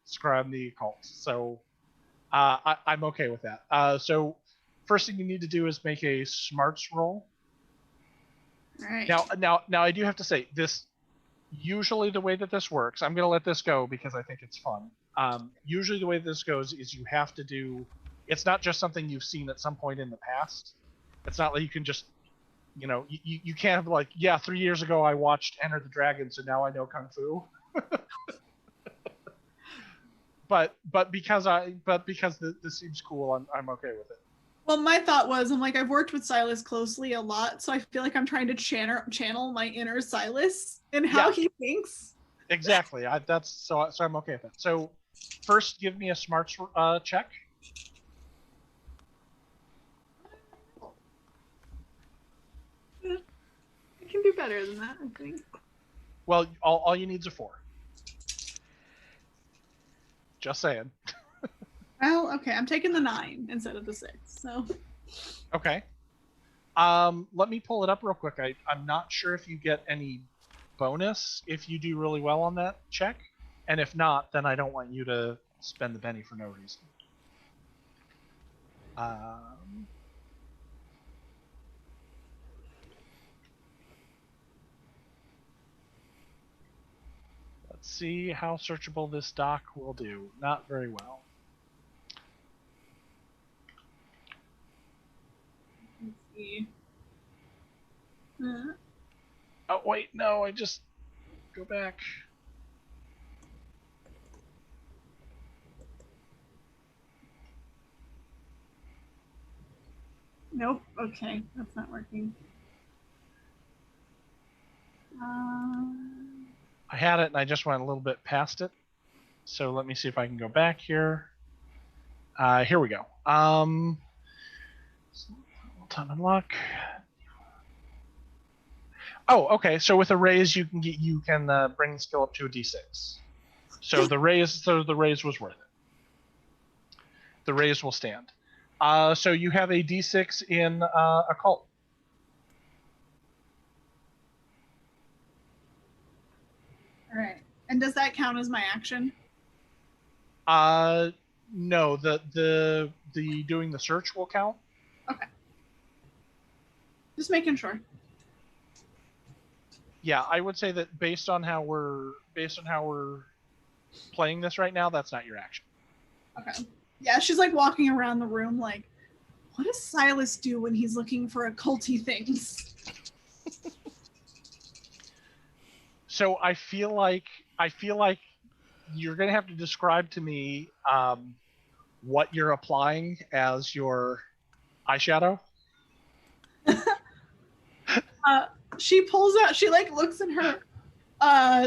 [SPEAKER 2] scram the occult. So I'm okay with that. So first thing you need to do is make a smarts roll.
[SPEAKER 5] All right.
[SPEAKER 2] Now I do have to say this. Usually the way that this works, I'm going to let this go because I think it's fun. Usually the way this goes is you have to do. It's not just something you've seen at some point in the past. It's not like you can just, you can't have like, 3 years ago I watched Enter the Dragon, so now I know Kung Fu. but because this seems cool, I'm okay with it.
[SPEAKER 5] Well, my thought was, I've worked with Silas closely a lot, so I feel like I'm trying to channel my inner Silas and how he thinks.
[SPEAKER 2] Exactly. So I'm okay with that. So first, give me a smarts check.
[SPEAKER 5] I can do better than that, I think.
[SPEAKER 2] Well, all you need is a 4. Just saying.
[SPEAKER 5] Well, okay, I'm taking the 9 instead of the 6. So.
[SPEAKER 2] Okay. Let me pull it up real quick. I'm not sure if you get any bonus if you do really well on that check, and if not, then I don't want you to spend the penny for no reason. Let's see how searchable this doc will do. Not very well.
[SPEAKER 5] Let's see.
[SPEAKER 2] Oh wait, no, I just go back.
[SPEAKER 5] Nope. Okay, that's not working.
[SPEAKER 2] I had it and I just went a little bit past it. So let me see if I can go back here. Here we go. Time unlock. Oh, okay. So with a raise, you can bring the skill up to a D6. So the raise was worth it. The raise will stand. So you have a D6 in occult.
[SPEAKER 5] All right. And does that count as my action?
[SPEAKER 2] No. The doing the search will count.
[SPEAKER 5] Okay. Just making sure.
[SPEAKER 2] Yeah, I would say that based on how we're playing this right now, that's not your action.
[SPEAKER 5] Okay. Yeah, she's like walking around the room like, what does Silas do when he's looking for occulty things?
[SPEAKER 2] So I feel like you're gonna have to describe to me what you're applying as your eyeshadow.
[SPEAKER 5] She pulls out, she like looks in her,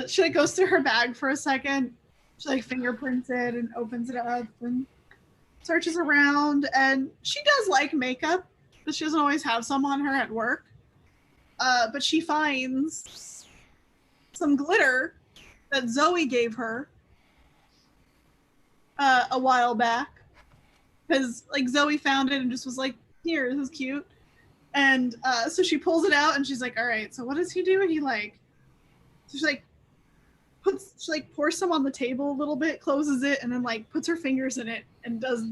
[SPEAKER 5] she like goes through her bag for a second. She like fingerprints it and opens it up and searches around. And she does like makeup, but she doesn't always have some on her at work. But she finds some glitter that Zoe gave her a while back. Because like Zoe found it and just was like, here, this is cute. And so she pulls it out and she's like, all right, so what does he do? And he like, so she pours some on the table a little bit, closes it, and then like puts her fingers in it and does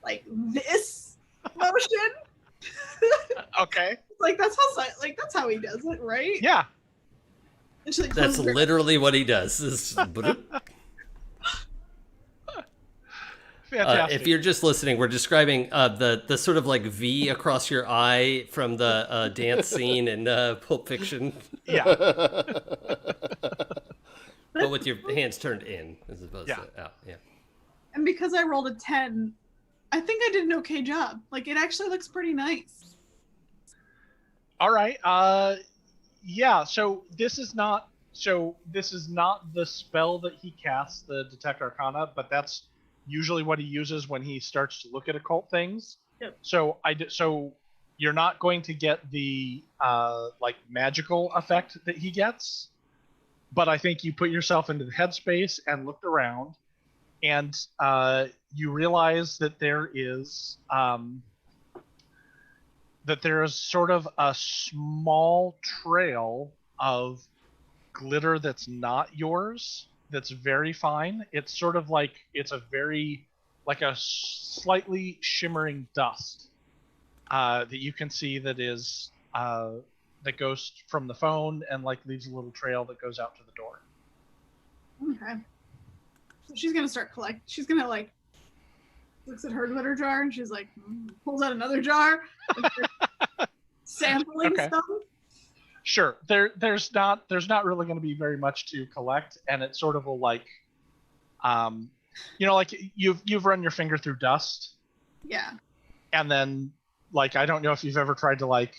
[SPEAKER 5] like this motion.
[SPEAKER 2] Okay.
[SPEAKER 5] Like that's how he does it, right?
[SPEAKER 2] Yeah.
[SPEAKER 5] And she, like,
[SPEAKER 3] That's
[SPEAKER 5] closes her-
[SPEAKER 3] literally what he does.
[SPEAKER 2] Fantastic.
[SPEAKER 3] If you're just listening, we're describing the sort of like V across your eye from the dance scene in Pulp Fiction,
[SPEAKER 2] Yeah.
[SPEAKER 3] but with your hands turned in as opposed
[SPEAKER 2] Yeah.
[SPEAKER 3] to out. Yeah.
[SPEAKER 5] And because I rolled a 10, I think I did an okay job. Like it actually looks pretty nice.
[SPEAKER 2] All right. Yeah. So this is not the spell that he casts, the Detect Arcana, but that's usually what he uses when he starts to look at occult things.
[SPEAKER 5] Yep.
[SPEAKER 2] So so you're not going to get the like magical effect that he gets, but I think you put yourself into the headspace and looked around, and you realize that there is sort of a small trail of glitter that's not yours, that's very fine. It's sort of like it's a slightly shimmering dust that you can see that is that goes from the phone and like leaves a little trail that goes out to the door.
[SPEAKER 5] Okay. So she's gonna start she's gonna like looks at her glitter jar and she's like pulls out another jar and sampling
[SPEAKER 2] Okay.
[SPEAKER 5] stuff.
[SPEAKER 2] Sure. There's not really going to be very much to collect, and it sort of will like, like you've run your finger through dust,
[SPEAKER 5] Yeah.
[SPEAKER 2] and then like I don't know if you've ever tried to like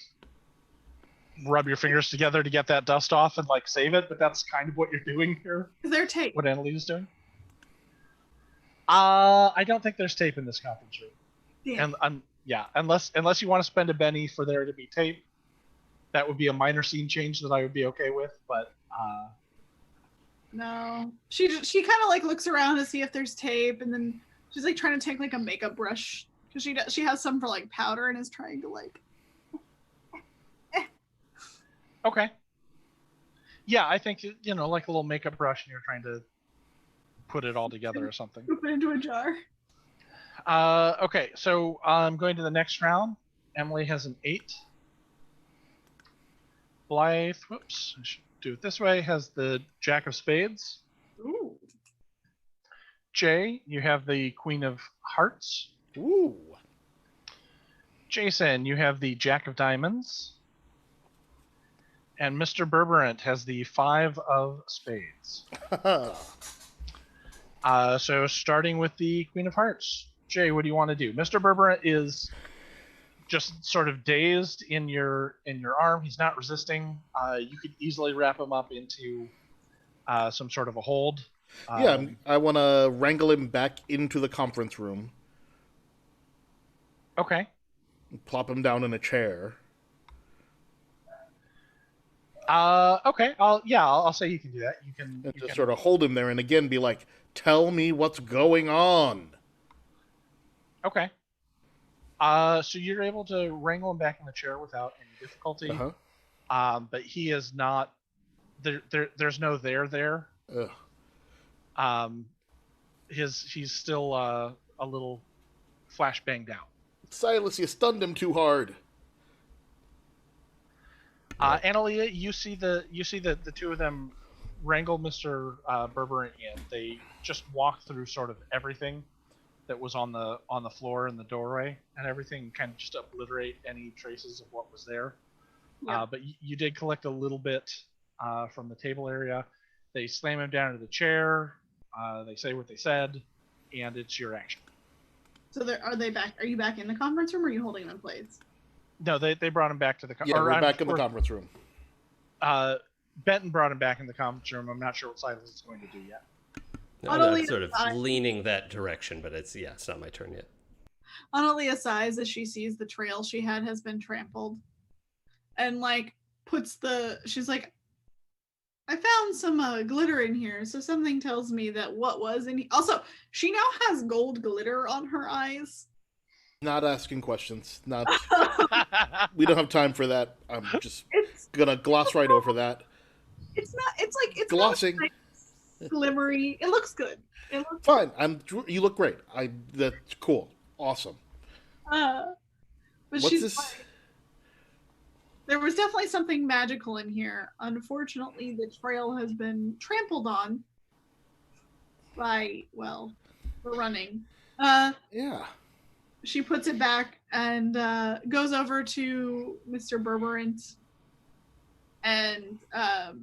[SPEAKER 2] rub your fingers together to get that dust off and like save it, but that's kind of what you're doing here.
[SPEAKER 5] Is there tape?
[SPEAKER 2] What Annalise is doing. I don't think there's tape in this conference room.
[SPEAKER 5] Yeah.
[SPEAKER 2] And unless you want to spend a Benny for there to be tape. That would be a minor scene change that I would be okay with, but
[SPEAKER 5] No. She kind of like looks around to see if there's tape, and then she's like trying to take like a makeup brush because she has some for like powder and is trying to like.
[SPEAKER 2] okay. Yeah, I think like a little makeup brush, and you're trying to put it all together or something.
[SPEAKER 5] Put it into a jar.
[SPEAKER 2] Okay, so I'm going to the next round. Emily has an 8. Blythe, whoops, I should do it this way, has the Jack of Spades.
[SPEAKER 5] Ooh.
[SPEAKER 2] Jay, you have the Queen of Hearts.
[SPEAKER 4] Ooh.
[SPEAKER 2] Jason, you have the Jack of Diamonds. And Mr. Berberant has the 5 of Spades. So starting with the Queen of Hearts. Jay, what do you want to do? Mr. Berberant is just sort of dazed in your arm. He's not resisting. You could easily wrap him up into some sort of a hold.
[SPEAKER 4] I want to wrangle him back into the conference room.
[SPEAKER 2] Okay.
[SPEAKER 4] Plop him down in a chair.
[SPEAKER 2] Okay. I'll say you can do that.
[SPEAKER 4] And just sort of hold him there and again be like, tell me what's going on.
[SPEAKER 2] Okay. So you're able to wrangle him back in the chair without any difficulty.
[SPEAKER 4] Uh-huh.
[SPEAKER 2] But he is not. There's no there.
[SPEAKER 4] Ugh.
[SPEAKER 2] He's still a little flash banged out.
[SPEAKER 4] Silas, you stunned him too hard.
[SPEAKER 2] Analia, you see the two of them wrangle Mr. Berberant in. They just walk through sort of everything that was on the floor in the doorway and everything, kind of just obliterate any traces of what was there.
[SPEAKER 5] Yeah.
[SPEAKER 2] But you did collect a little bit from the table area. They slam him down into the chair. They say what they said, and it's your action.
[SPEAKER 5] So are they back? Are you back in the conference room, or are you holding them plates?
[SPEAKER 2] No, they brought him back to the
[SPEAKER 4] We're back in the conference room.
[SPEAKER 2] Benton brought him back in the conference room. I'm not sure what Silas is going to do yet.
[SPEAKER 3] I'm sort of leaning that direction, but it's not my turn yet.
[SPEAKER 5] Analia sighs as she sees the trail she had has been trampled, and like she's like, I found some glitter in here, so something tells me that what was in. Also, she now has gold glitter on her eyes.
[SPEAKER 4] Not asking questions. Not. We don't have time for that. I'm just gonna gloss right over that.
[SPEAKER 5] It's not. It's like it's
[SPEAKER 4] Glossing.
[SPEAKER 5] Nice, glimmery. It looks good. It looks
[SPEAKER 4] Fine. You look great. That's cool. Awesome.
[SPEAKER 5] But
[SPEAKER 4] What's
[SPEAKER 5] she's
[SPEAKER 4] this?
[SPEAKER 5] like, there was definitely something magical in here. Unfortunately, the trail has been trampled on by, well, the running.
[SPEAKER 4] Yeah.
[SPEAKER 5] She puts it back and goes over to Mr. Berberant, and are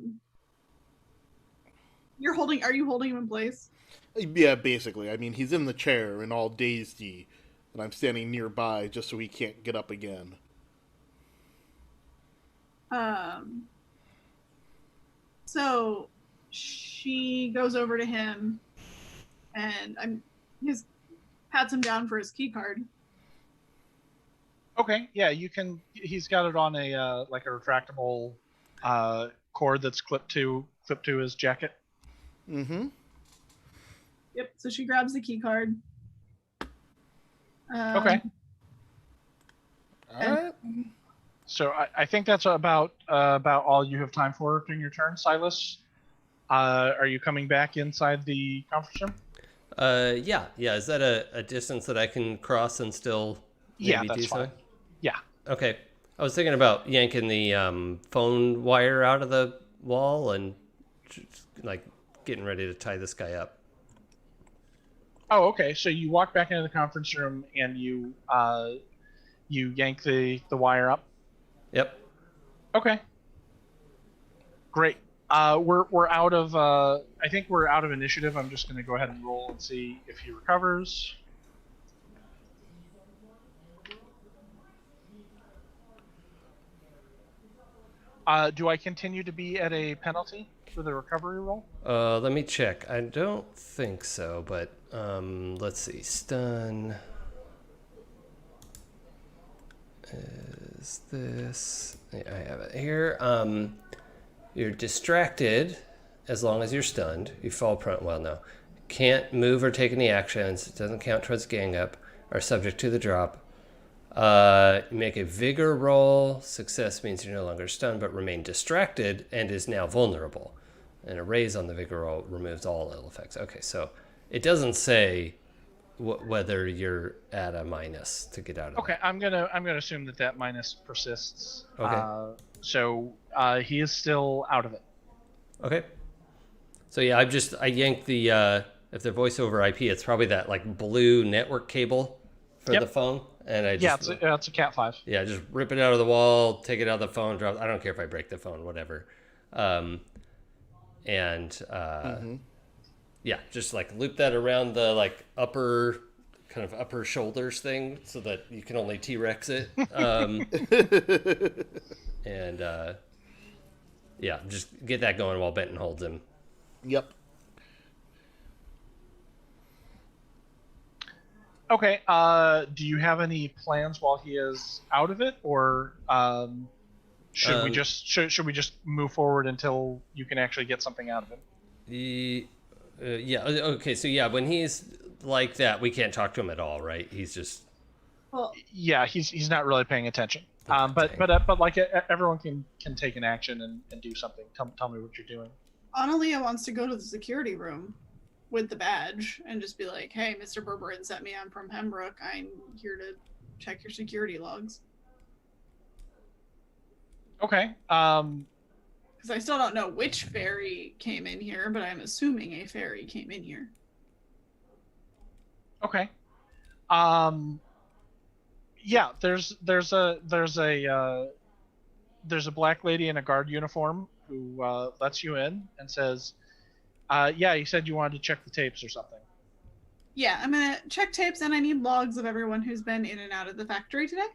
[SPEAKER 5] you holding him in place?
[SPEAKER 4] Yeah, basically. I mean, he's in the chair and all dazed, and I'm standing nearby just so he can't get up again.
[SPEAKER 5] So she goes over to him and pats him down for his key card.
[SPEAKER 2] Okay, yeah, you can. He's got it on a like a retractable cord that's clipped to his jacket.
[SPEAKER 4] Mm-hmm.
[SPEAKER 5] Yep. So she grabs the key card.
[SPEAKER 2] Okay.
[SPEAKER 4] All right.
[SPEAKER 2] So I think that's about all you have time for during your turn, Silas. Are you coming back inside the conference room?
[SPEAKER 3] Yeah. Is that a distance that I can cross and still maybe
[SPEAKER 2] that's
[SPEAKER 3] do
[SPEAKER 2] fine.
[SPEAKER 3] something?
[SPEAKER 2] Yeah.
[SPEAKER 3] Okay. I was thinking about yanking the phone wire out of the wall and just, like getting ready to tie this guy up.
[SPEAKER 2] Oh, okay. So you walk back into the conference room and you yank the wire up.
[SPEAKER 3] Yep.
[SPEAKER 2] Okay. Great. We're out of I think we're out of initiative. I'm just going to go ahead and roll and see if he recovers. Do I continue to be at a penalty for the recovery roll?
[SPEAKER 3] Let me check. I don't think so, but let's see. Stun. Is this? Yeah, I have it here. You're distracted as long as you're stunned. You fall prone. Well, no. Can't move or take any actions. It doesn't count towards gang up. Are subject to the drop. You make a vigor roll. Success means you're no longer stunned, but remain distracted and is now vulnerable. And a raise on the vigor roll removes all ill effects. Okay, so it doesn't say whether you're at a minus to get out of it.
[SPEAKER 2] Okay, I'm gonna assume that minus persists.
[SPEAKER 3] Okay.
[SPEAKER 2] So he is still out of it.
[SPEAKER 3] Okay. So yeah, I yanked the if they're voice over IP, it's probably that like blue network cable for the phone, and I just
[SPEAKER 2] it's a Cat 5.
[SPEAKER 3] Yeah, just rip it out of the wall, take it out of the phone, drop. I don't care if I break the phone, whatever. Yeah, just like loop that around the like upper shoulders thing so that you can only T-Rex it. And yeah, just get that going while Benton holds him.
[SPEAKER 4] Yep.
[SPEAKER 2] Okay. Do you have any plans while he is out of it, or should we just move forward until you can actually get something out of him?
[SPEAKER 3] Yeah. Okay. So yeah, when he's like that, we can't talk to him at all, right? He's just.
[SPEAKER 5] Well,
[SPEAKER 2] yeah, he's not really paying attention. But like everyone can take an action and do something. Tell me what you're doing.
[SPEAKER 5] Analia wants to go to the security room with the badge and just be like, "Hey, Mr. Berberin sent me. I'm from Pembroke. I'm here to check your security logs."
[SPEAKER 2] Okay.
[SPEAKER 5] Because I still don't know which ferry came in here, but I'm assuming a ferry came in here.
[SPEAKER 2] Okay. Yeah, there's a black lady in a guard uniform who lets you in and says, "Yeah, you said you wanted to check the tapes or something."
[SPEAKER 5] Yeah, I'm gonna check tapes, and I need logs of everyone who's been in and out of the factory today.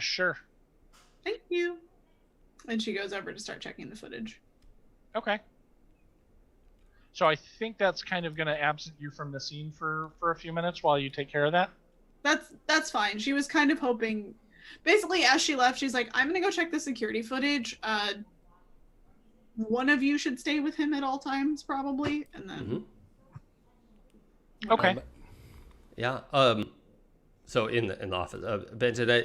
[SPEAKER 2] Sure.
[SPEAKER 5] Thank you. And she goes over to start checking the footage.
[SPEAKER 2] Okay. So I think that's kind of going to absent you from the scene for a few minutes while you take care of that.
[SPEAKER 5] That's fine. She was kind of hoping, basically, as she left, she's like, "I'm gonna go check the security footage. One of you should stay with him at all times, probably." And then.
[SPEAKER 2] Mm-hmm. Okay.
[SPEAKER 3] Yeah. So in the office, Benton,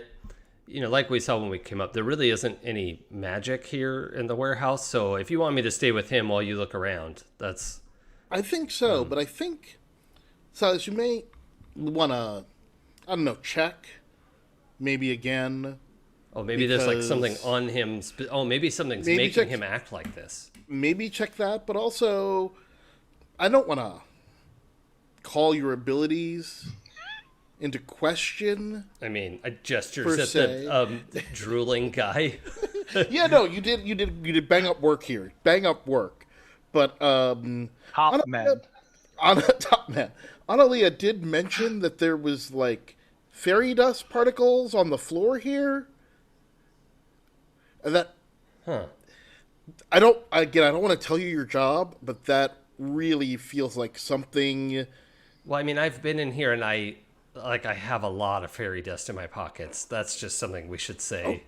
[SPEAKER 3] like we saw when we came up, there really isn't any magic here in the warehouse. So if you want me to stay with him while you look around, that's.
[SPEAKER 4] I think so, but I think, Silas, you may wanna, I don't know, check maybe again.
[SPEAKER 3] Oh, maybe there's like something
[SPEAKER 4] Because-
[SPEAKER 3] on him. Maybe something's
[SPEAKER 4] Maybe
[SPEAKER 3] making
[SPEAKER 4] check-
[SPEAKER 3] him act like this.
[SPEAKER 4] Maybe check that, but also I don't want to call your abilities into question.
[SPEAKER 3] I mean, I gestures
[SPEAKER 4] Per
[SPEAKER 3] at
[SPEAKER 4] se.
[SPEAKER 3] the drooling guy.
[SPEAKER 4] Yeah, no, you did bang up work here, bang up work. But
[SPEAKER 2] Top men.
[SPEAKER 4] Top man, Analia did mention that there was like fairy dust particles on the floor here, and that
[SPEAKER 3] Huh.
[SPEAKER 4] I don't want to tell you your job, but that really feels like something.
[SPEAKER 3] Well, I mean, I've been in here and I have a lot of fairy dust in my pockets. That's just something we should say.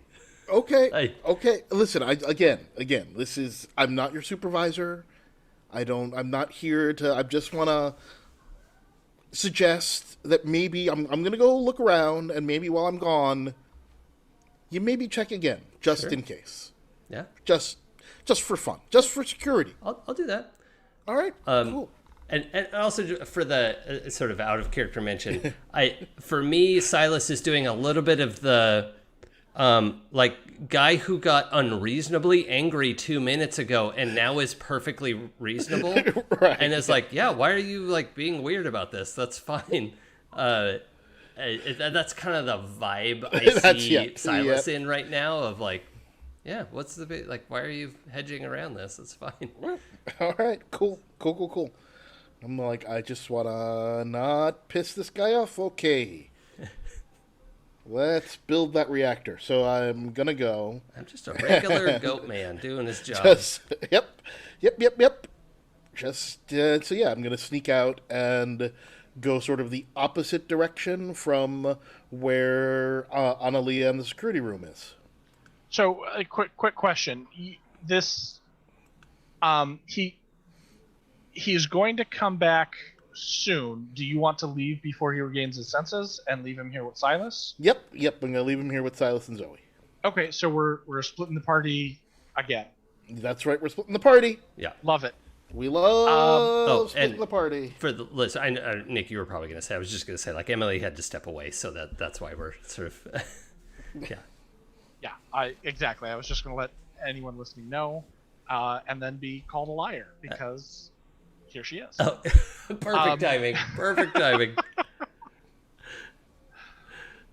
[SPEAKER 4] Okay, okay. Listen, again, this is. I'm not your supervisor. I'm not here to. I just want to suggest that maybe I'm going to go look around, and maybe while I'm gone, you maybe check again, just
[SPEAKER 3] Sure.
[SPEAKER 4] in case,
[SPEAKER 3] Yeah,
[SPEAKER 4] just for fun, just for security.
[SPEAKER 3] I'll do that.
[SPEAKER 4] All right, cool.
[SPEAKER 3] And also for the sort of out of character mention, for me, Silas is doing a little bit of the like guy who got unreasonably angry 2 minutes ago and now is perfectly reasonable.
[SPEAKER 4] Right.
[SPEAKER 3] And it's like, yeah, why are you like being weird about this? That's fine. That's kind of the vibe I see Silas in right now of like, yeah, what's the big, like, why are you hedging around this? It's fine.
[SPEAKER 4] All right, cool. I'm like, I just want to not piss this guy off. Okay. Let's build that reactor. So I'm going to go.
[SPEAKER 3] I'm just a regular goat man doing his job.
[SPEAKER 4] Yep. Just, so yeah, I'm going to sneak out and go sort of the opposite direction from where Analia and the security room is.
[SPEAKER 2] So, a quick question. This, he's going to come back soon. Do you want to leave before he regains his senses and leave him here with Silas?
[SPEAKER 4] Yep. I'm going to leave him here with Silas and Zoe.
[SPEAKER 2] Okay, so we're splitting the party again.
[SPEAKER 4] That's right. We're splitting the party.
[SPEAKER 3] Yeah.
[SPEAKER 2] Love it.
[SPEAKER 4] We love splitting
[SPEAKER 3] and
[SPEAKER 4] the party.
[SPEAKER 3] For the list, Nick, you were probably going to say. I was just going to say, like, Emily had to step away, so that's why we're sort of, yeah.
[SPEAKER 2] Yeah, exactly. I was just going to let anyone listening know, and then be called a liar because here she is.
[SPEAKER 3] Oh, perfect timing. Perfect timing.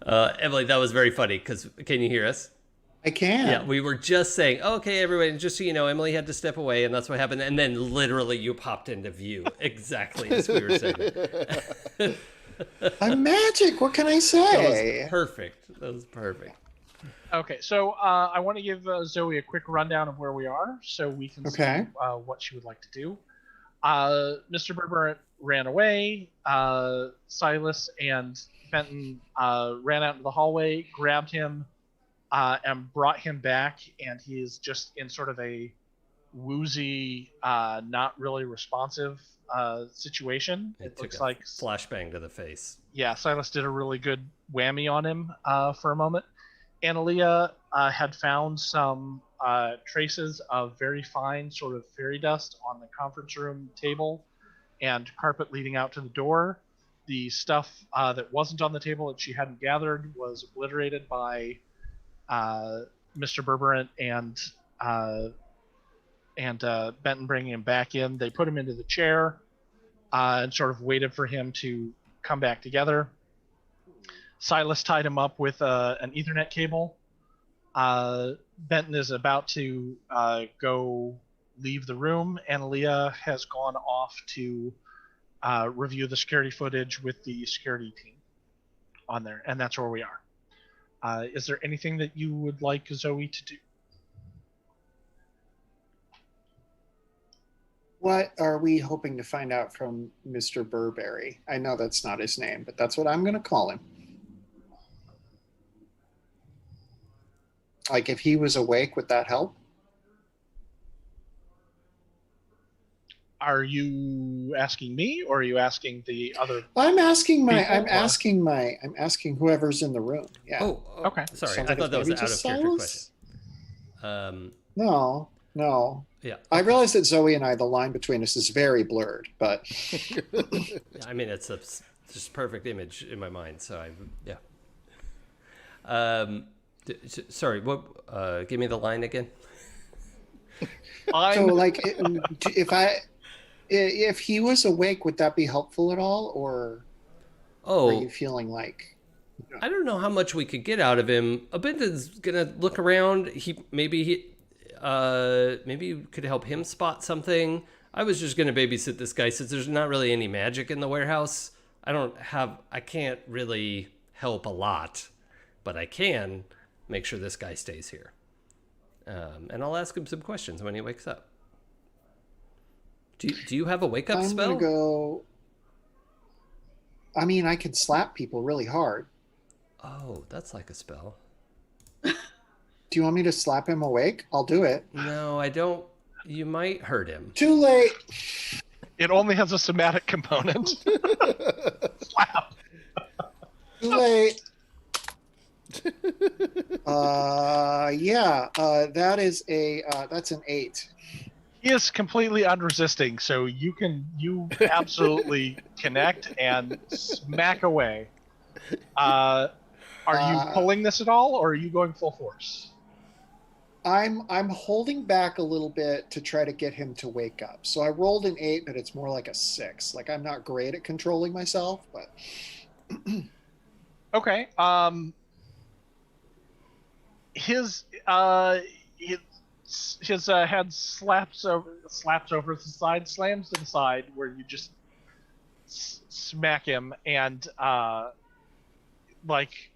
[SPEAKER 3] Emily, that was very funny. Because can you hear us?
[SPEAKER 6] I can.
[SPEAKER 3] Yeah, we were just saying, okay, everybody, just so you know, Emily had to step away, and that's what happened. And then literally you popped into view exactly as we were saying.
[SPEAKER 6] I'm magic. What can I
[SPEAKER 3] That
[SPEAKER 6] say?
[SPEAKER 3] was perfect. That was perfect.
[SPEAKER 2] Okay, so I want to give Zoe a quick rundown of where we are so we can
[SPEAKER 6] Okay.
[SPEAKER 2] see what she would like to do. Mr. Berber ran away. Silas and Benton ran out into the hallway, grabbed him, and brought him back, and he is just in sort of a woozy, not really responsive situation. It
[SPEAKER 3] took
[SPEAKER 2] looks
[SPEAKER 3] a
[SPEAKER 2] like
[SPEAKER 3] flashbang to the face.
[SPEAKER 2] yeah, Silas did a really good whammy on him for a moment. Analia had found some traces of very fine sort of fairy dust on the conference room table and carpet leading out to the door. The stuff that wasn't on the table that she hadn't gathered was obliterated by Mr. Berberant and Benton bringing him back in. They put him into the chair and sort of waited for him to come back together. Silas tied him up with an Ethernet cable. Benton is about to go leave the room, and Leah has gone off to review the security footage with the security team on there, and that's where we are. Is there anything that you would like Zoe to do?
[SPEAKER 6] What are we hoping to find out from Mr. Burberry? I know that's not his name, but that's what I'm going to call him. Like, if he was awake, would that help?
[SPEAKER 2] Are you asking me, or are you asking the other?
[SPEAKER 6] I'm asking
[SPEAKER 2] People,
[SPEAKER 6] I'm asking whoever's in the room. Yeah.
[SPEAKER 3] Oh,
[SPEAKER 2] Okay.
[SPEAKER 3] Sorry,
[SPEAKER 6] Sounds
[SPEAKER 3] I
[SPEAKER 6] like
[SPEAKER 3] thought that was an
[SPEAKER 6] maybe
[SPEAKER 3] out of
[SPEAKER 6] just
[SPEAKER 3] character
[SPEAKER 6] Silas?
[SPEAKER 3] question.
[SPEAKER 6] No.
[SPEAKER 3] Yeah.
[SPEAKER 6] I realize that Zoe and I, the line between us is very blurred, but
[SPEAKER 3] I mean, it's a just perfect image in my mind. So yeah. Sorry, what? Give me the line again.
[SPEAKER 6] So, like, if he was awake, would that be helpful at all, or are you feeling like?
[SPEAKER 3] I don't know how much we could get out of him. Abinda's gonna look around. Maybe you could help him spot something. I was just gonna babysit this guy since there's not really any magic in the warehouse. I can't really help a lot, but I can make sure this guy stays here. And I'll ask him some questions when he wakes up. Do you have a wake up spell?
[SPEAKER 6] I'm gonna go. I mean, I could slap people really hard.
[SPEAKER 3] Oh, that's like a spell.
[SPEAKER 6] Do you want me to slap him awake? I'll do it.
[SPEAKER 3] No, I don't. You might hurt him.
[SPEAKER 6] Too late.
[SPEAKER 2] It only has a somatic component. Slap.
[SPEAKER 6] Too late. That's an 8.
[SPEAKER 2] He is completely unresisting, so you absolutely connect and smack away. Are you pulling this at all, or are you going full force?
[SPEAKER 6] I'm holding back a little bit to try to get him to wake up. So I rolled an 8, but it's more like a 6. Like, I'm not great at controlling myself, but
[SPEAKER 2] okay. His head slaps over the side, slams to the side, where you just smack him, and like,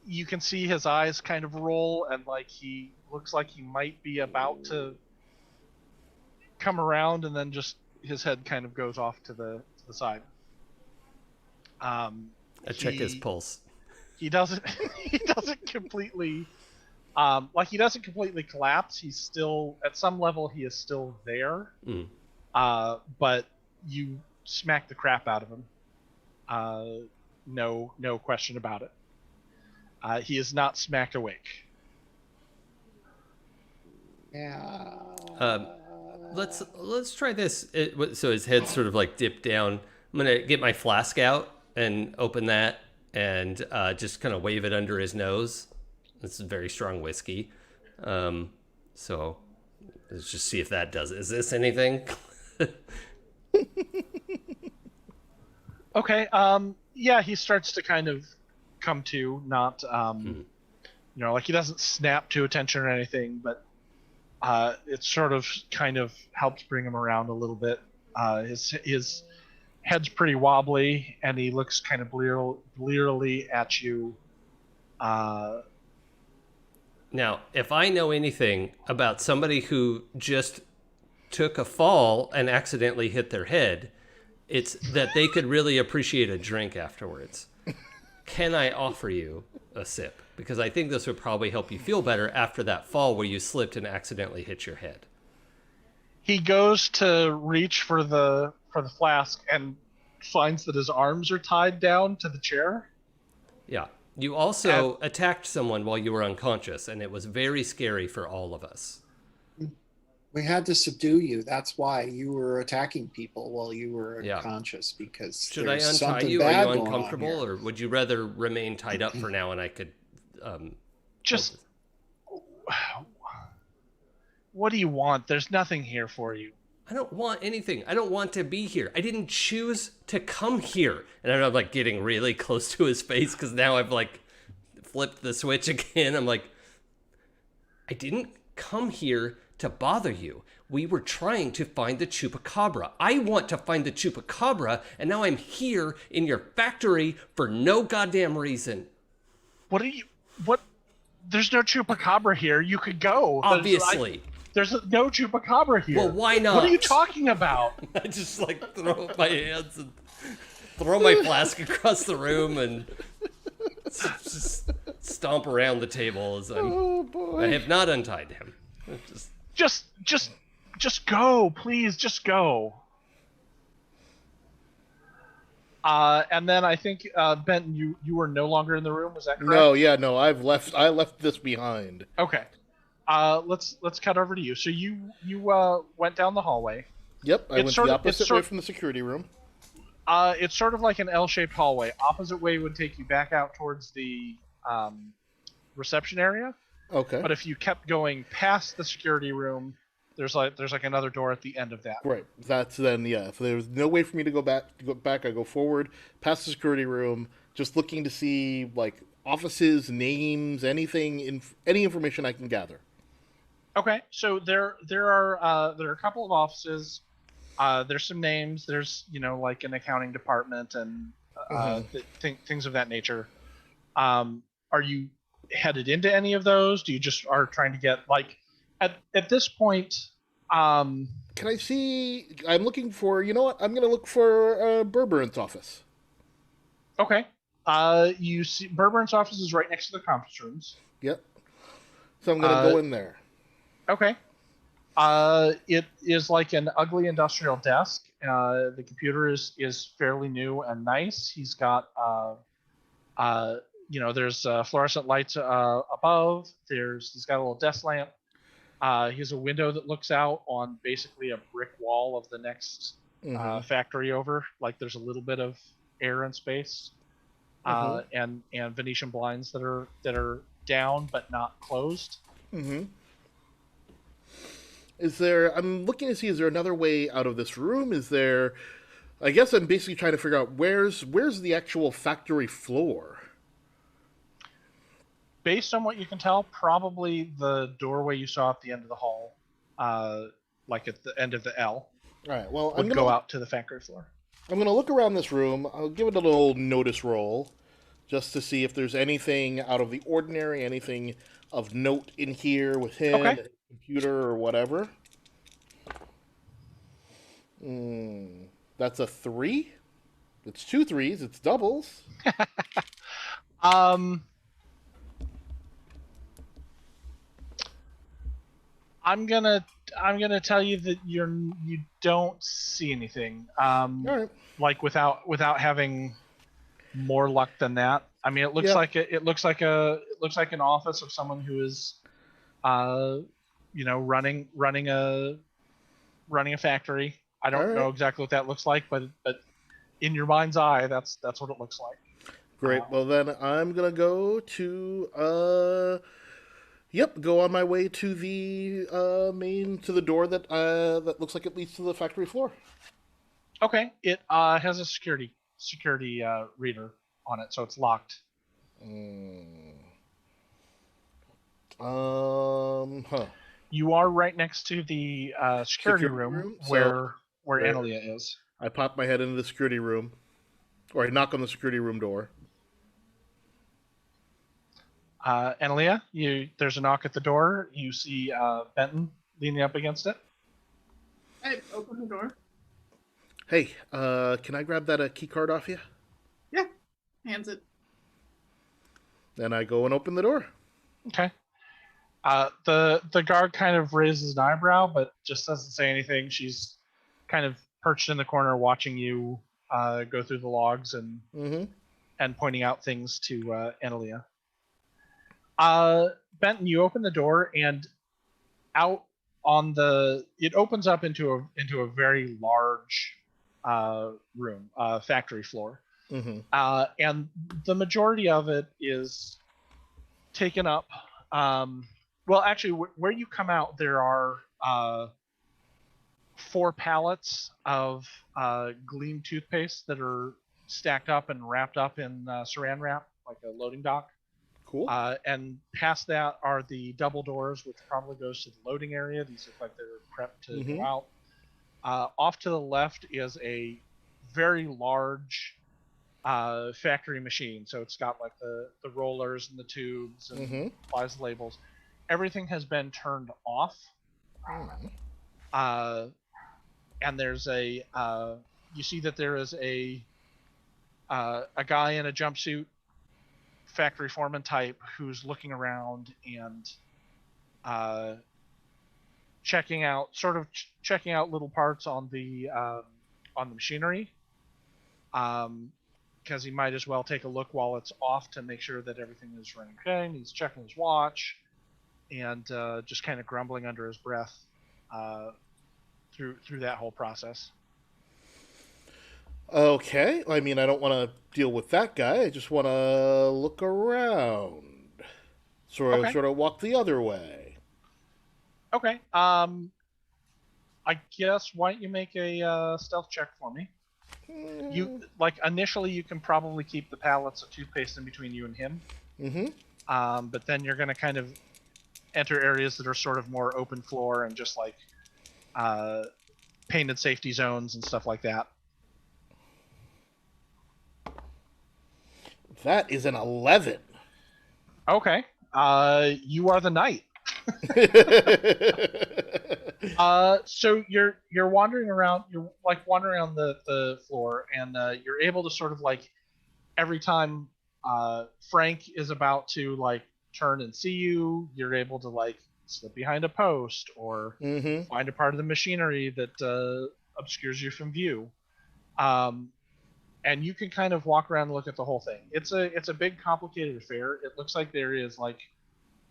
[SPEAKER 2] you can see his eyes kind of roll, and like, he looks like he might be about to come around, and then just his head kind of goes off to the side.
[SPEAKER 3] I check his pulse.
[SPEAKER 2] He doesn't completely he doesn't completely collapse. He's still, at some level, he is still there. But you smack the crap out of him. No question about it. He is not smacked awake.
[SPEAKER 6] yeah.
[SPEAKER 3] Let's try this. So his head's sort of like dipped down. I'm gonna get my flask out and open that, and just kind of wave it under his nose. This is very strong whiskey. So let's just see if that does it. Is this anything?
[SPEAKER 2] Okay. Yeah, he starts to kind of come to, not like, he doesn't snap to attention or anything, but it sort of kind of helps bring him around a little bit. His head's pretty wobbly, and he looks kind of blearily at you.
[SPEAKER 3] Now, if I know anything about somebody who just took a fall and accidentally hit their head, it's that they could really appreciate a drink afterwards. Can I offer you a sip? Because I think this would probably help you feel better after that fall where you slipped and accidentally hit your head.
[SPEAKER 2] He goes to reach for the flask and finds that his arms are tied down to the chair.
[SPEAKER 3] Yeah. You also attacked someone while you were unconscious, and it was very scary for all of us.
[SPEAKER 6] We had to subdue you. That's why you were attacking people while you were unconscious, because
[SPEAKER 3] should I untie you? Are you uncomfortable, or would you rather remain tied up for now and I could
[SPEAKER 2] just what do you want? There's nothing here for you.
[SPEAKER 3] I don't want anything. I don't want to be here. I didn't choose to come here. And I'm like getting really close to his face because now I've like flipped the switch again. I'm like, I didn't come here to bother you. We were trying to find the chupacabra. I want to find the chupacabra, and now I'm here in your factory for no goddamn reason.
[SPEAKER 2] What? There's no chupacabra here. You could go.
[SPEAKER 3] Obviously.
[SPEAKER 2] There's no chupacabra here.
[SPEAKER 3] Well, why not?
[SPEAKER 2] What are you talking about?
[SPEAKER 3] I just like throw up my hands and throw my flask across the room and just stomp around the table as I have not untied him.
[SPEAKER 2] Just go, please, just go. And then I think Benton, you were no longer in the room. Was that correct?
[SPEAKER 4] No. I left this behind.
[SPEAKER 2] Okay. Let's cut over to you. So you went down the hallway.
[SPEAKER 4] Yep, I went the opposite way from the security room.
[SPEAKER 2] It's sort of like an L-shaped hallway. Opposite way would take you back out towards the reception area.
[SPEAKER 4] Okay.
[SPEAKER 2] But if you kept going past the security room, there's like another door at the end of that.
[SPEAKER 4] Right. That's then, yeah. If there's no way for me to go back, I go forward, past the security room, just looking to see like offices, names, any information I can gather.
[SPEAKER 2] Okay, so there are a couple of offices. There's some names. There's like an accounting department and things of that nature. Are you headed into any of those? Do you just are trying to get like at this point?
[SPEAKER 4] Can I see? I'm looking for. You know what? I'm going to look for Berberant's office.
[SPEAKER 2] Okay. You see Berberant's office is right next to the conference rooms.
[SPEAKER 4] Yep. So I'm going to go in there.
[SPEAKER 2] Okay. It is like an ugly industrial desk. The computer is fairly new and nice. He's got there's fluorescent lights above. He's got a little desk lamp. He has a window that looks out on basically a brick wall of the next factory over. Like there's a little bit of air and space, and Venetian blinds that are down but not closed.
[SPEAKER 4] Mm-hmm. I'm looking to see, is there another way out of this room? I guess I'm basically trying to figure out where's the actual factory floor?
[SPEAKER 2] Based on what you can tell, probably the doorway you saw at the end of the hall, like at the end of the L.
[SPEAKER 4] All right, well,
[SPEAKER 2] would go out to the factory floor.
[SPEAKER 4] I'm going to look around this room. I'll give it a little notice roll just to see if there's anything out of the ordinary, anything of note in here with him, computer or whatever. That's a 3. It's 2 3s. It's doubles.
[SPEAKER 2] I'm gonna tell you that you don't see anything.
[SPEAKER 4] All right.
[SPEAKER 2] Like without having more luck than that. I mean, it looks like an office of someone who is, running a factory. I don't know exactly what that looks like, but in your mind's eye, that's what it looks like.
[SPEAKER 4] Great. Well, then I'm gonna go to go on my way to the to the door that looks like it leads to the factory floor.
[SPEAKER 2] Okay. It has a security reader on it, so it's locked. You are right next to the security room where Analia is.
[SPEAKER 4] I pop my head into the security room, or I knock on the security room door.
[SPEAKER 2] Analia, there's a knock at the door. You see Benton leaning up against it.
[SPEAKER 5] I open the door.
[SPEAKER 4] Hey, can I grab that key card off you?
[SPEAKER 5] Yeah, hands it.
[SPEAKER 4] Then I go and open the door.
[SPEAKER 2] Okay. The guard kind of raises an eyebrow, but just doesn't say anything. She's kind of perched in the corner, watching you go through the logs and pointing out things to Analia. Benton, you open the door, and out on it opens up into a very large room, factory floor. And the majority of it is taken up. Well, actually, where you come out, there are 4 pallets of Gleam toothpaste that are stacked up and wrapped up in saran wrap, like a loading dock.
[SPEAKER 4] Cool.
[SPEAKER 2] And past that are the double doors, which probably goes to the loading area. These look like they're prepped to go out. Off to the left is a very large factory machine. So it's got like the rollers and the tubes and applies labels. Everything has been turned off. And there's you see that there is a guy in a jumpsuit, factory foreman type, who's looking around and checking out little parts on the machinery, because he might as well take a look while it's off to make sure that everything is running okay. And he's checking his watch and just kind of grumbling under his breath through that whole process.
[SPEAKER 4] Okay. I mean, I don't want to deal with that guy. I just want to look around.
[SPEAKER 2] Okay.
[SPEAKER 4] Sort of walk the other way.
[SPEAKER 2] Okay. I guess why don't you make a stealth check for me? You like initially you can probably keep the pallets of toothpaste in between you and him.
[SPEAKER 4] Mm-hmm.
[SPEAKER 2] But then you're gonna kind of enter areas that are sort of more open floor and just like uh, painted safety zones and stuff like that.
[SPEAKER 4] That is an 11.
[SPEAKER 2] Okay. You are the knight. So you're wandering around. You're like wandering around the floor, and you're able to sort of like every time Frank is about to like turn and see you, you're able to like slip behind a post or
[SPEAKER 4] Mm-hmm.
[SPEAKER 2] find a part of the machinery that obscures you from view. Um, and you can kind of walk around and look at the whole thing. It's a big complicated affair. It looks like there is like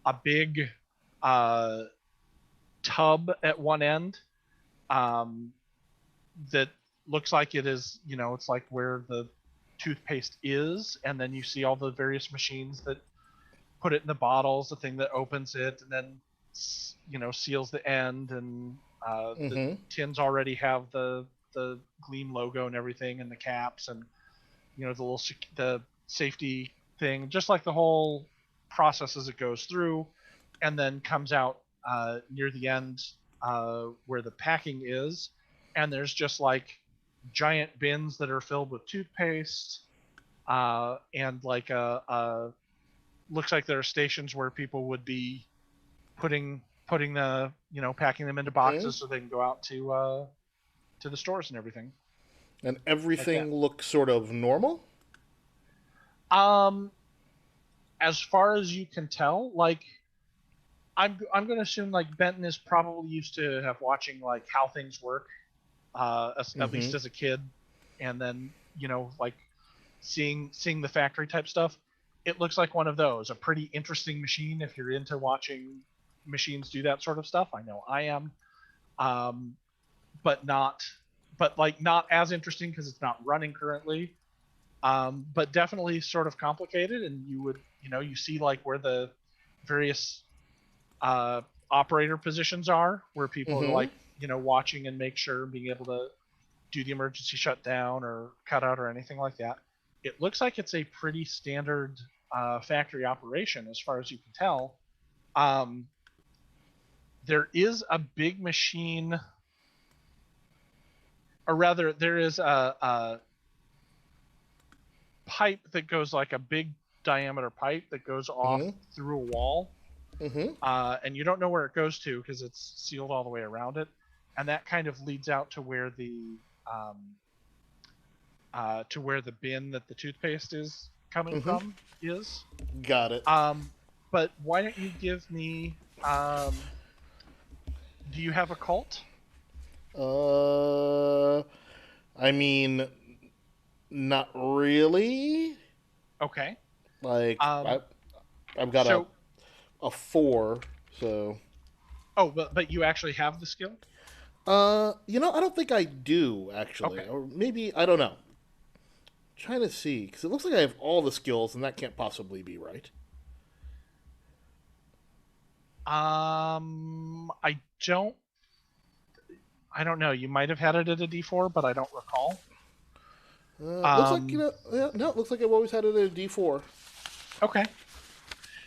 [SPEAKER 2] a big uh, tub at one end um, that looks like it is, it's like where the toothpaste is, and then you see all the various machines that put it in the bottles, the thing that opens it, and then seals the end, and the
[SPEAKER 4] Mm-hmm.
[SPEAKER 2] tins already have the Gleam logo and everything, and the caps, and the safety thing, just like the whole process as it goes through, and then comes out near the end where the packing is, and there's just like giant bins that are filled with toothpaste, and like looks like there are stations where people would be putting the packing them into
[SPEAKER 4] Mm-hmm.
[SPEAKER 2] boxes so they can go out to the stores and everything
[SPEAKER 4] And
[SPEAKER 2] like that.
[SPEAKER 4] everything looks sort of normal.
[SPEAKER 2] Um, as far as you can tell, like I'm going to assume like Benton is probably used to have watching like how things work, at
[SPEAKER 4] Mm-hmm.
[SPEAKER 2] least as a kid, and then like seeing the factory type stuff. It looks like one of those, a pretty interesting machine if you're into watching machines do that sort of stuff. I know I am, um, but not as interesting because it's not running currently. But definitely sort of complicated, and you see like where the various uh, operator positions are, where people are
[SPEAKER 4] Mm-hmm.
[SPEAKER 2] like watching and make sure being able to do the emergency shutdown or cutout or anything like that. It looks like it's a pretty standard factory operation as far as you can tell. Um, there is a big machine, or rather, there is a pipe that goes like a big diameter pipe that goes off
[SPEAKER 4] Mm-hmm.
[SPEAKER 2] through a wall,
[SPEAKER 4] Mm-hmm.
[SPEAKER 2] and you don't know where it goes to because it's sealed all the way around it, and that kind of leads out um, to where the bin that the toothpaste is coming
[SPEAKER 4] Mm-hmm.
[SPEAKER 2] from is.
[SPEAKER 4] Got it.
[SPEAKER 2] Um, but why don't you give me? Do you have a cult?
[SPEAKER 4] Uh, I mean, not really.
[SPEAKER 2] Okay.
[SPEAKER 4] Like
[SPEAKER 2] Um,
[SPEAKER 4] I've got
[SPEAKER 2] so
[SPEAKER 4] a 4, so
[SPEAKER 2] but you actually have the skill.
[SPEAKER 4] I don't think I do actually,
[SPEAKER 2] Okay.
[SPEAKER 4] or maybe I don't know. Trying to see because it looks like I have all the skills, and that can't possibly be right.
[SPEAKER 2] I don't. I don't know. You might have had it at a D4, but I don't recall.
[SPEAKER 4] Looks like
[SPEAKER 2] Um,
[SPEAKER 4] yeah, no, it looks like I've always had it at a D4.
[SPEAKER 2] okay.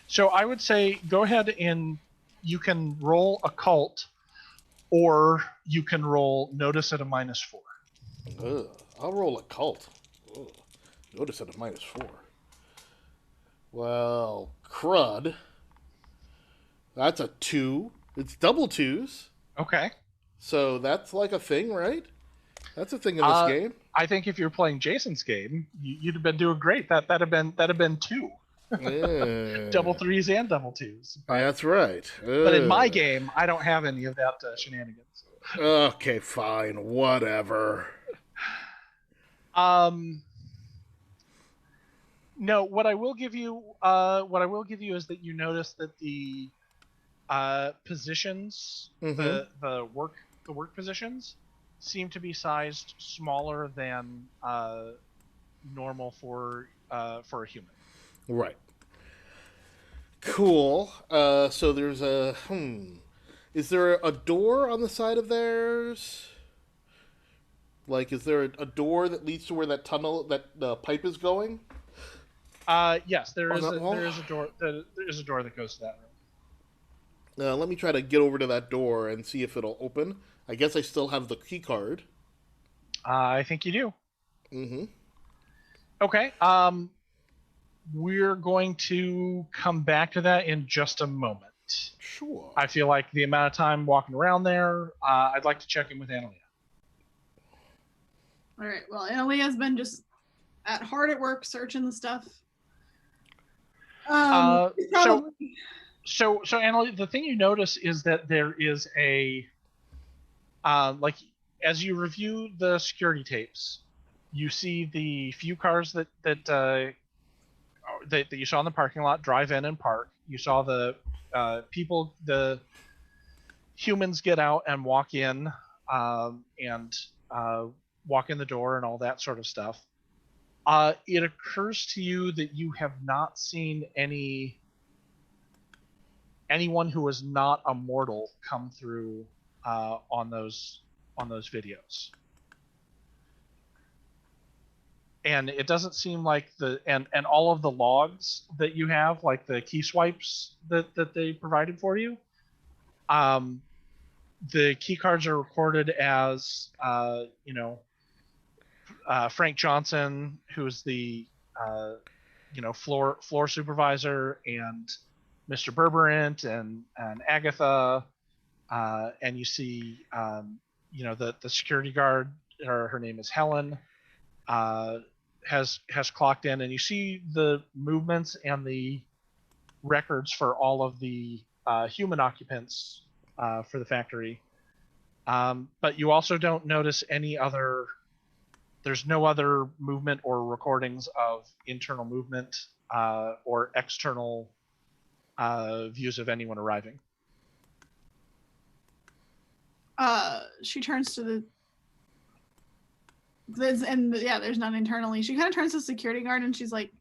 [SPEAKER 2] So I would say go ahead and you can roll occult, or you can roll notice at a -4.
[SPEAKER 4] Ugh, I'll roll a cult. Ugh. Notice at a -4. Well, crud. That's a 2. It's double twos.
[SPEAKER 2] Okay.
[SPEAKER 4] So that's like a thing, right? That's a thing in this
[SPEAKER 2] Uh,
[SPEAKER 4] game.
[SPEAKER 2] I think if you're playing Jason's game, you'd have been doing great. That'd have been 2 double
[SPEAKER 4] Yeah,
[SPEAKER 2] threes and double twos. But
[SPEAKER 4] that's right.
[SPEAKER 2] in my game, I don't have any of that shenanigans.
[SPEAKER 4] Okay, fine. Whatever.
[SPEAKER 2] Um, no, what I will give you is that you notice that the positions,
[SPEAKER 4] Mm-hmm.
[SPEAKER 2] the work positions, seem to be sized smaller than normal for a human.
[SPEAKER 4] Right. Cool. So there's a Is there a door on the side of theirs? Like, is there a door that leads to where that tunnel, that the pipe is going?
[SPEAKER 2] Yes, there
[SPEAKER 4] On
[SPEAKER 2] is
[SPEAKER 4] that wall?
[SPEAKER 2] there is a door. There is a door that goes to that room.
[SPEAKER 4] Let me try to get over to that door and see if it'll open. I guess I still have the key card.
[SPEAKER 2] I think you do.
[SPEAKER 4] Mm-hmm.
[SPEAKER 2] Okay. We're going to come back to that in just a moment.
[SPEAKER 4] Sure.
[SPEAKER 2] I feel like the amount of time walking around there, I'd like to check in with Analia.
[SPEAKER 5] All right. Well, Analia's been just hard at work searching the stuff.
[SPEAKER 2] So
[SPEAKER 5] Probably.
[SPEAKER 2] So Analia, the thing you notice is that there is a like as you review the security tapes, you see the few cars that you saw in the parking lot drive in and park. You saw the people, the humans get out and walk in, and walk in the door and all that sort of stuff. It occurs to you that you have not seen anyone who is not a mortal come through on those videos. And it doesn't seem like and all of the logs that you have, like the key swipes that they provided for you, the key cards are recorded as Frank Johnson, who's the floor supervisor, and Mr. Berberant and Agatha, and you see the security guard, her name is Helen, has clocked in, and you see the movements and the records for all of the human occupants for the factory. But you also don't notice there's no other movement or recordings of internal movement or external views of anyone arriving.
[SPEAKER 5] She turns to there's none internally. She kind of turns to the security guard and she's like,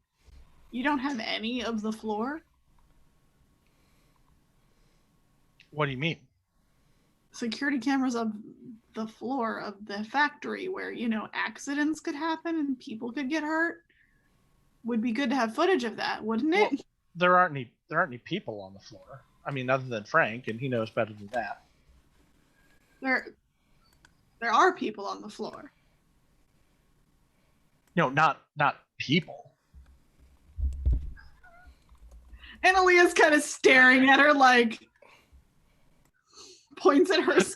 [SPEAKER 5] "You don't have any of the floor?"
[SPEAKER 2] What do you mean?
[SPEAKER 5] Security cameras of the floor of the factory where, accidents could happen and people could get hurt. Would be good to have footage of that, wouldn't it?
[SPEAKER 2] Well, there aren't any people on the floor. I mean, other than Frank, and he knows better than that.
[SPEAKER 5] There are people on the floor.
[SPEAKER 2] No, not people.
[SPEAKER 5] Analia's kind of staring at her, like, points at her. Kind of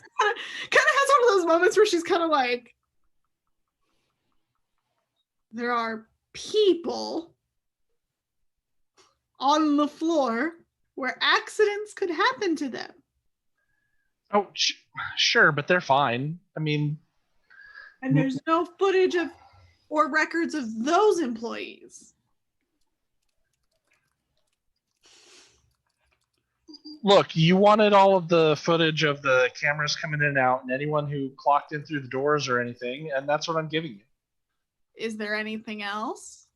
[SPEAKER 5] has one of those moments where she's kind of like, there are people on the floor where accidents could happen to them.
[SPEAKER 2] Oh, sure, but they're fine. I mean,
[SPEAKER 5] and there's no footage of or records of those employees.
[SPEAKER 2] Look, you wanted all of the footage of the cameras coming in and out and anyone who clocked in through the doors or anything, and that's what I'm giving you.
[SPEAKER 5] Is there anything else?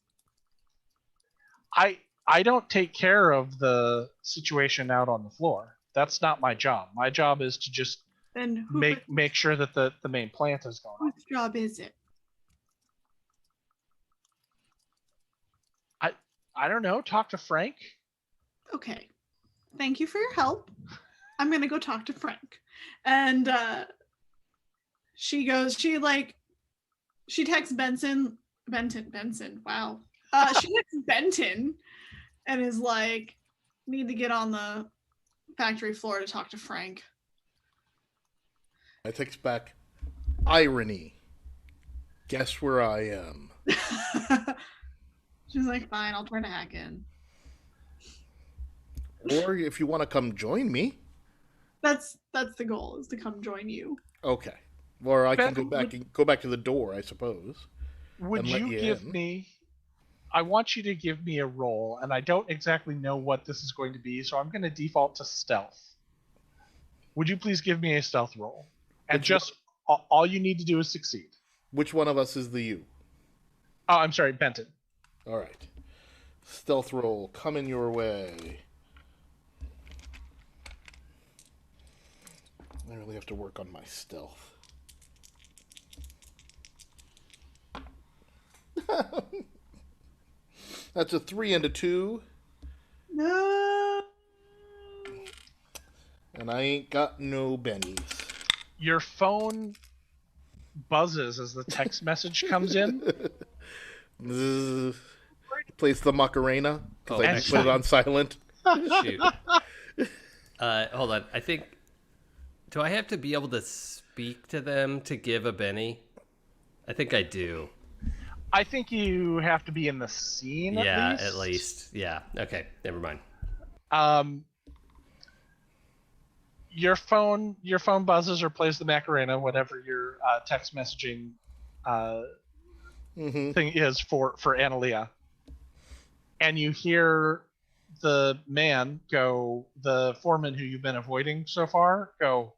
[SPEAKER 2] I don't take care of the situation out on the floor. That's not my job. My job is to just
[SPEAKER 5] then
[SPEAKER 2] make sure that the main plant is going on.
[SPEAKER 5] Whose job is it?
[SPEAKER 2] I don't know. Talk to Frank.
[SPEAKER 5] Okay. Thank you for your help. I'm going to go talk to Frank. And she texts Benson. Wow. She texts Benton and is like, need to get on the factory floor to talk to Frank.
[SPEAKER 4] I text back, irony. Guess where I am.
[SPEAKER 5] She's like, fine, I'll try to hack in.
[SPEAKER 4] Or if you want to come join me.
[SPEAKER 5] That's the goal, is to come join you.
[SPEAKER 4] Okay. Or I can go back to the door, I suppose.
[SPEAKER 2] Would you give me... I want you to give me a roll, and I don't exactly know what this is going to be, so I'm going to default to stealth. Would you please give me a stealth roll? And All you need to do is succeed.
[SPEAKER 4] Which one of us is the you?
[SPEAKER 2] Oh, I'm sorry, Benton.
[SPEAKER 4] All right. Stealth roll coming your way. I really have to work on my stealth. That's a 3 and a 2.
[SPEAKER 5] No.
[SPEAKER 4] And I ain't got no bennies.
[SPEAKER 2] Your phone buzzes as the text message comes in.
[SPEAKER 4] Zzz. Plays the Macarena because
[SPEAKER 3] Oh,
[SPEAKER 4] I just put it on silent.
[SPEAKER 3] Shoot. Hold on. I think. Do I have to be able to speak to them to give a Benny? I think I do.
[SPEAKER 2] I think you have to be in the scene.
[SPEAKER 3] At least. Yeah. Okay. Never mind.
[SPEAKER 2] Your phone buzzes or plays the Macarena, whatever your text messaging thing is for Analia. And you hear the man go, the foreman who you've been avoiding so far, go,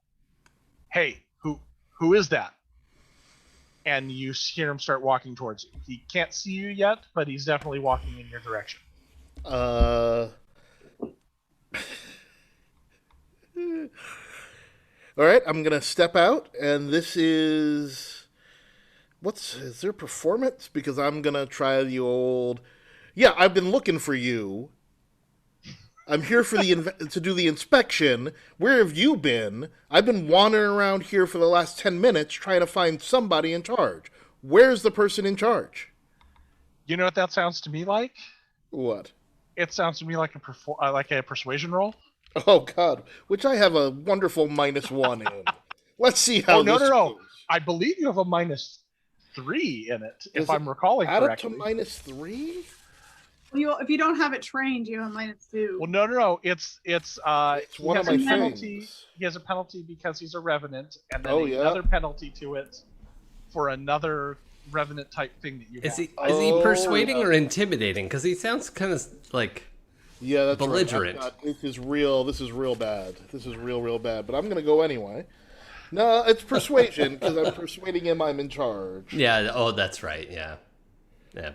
[SPEAKER 2] "Hey, who is that?" And you hear him start walking towards you. He can't see you yet, but he's definitely walking in your direction.
[SPEAKER 4] All right, I'm gonna step out, and this is is there performance? Because I'm gonna try the old. Yeah, I've been looking for you. I'm here for to do the inspection. Where have you been? I've been wandering around here for the last 10 minutes trying to find somebody in charge. Where's the person in charge?
[SPEAKER 2] You know what that sounds to me like?
[SPEAKER 4] What?
[SPEAKER 2] It sounds to me like a persuasion roll.
[SPEAKER 4] Oh God! Which I have a wonderful -1 in. Let's see how this goes.
[SPEAKER 2] I believe you have a -3 in it, if
[SPEAKER 4] Does
[SPEAKER 2] I'm recalling
[SPEAKER 4] add
[SPEAKER 2] correctly.
[SPEAKER 4] up to -3?
[SPEAKER 5] If you don't have it trained, you have a -2.
[SPEAKER 2] Well, no. It's
[SPEAKER 4] one
[SPEAKER 2] he
[SPEAKER 4] of
[SPEAKER 2] has
[SPEAKER 4] my
[SPEAKER 2] a penalty.
[SPEAKER 4] things.
[SPEAKER 2] He has a penalty because he's a revenant, and then
[SPEAKER 4] Oh, yeah?
[SPEAKER 2] another penalty to it for another revenant type thing that you
[SPEAKER 3] Is
[SPEAKER 2] have.
[SPEAKER 3] he persuading or intimidating? Because he sounds kind of like
[SPEAKER 4] Yeah, that's
[SPEAKER 3] belligerent.
[SPEAKER 4] Right. This is real. This is real bad. This is real bad. But I'm gonna go anyway. No, it's persuasion because I'm persuading him I'm in charge.
[SPEAKER 3] Yeah. Oh, that's right. Yeah.
[SPEAKER 4] Yeah,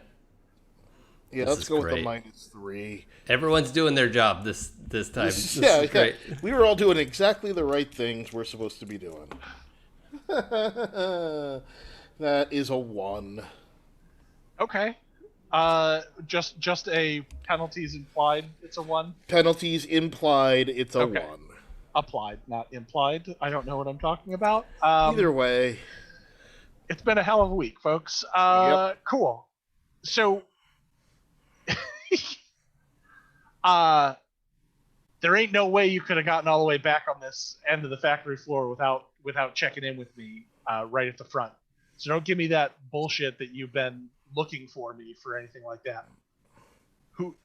[SPEAKER 3] This
[SPEAKER 4] let's
[SPEAKER 3] is
[SPEAKER 4] go
[SPEAKER 3] great.
[SPEAKER 4] with the -3.
[SPEAKER 3] Everyone's doing their job this time. This
[SPEAKER 4] Yeah,
[SPEAKER 3] is great.
[SPEAKER 4] we were all doing exactly the right things we're supposed to be doing. That is a 1.
[SPEAKER 2] Okay. Just a penalties implied. It's a 1.
[SPEAKER 4] Penalties implied. It's a
[SPEAKER 2] Okay.
[SPEAKER 4] 1.
[SPEAKER 2] Applied, not implied. I don't know what I'm talking about.
[SPEAKER 4] Either way.
[SPEAKER 2] It's been a hell of a week, folks.
[SPEAKER 4] Yep.
[SPEAKER 2] Cool. So, there ain't no way you could have gotten all the way back on this end of the factory floor without checking in with me right at the front. So don't give me that bullshit that you've been looking for me for anything like that.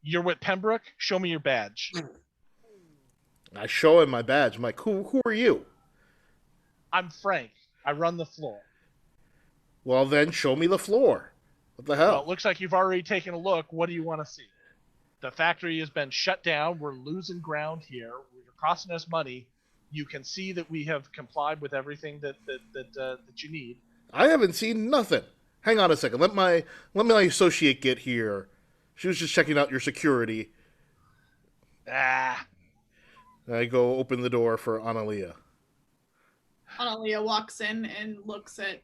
[SPEAKER 2] You're with Pembroke? Show me your badge.
[SPEAKER 4] I show him my badge. I'm like, who are you?
[SPEAKER 2] I'm Frank. I run the floor.
[SPEAKER 4] Well, then show me the floor. What the hell?
[SPEAKER 2] Well, it looks like you've already taken a look. What do you want to see? The factory has been shut down. We're losing ground here. You're costing us money. You can see that we have complied with everything that you need.
[SPEAKER 4] I haven't seen nothing. Hang on a second. Let my associate get here. She was just checking out your security.
[SPEAKER 2] Ah.
[SPEAKER 4] I go open the door for Analia.
[SPEAKER 5] Analia walks in and looks at.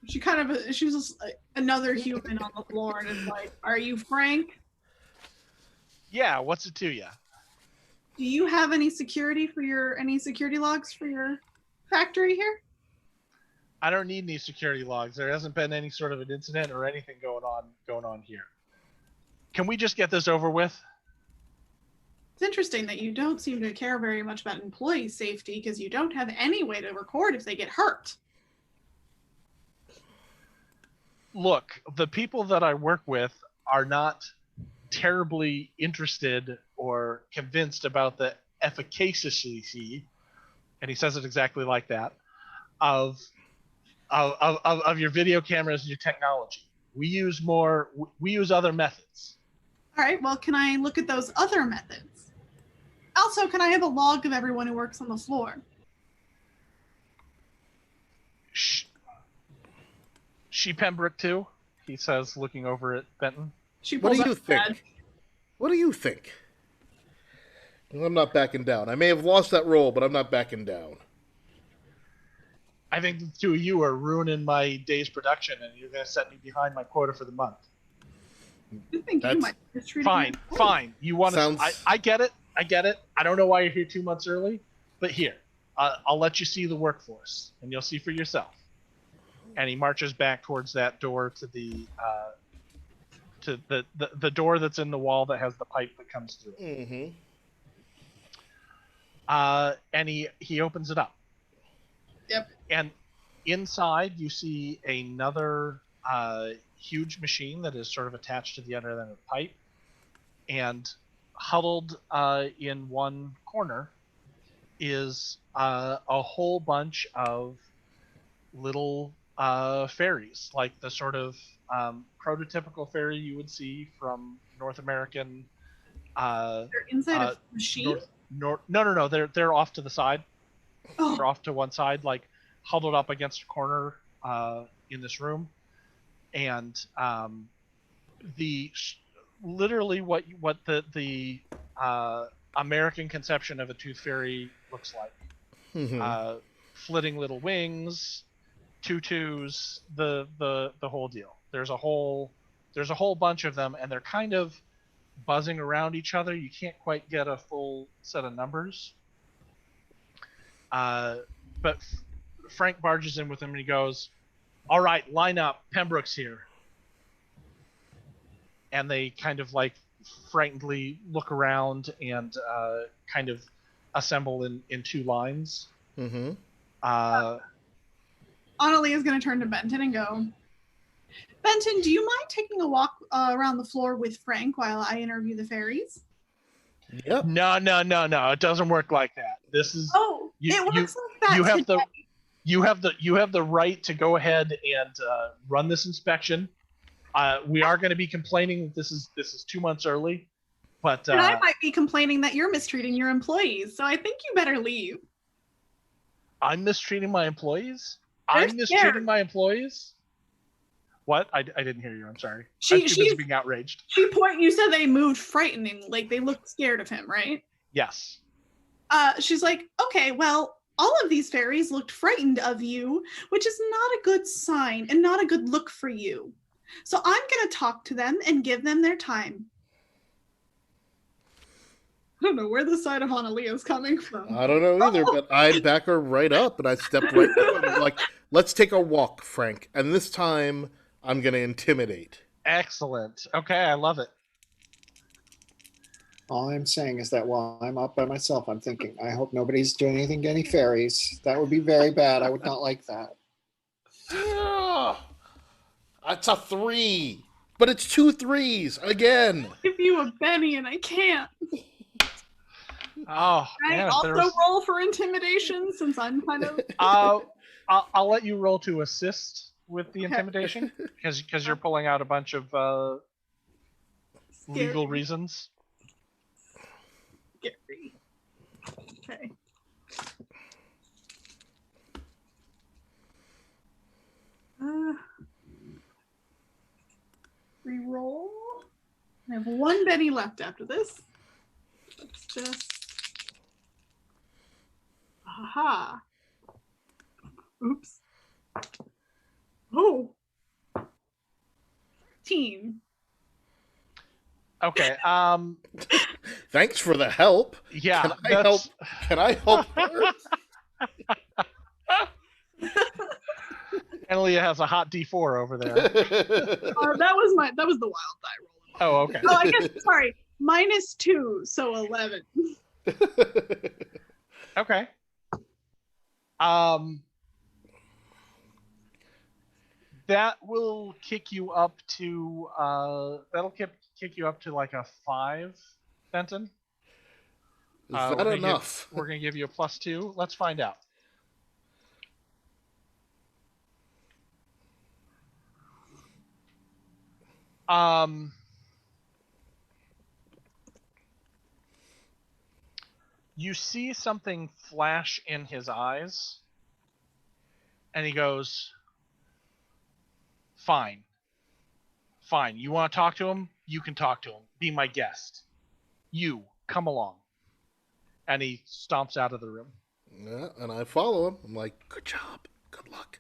[SPEAKER 5] She's just another human on the floor and is like, "Are you Frank?
[SPEAKER 2] Yeah. What's it to you?
[SPEAKER 5] Do you have any security logs for your factory here?"
[SPEAKER 2] I don't need any security logs. There hasn't been any sort of an incident or anything going on here. Can we just get this over with?
[SPEAKER 5] It's interesting that you don't seem to care very much about employee safety because you don't have any way to record if they get hurt.
[SPEAKER 2] Look, the people that I work with are not terribly interested or convinced about the efficacy, and he says it exactly like that, of your video cameras and your technology. We use other methods.
[SPEAKER 5] All right, well, can I look at those other methods? Also, can I have a log of everyone who works on the floor?
[SPEAKER 2] she Pembroke too? He says, looking over at Benton.
[SPEAKER 5] She
[SPEAKER 4] What
[SPEAKER 5] pulls
[SPEAKER 4] do
[SPEAKER 5] out
[SPEAKER 4] you
[SPEAKER 5] the badge.
[SPEAKER 4] think? What do you think? Well, I'm not backing down. I may have lost that roll, but I'm not backing down.
[SPEAKER 2] I think the two of you are ruining my day's production, and you're going to set me behind my quota for the month.
[SPEAKER 5] I think you
[SPEAKER 4] That's
[SPEAKER 5] might be treating
[SPEAKER 2] Fine,
[SPEAKER 5] me.
[SPEAKER 2] fine. You want to?
[SPEAKER 4] Sounds-
[SPEAKER 2] I get it. I get it. I don't know why you're here 2 months early, but here, I'll let you see the workforce, and you'll see for yourself. And he marches back towards that door to the door that's in the wall that has the pipe that comes through.
[SPEAKER 4] Mm-hmm.
[SPEAKER 2] And he opens it up.
[SPEAKER 5] Yep.
[SPEAKER 2] And inside you see another huge machine that is sort of attached to the other end of the pipe, and huddled in one corner is a whole bunch of little ferries, like the sort of prototypical ferry you would see from North American.
[SPEAKER 5] They're inside a machine.
[SPEAKER 2] No. They're off to the side.
[SPEAKER 5] Oh.
[SPEAKER 2] They're off to one side, like huddled up against a corner in this room, and literally what the American conception of a tooth fairy looks like.
[SPEAKER 4] Mm-hmm.
[SPEAKER 2] Flitting little wings, tutus, the whole deal. There's a whole bunch of them, and they're kind of buzzing around each other. You can't quite get a full set of numbers. But Frank barges in with him, and he goes, "All right, line up. Pembroke's here." And they kind of like frightenedly look around and kind of assemble in two lines.
[SPEAKER 4] Mm-hmm.
[SPEAKER 5] Annalie is going to turn to Benton and go, "Benton, do you mind taking a walk around the floor with Frank while I interview the fairies?"
[SPEAKER 4] Yep.
[SPEAKER 2] No. It doesn't work like that. This is
[SPEAKER 5] Oh, it works like that.
[SPEAKER 2] you have the right to go ahead and run this inspection. We are going to be complaining that this is 2 months early, but
[SPEAKER 5] and I might be complaining that you're mistreating your employees, so I think you better leave.
[SPEAKER 2] I'm mistreating my employees?
[SPEAKER 5] They're
[SPEAKER 2] I'm mistreating
[SPEAKER 5] scared.
[SPEAKER 2] my employees? What? I didn't hear you. I'm sorry. I'm too busy being outraged.
[SPEAKER 5] You said they moved frightening, like they looked scared of him, right?
[SPEAKER 2] Yes.
[SPEAKER 5] She's like, "Okay, well, all of these fairies looked frightened of you, which is not a good sign and not a good look for you. So I'm going to talk to them and give them their time." I don't know where the side of Analia is coming from.
[SPEAKER 4] I don't know either, but I'd back her right up, and I stepped right to him, like, "Let's take a walk, Frank. And this time, I'm going to intimidate."
[SPEAKER 2] Excellent. Okay, I love it.
[SPEAKER 6] All I'm saying is that while I'm up by myself, I'm thinking, I hope nobody's doing anything to any fairies. That would be very bad. I would not like that.
[SPEAKER 4] That's a 3. But it's 2 3s again.
[SPEAKER 5] Give you a Benny and I can't.
[SPEAKER 2] Oh,
[SPEAKER 5] Can I
[SPEAKER 2] man,
[SPEAKER 5] also roll for intimidation since I'm kind of...
[SPEAKER 2] I'll let you roll to assist with the intimidation because you're pulling out a bunch of legal reasons.
[SPEAKER 5] Scary. Okay. Reroll. I have 1 Benny left after this. Let's just... Aha. Oops. Oh. 13.
[SPEAKER 2] Okay.
[SPEAKER 4] Thanks for the help.
[SPEAKER 2] Yeah.
[SPEAKER 4] Can I help her?
[SPEAKER 2] Analia has a hot D4 over there.
[SPEAKER 5] That was the wild die roll.
[SPEAKER 2] Oh, okay.
[SPEAKER 5] Oh, I guess, sorry. -2, so 11.
[SPEAKER 2] Okay. That will kick you up to kick you up to like a 5, Benton.
[SPEAKER 4] Is that enough?
[SPEAKER 2] We're gonna give you a +2. Let's find out. You see something flash in his eyes, and he goes, Fine. Fine. You want to talk to him? You can talk to him. Be my guest. You, come along. And he stomps out of the room.
[SPEAKER 4] Yeah, and I follow him. I'm like, good job. Good luck.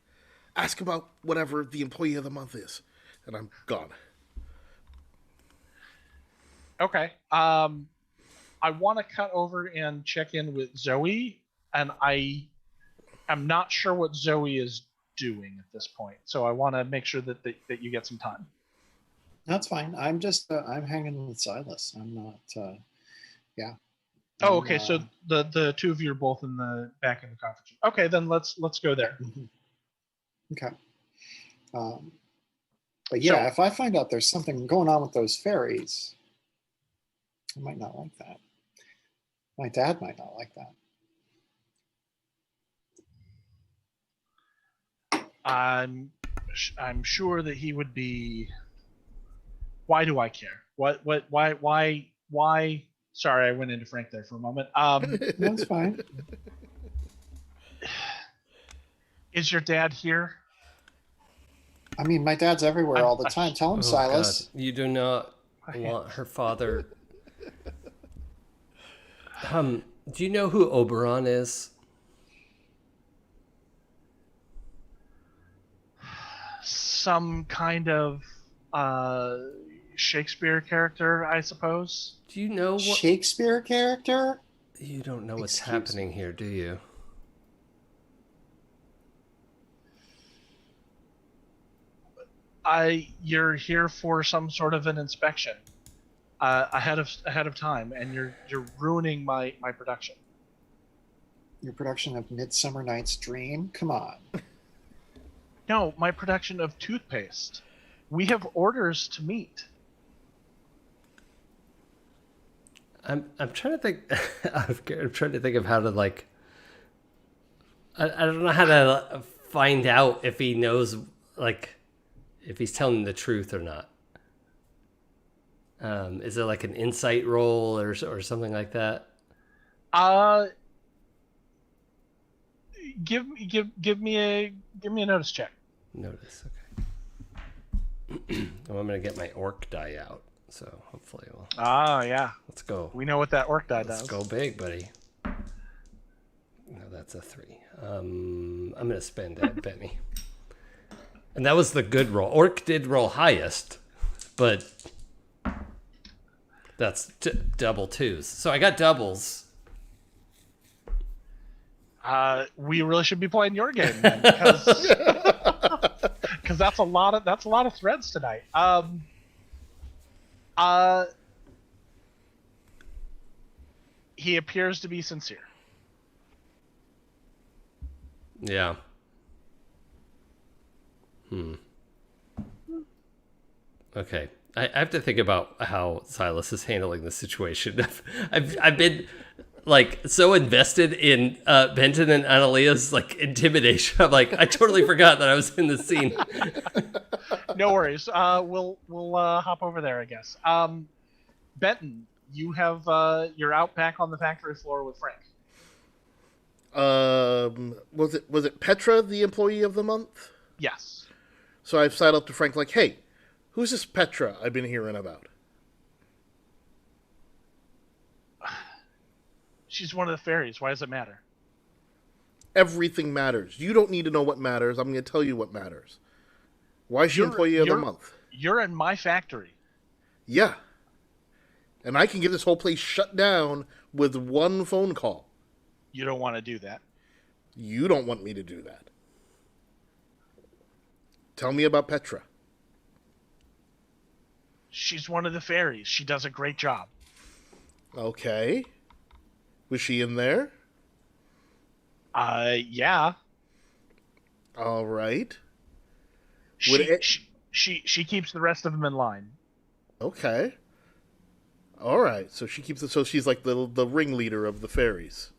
[SPEAKER 4] Ask about whatever the employee of the month is. And I'm gone.
[SPEAKER 2] Okay. I want to cut over and check in with Zoe, and I am not sure what Zoe is doing at this point. So I want to make sure that you get some time.
[SPEAKER 6] That's fine. I'm just I'm hanging with Silas. I'm not. Yeah.
[SPEAKER 2] Oh, okay. So the two of you are both in the back in the conference room. Okay, then let's go there.
[SPEAKER 6] Okay. But yeah, if I find out there's something going on with those fairies, I might not like that. My dad might not like that.
[SPEAKER 2] I'm sure that he would be. Why do I care? Why? Sorry, I went into Frank there for a moment.
[SPEAKER 6] That's fine.
[SPEAKER 2] Is your dad here?
[SPEAKER 6] I mean, my dad's everywhere all the time. Tell him, Silas.
[SPEAKER 3] God. You do not want her father. Do you know who Oberon is?
[SPEAKER 2] Some kind of Shakespeare character, I suppose.
[SPEAKER 3] Do you know what
[SPEAKER 6] Shakespeare character?
[SPEAKER 3] You don't know what's happening here, do you?
[SPEAKER 2] You're here for some sort of an inspection ahead of time, and you're ruining my production.
[SPEAKER 6] Your production of Midsummer Night's Dream? Come on.
[SPEAKER 2] No, my production of toothpaste. We have orders to meet.
[SPEAKER 3] I'm trying to think. I'm trying to think of how to like. I don't know how to find out if he knows, like, if he's telling the truth or not. Is it like an insight roll or something like that?
[SPEAKER 2] Give me a notice check.
[SPEAKER 3] Notice, okay. Well, I'm gonna get my orc die out, so hopefully we'll.
[SPEAKER 2] Ah, yeah.
[SPEAKER 3] Let's go.
[SPEAKER 2] We know what that orc die does.
[SPEAKER 3] Let's go big, buddy. No, that's a 3. I'm gonna spend that Benny. And that was the good roll. Orc did roll highest, but that's double 2s. So I got doubles.
[SPEAKER 2] We really should be playing your game then, because that's a lot of threads tonight. He appears to be sincere.
[SPEAKER 3] Yeah. Okay. I have to think about how Silas is handling the situation. I've been like so invested in Benton and Annalea's like intimidation. I'm like, I totally forgot that I was in the scene.
[SPEAKER 2] No worries. We'll hop over there, I guess. Benton, you have you're out back on the factory floor with Frank.
[SPEAKER 4] Was it Petra, the employee of the month?
[SPEAKER 2] Yes.
[SPEAKER 4] So I've sidled up to Frank like, hey, who's this Petra I've been hearing about?
[SPEAKER 2] She's one of the fairies. Why does it matter?
[SPEAKER 4] Everything matters. You don't need to know what matters. I'm going to tell you what matters. Why is she employee of the month?
[SPEAKER 2] You're in my factory.
[SPEAKER 4] Yeah. And I can get this whole place shut down with one phone call.
[SPEAKER 2] You don't want to do that.
[SPEAKER 4] You don't want me to do that. Tell me about Petra.
[SPEAKER 2] She's one of the fairies. She does a great job.
[SPEAKER 4] Okay. Was she in there?
[SPEAKER 2] Yeah.
[SPEAKER 4] All right.
[SPEAKER 2] She keeps the rest of them in line.
[SPEAKER 4] Okay. All right. So she keeps it. So she's like the ringleader of the fairies.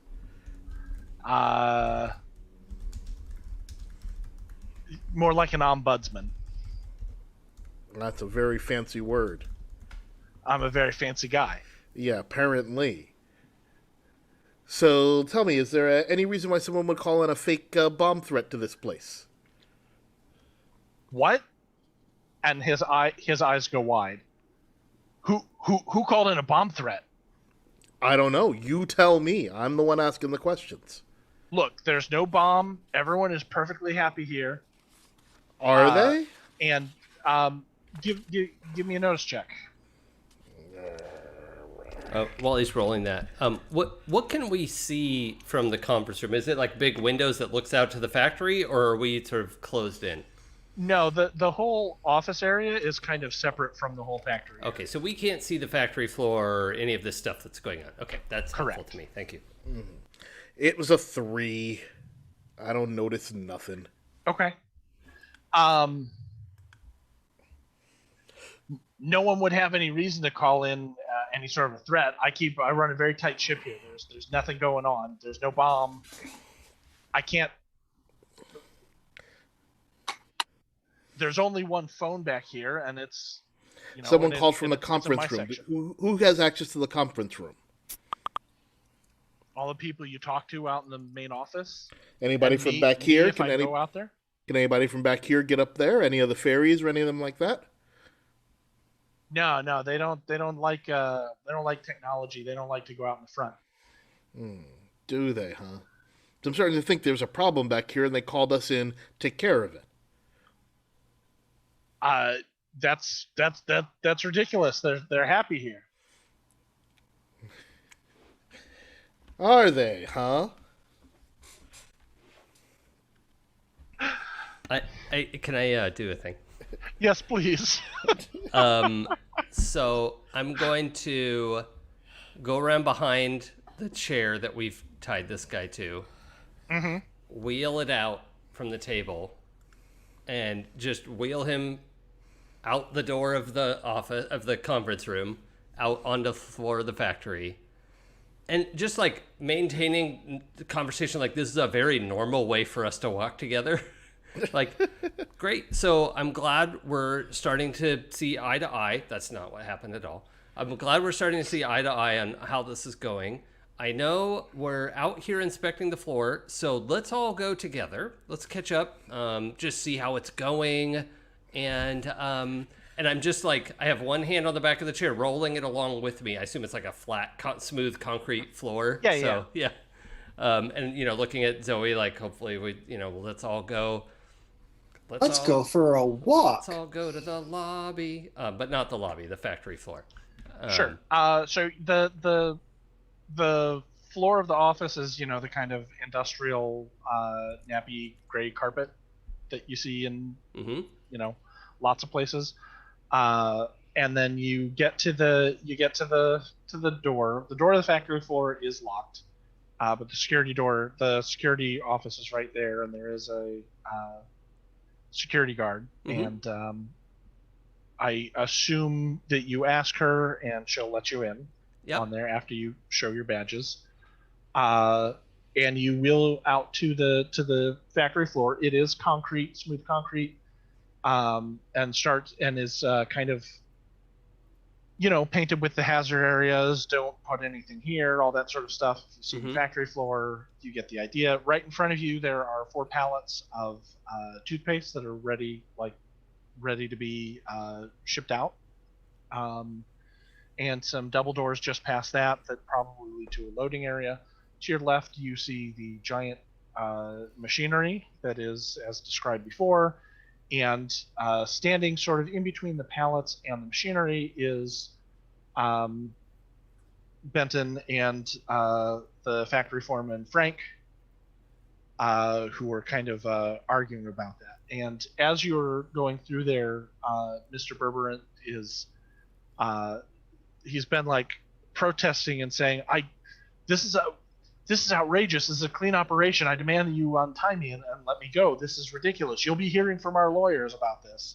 [SPEAKER 2] More like an ombudsman.
[SPEAKER 4] That's a very fancy word.
[SPEAKER 2] I'm a very fancy guy.
[SPEAKER 4] Yeah, apparently. So tell me, is there any reason why someone would call in a fake bomb threat to this place?
[SPEAKER 2] What? And his eyes go wide. Who called in a bomb threat?
[SPEAKER 4] I don't know. You tell me. I'm the one asking the questions.
[SPEAKER 2] Look, there's no bomb. Everyone is perfectly happy here.
[SPEAKER 4] Are they?
[SPEAKER 2] And give me a notice check.
[SPEAKER 3] While he's rolling that, what can we see from the conference room? Is it like big windows that looks out to the factory, or are we sort of closed in?
[SPEAKER 2] No, the whole office area is kind of separate from the whole factory.
[SPEAKER 3] Okay, so we can't see the factory floor or any of this stuff that's going on. Okay, that's
[SPEAKER 2] Correct.
[SPEAKER 3] helpful to me. Thank you.
[SPEAKER 4] It was a 3. I don't notice nothing.
[SPEAKER 2] Okay. No one would have any reason to call in any sort of a threat. I run a very tight ship here. There's nothing going on. There's no bomb. I can't. There's only one phone back here, and it's.
[SPEAKER 4] Someone called from the conference room. Who has access to the conference room?
[SPEAKER 2] All the people you talk to out in the main office.
[SPEAKER 4] Anybody from back here?
[SPEAKER 2] Can go out there?
[SPEAKER 4] Can anybody from back here get up there? Any of the fairies or any of them like that?
[SPEAKER 2] No, they don't. They don't like technology. They don't like to go out in the front.
[SPEAKER 4] Do they, huh? So I'm starting to think there's a problem back here, and they called us in to take care of it.
[SPEAKER 2] That's ridiculous. They're happy here.
[SPEAKER 4] Are they, huh?
[SPEAKER 3] Can I do a thing?
[SPEAKER 2] Yes, please.
[SPEAKER 3] So I'm going to go around behind the chair that we've tied this guy to, wheel it out from the table, and just wheel him out the door of the office of the conference room, out onto the floor of the factory, and just like maintaining the conversation like this is a very normal way for us to walk together. Like, great. So I'm glad we're starting to see eye to eye. That's not what happened at all. I'm glad we're starting to see eye to eye on how this is going. I know we're out here inspecting the floor, so let's all go together. Let's catch up, just see how it's going. And I'm just like, I have one hand on the back of the chair, rolling it along with me. I assume it's like a flat, smooth concrete floor. Yeah. And, looking at Zoe, like, hopefully we, let's all go.
[SPEAKER 6] Let's go for a walk.
[SPEAKER 3] Let's all go to the lobby, but not the lobby, the factory floor.
[SPEAKER 2] Sure. So the floor of the office is, the kind of industrial nappy gray carpet that you see in, lots of places. And then you get to the door. The door of the factory floor is locked, but the security office is right there, and there is a security guard. And I assume that you ask her, and she'll let you in on there after you show your badges. And you wheel out to the factory floor. It is concrete, smooth concrete, and is kind of painted with the hazard areas. Don't put anything here, all that sort of stuff. If you see the factory floor, you get the idea. Right in front of you, there are 4 pallets of toothpaste that are ready to be shipped out, and some double doors just past that probably lead to a loading area. To your left, you see the giant machinery that is as described before, and standing sort of in between the pallets and the machinery is Benton and the factory foreman Frank, who are kind of arguing about that. And as you're going through there, Mr. Berberant is he's been like protesting and saying, this is outrageous. This is a clean operation. I demand that you untie me and let me go. This is ridiculous. You'll be hearing from our lawyers about this.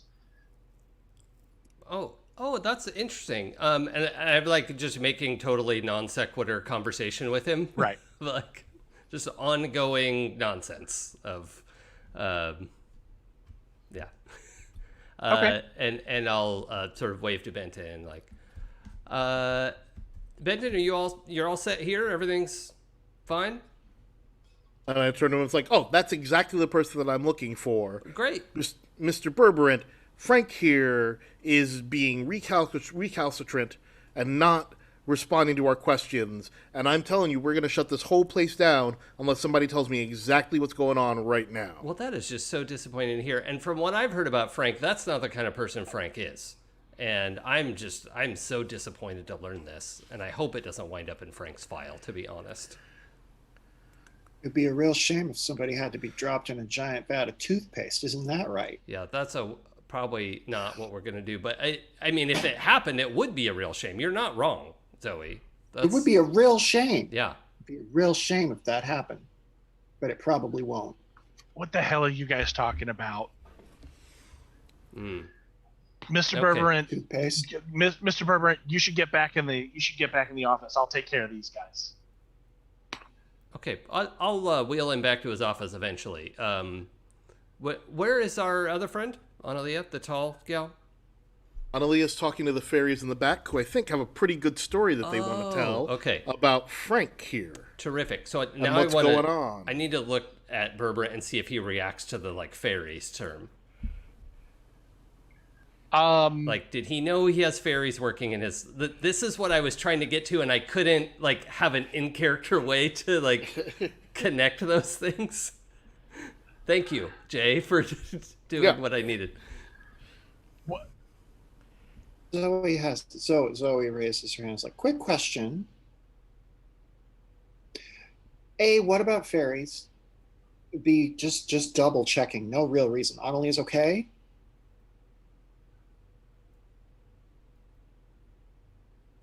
[SPEAKER 3] Oh, that's interesting. And I'm like just making totally non sequitur conversation with him.
[SPEAKER 2] Right.
[SPEAKER 3] Like just ongoing nonsense of, yeah.
[SPEAKER 2] Okay.
[SPEAKER 3] And I'll sort of wave to Benton like, Benton, you're all set here? Everything's fine?
[SPEAKER 4] And I turned to him and was like, oh, that's exactly the person that I'm looking for.
[SPEAKER 3] Great.
[SPEAKER 4] Mr. Berberant, Frank here is being recalcitrant and not responding to our questions. And I'm telling you, we're going to shut this whole place down unless somebody tells me exactly what's going on right now.
[SPEAKER 3] Well, that is just so disappointing to hear. And from what I've heard about Frank, that's not the kind of person Frank is. And I'm so disappointed to learn this. And I hope it doesn't wind up in Frank's file, to be honest.
[SPEAKER 6] It'd be a real shame if somebody had to be dropped in a giant vat of toothpaste. Isn't that right?
[SPEAKER 3] Yeah, that's probably not what we're going to do. But I mean, if it happened, it would be a real shame. You're not wrong, Zoe.
[SPEAKER 6] It would be a real shame.
[SPEAKER 3] Yeah.
[SPEAKER 6] It'd be a real shame if that happened. But it probably won't.
[SPEAKER 2] What the hell are you guys talking about?
[SPEAKER 3] Mm.
[SPEAKER 2] Mr.
[SPEAKER 3] Okay.
[SPEAKER 2] Berberant,
[SPEAKER 6] Toothpaste.
[SPEAKER 2] Mr. Berberant, you should get back in the office. I'll take care of these guys.
[SPEAKER 3] Okay, I'll wheel him back to his office eventually. Where is our other friend, Analia, the tall gal?
[SPEAKER 4] Analia's talking to the fairies in the back, who I think have a pretty good story that they want to tell about Frank here.
[SPEAKER 3] Terrific. So
[SPEAKER 4] And
[SPEAKER 3] now
[SPEAKER 4] what's going on.
[SPEAKER 3] I need to look at Berber and see if he reacts to the fairies term. Did he know he has fairies working in his? This is what I was trying to get to, and I couldn't have an in-character way to connect those things. Thank you, Jay, for doing what I needed.
[SPEAKER 2] What?
[SPEAKER 6] Zoe raises her hands quick question. A, what about fairies? B, just double checking, no real reason. Annalie is okay?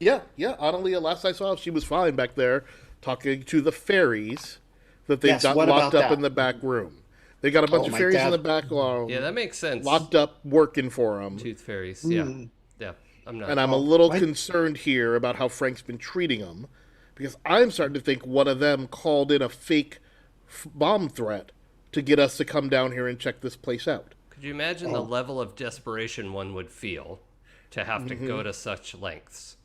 [SPEAKER 4] Yeah. Analia, last I saw, she was fine back there talking to the fairies that they've got locked up in the back room. They got a bunch of fairies in the back room.
[SPEAKER 3] Yeah, that makes sense.
[SPEAKER 4] Locked up, working for them.
[SPEAKER 3] Tooth fairies, yeah. I'm not.
[SPEAKER 4] And I'm a little concerned here about how Frank's been treating them, because I'm starting to think one of them called in a fake bomb threat to get us to come down here and check this place out.
[SPEAKER 3] Could you imagine the level of desperation one would feel to have to go to such lengths?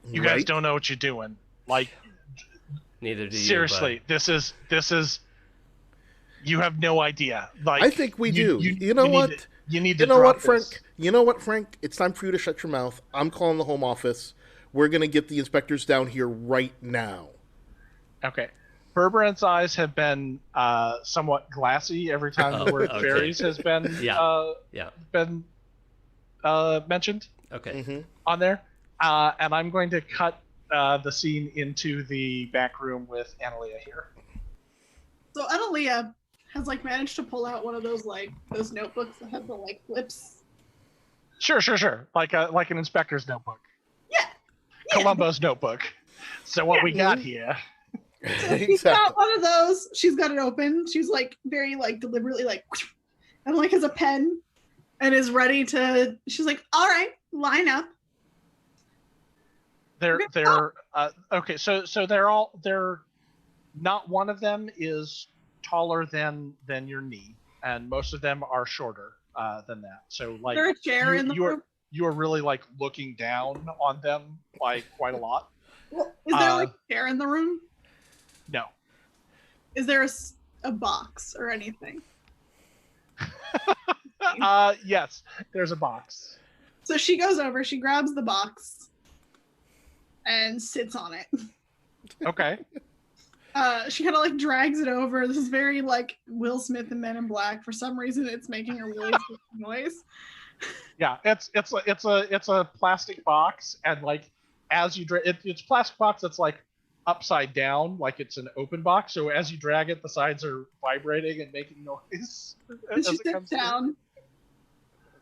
[SPEAKER 2] You guys don't know what you're doing.
[SPEAKER 3] Neither do you.
[SPEAKER 2] Seriously, this is. You have no idea.
[SPEAKER 4] I think we do. You know what?
[SPEAKER 2] You need to.
[SPEAKER 4] You know what,
[SPEAKER 2] Frank?
[SPEAKER 4] Frank? You know what, Frank? It's time for you to shut your mouth. I'm calling the home office. We're gonna get the inspectors down here right now.
[SPEAKER 2] Okay. Berberant's eyes have been somewhat glassy every time the word fairies has been been mentioned.
[SPEAKER 3] Okay.
[SPEAKER 2] On there. And I'm going to cut the scene into the back room with Analia here.
[SPEAKER 5] So Analia has managed to pull out one of those those notebooks that have the flips.
[SPEAKER 2] Sure. Like an inspector's notebook.
[SPEAKER 5] Yeah.
[SPEAKER 2] Columbo's notebook. So what we got here.
[SPEAKER 5] So she's got one of those. She's got it open. She's very deliberately and has a pen and is ready to. She's all right, line up.
[SPEAKER 2] They're okay. So they're not one of them is taller than your knee, and most of them are shorter than that. So
[SPEAKER 5] is there a chair in the room?
[SPEAKER 2] You are really looking down on them quite a lot.
[SPEAKER 5] Well, is there a chair in the room?
[SPEAKER 2] No.
[SPEAKER 5] Is there a box or anything?
[SPEAKER 2] Yes, there's a box.
[SPEAKER 5] So she goes over, she grabs the box, and sits on it.
[SPEAKER 2] Okay.
[SPEAKER 5] She kind of drags it over. This is very Will Smith and Men in Black. For some reason, it's making a really noise.
[SPEAKER 2] Yeah, it's a plastic box, and as you drag it's a plastic box that's upside down, it's an open box. So as you drag it, the sides are vibrating and making noise.
[SPEAKER 5] And she sits down,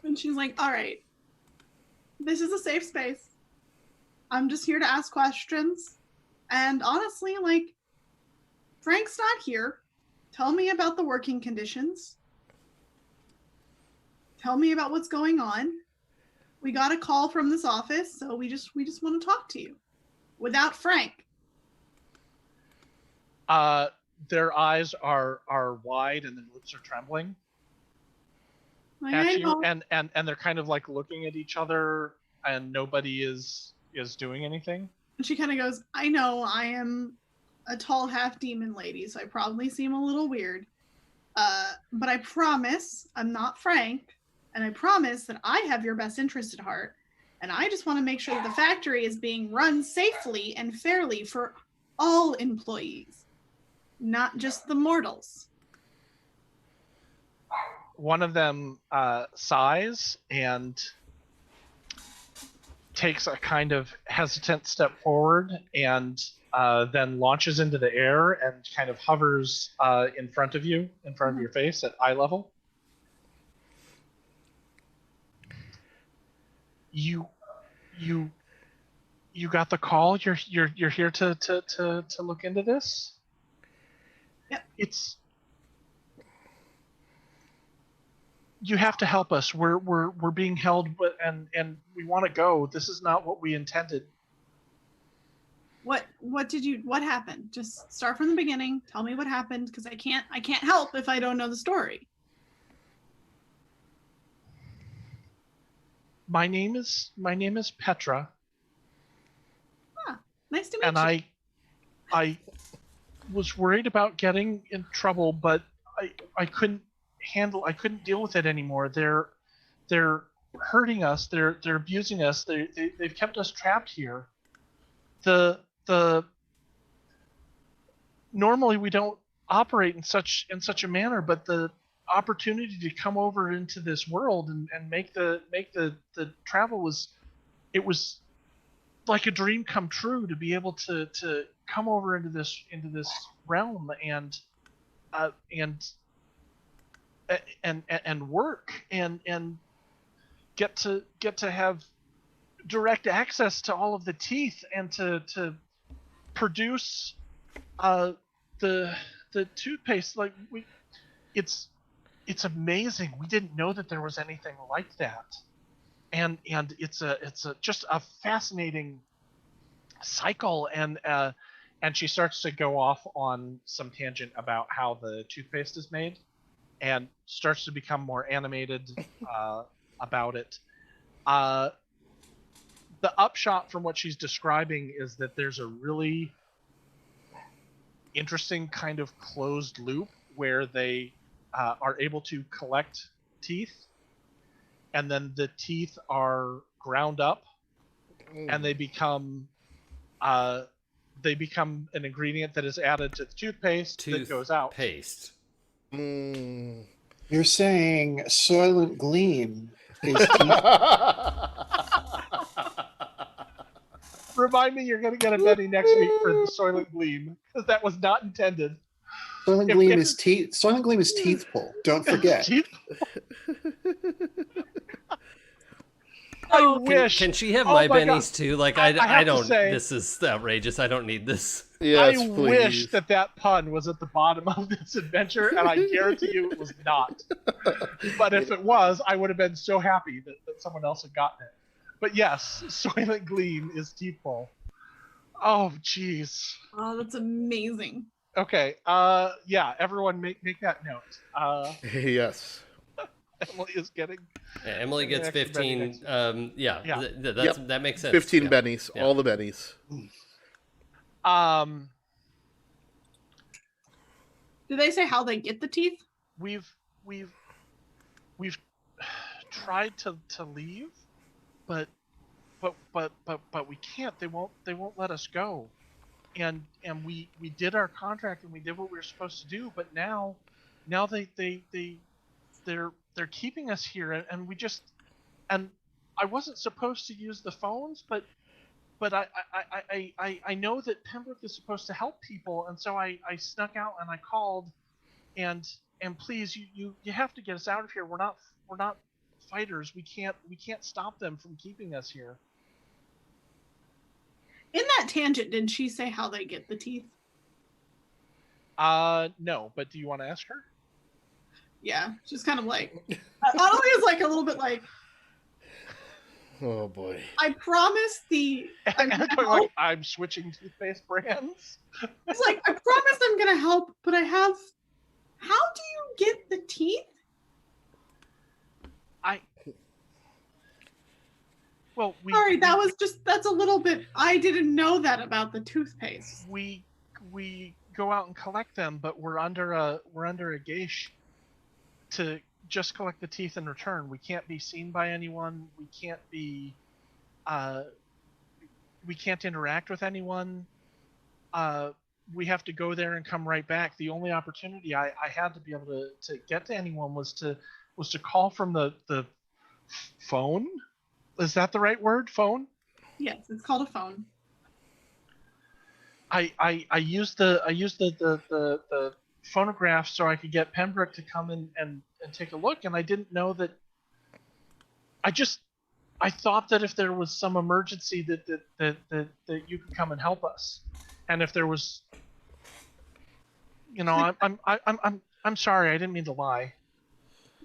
[SPEAKER 5] and she's all right, this is a safe space. I'm just here to ask questions. And honestly, Frank's not here. Tell me about the working conditions. Tell me about what's going on. We got a call from this office, so we just want to talk to you. Without Frank.
[SPEAKER 2] Their eyes are wide and their lips are trembling
[SPEAKER 5] I
[SPEAKER 2] at you, and they're kind of looking at each other, and nobody is doing anything.
[SPEAKER 5] And she kind of goes, I know I am a tall half demon lady, so I probably seem a little weird. But I promise I'm not Frank. And I promise that I have your best interest at heart. And I just want to make sure that the factory is being run safely and fairly for all employees, not just the mortals.
[SPEAKER 2] One of them sighs and takes a kind of hesitant step forward and then launches into the air and kind of hovers in front of you, in front of your face at eye level. You got the call. You're here to look into this.
[SPEAKER 5] Yep.
[SPEAKER 2] You have to help us. We're being held, and we want to go. This is not what we intended.
[SPEAKER 5] What happened? Just start from the beginning. Tell me what happened, because I can't help if I don't know the story.
[SPEAKER 2] My name is Petra.
[SPEAKER 5] Nice to meet
[SPEAKER 2] And
[SPEAKER 5] you.
[SPEAKER 2] I was worried about getting in trouble, but I couldn't deal with it anymore. They're hurting us. They're abusing us. They've kept us trapped here. Normally we don't operate in such a manner, but the opportunity to come over into this world and make the travel was like a dream come true, to be able to come over into this realm and work and get to have direct access to all of the teeth and to produce the toothpaste. Like it's amazing. We didn't know that there was anything like that. And it's just a fascinating cycle, and she starts to go off on some tangent about how the toothpaste is made, and starts to become more animated about it. The upshot from what she's describing is that there's a really interesting kind of closed loop where they are able to collect teeth, and then the teeth are ground up, and they become an ingredient that is added to the toothpaste that goes out.
[SPEAKER 3] Paste.
[SPEAKER 6] You're saying Soylent Gleam is
[SPEAKER 2] Remind me you're going to get a Benny next week for the Soylent Gleam, because that was not intended.
[SPEAKER 6] Soylent Gleam is teeth. Soylent Gleam is teeth pull. Don't forget.
[SPEAKER 2] I wish.
[SPEAKER 3] Can she have
[SPEAKER 2] Oh
[SPEAKER 3] my
[SPEAKER 2] my
[SPEAKER 3] bennies
[SPEAKER 2] God.
[SPEAKER 3] too? Like
[SPEAKER 2] I have
[SPEAKER 3] I
[SPEAKER 2] to
[SPEAKER 3] don't.
[SPEAKER 2] say-
[SPEAKER 3] This is outrageous. I don't need this.
[SPEAKER 4] Yes,
[SPEAKER 2] I
[SPEAKER 4] please.
[SPEAKER 2] wish that pun was at the bottom of this adventure, and I guarantee you it was not. But if it was, I would have been so happy that someone else had gotten it. But yes, Soylent Gleam is teeth pull. Oh, jeez.
[SPEAKER 5] Oh, that's amazing.
[SPEAKER 2] Okay. Yeah. Everyone, make that note.
[SPEAKER 4] Yes.
[SPEAKER 2] Emily is getting.
[SPEAKER 3] Yeah, Emily
[SPEAKER 2] An
[SPEAKER 3] gets
[SPEAKER 2] extra Benny
[SPEAKER 3] 15.
[SPEAKER 2] next
[SPEAKER 3] Yeah,
[SPEAKER 2] Yeah.
[SPEAKER 3] that makes sense.
[SPEAKER 4] 15
[SPEAKER 3] yeah.
[SPEAKER 4] bennies.
[SPEAKER 3] Yeah.
[SPEAKER 4] All the bennies.
[SPEAKER 5] Do they say how they get the teeth?
[SPEAKER 2] We've tried to leave, but we can't. They won't let us go. And we did our contract and we did what we were supposed to do, but now they're keeping us here, and we just, and I wasn't supposed to use the phones, but I know that Pembroke is supposed to help people, and so I snuck out and I called, and please, you have to get us out of here. We're not fighters. We can't stop them from keeping us here.
[SPEAKER 5] In that tangent, did she say how they get the teeth?
[SPEAKER 2] No, but do you want to ask her?
[SPEAKER 5] Yeah, she's kind of like, Annalie is like a little bit like,
[SPEAKER 4] Oh boy.
[SPEAKER 5] I promise
[SPEAKER 2] I'm switching toothpaste brands.
[SPEAKER 5] It's like, I promise I'm gonna help, but how do you get the teeth? Sorry, that's a little bit, I didn't know that about the toothpaste.
[SPEAKER 2] We go out and collect them, but we're under a gauge to just collect the teeth in return. We can't be seen by anyone. We can't be. We can't interact with anyone. We have to go there and come right back. The only opportunity I had to be able to get to anyone was to call from the phone. Is that the right word? Phone?
[SPEAKER 5] Yes, it's called a phone.
[SPEAKER 2] I used the phonograph so I could get Pembroke to come in and take a look, and I didn't know that. I thought that if there was some emergency that you could come and help us, and if there was, I'm sorry, I didn't mean to lie.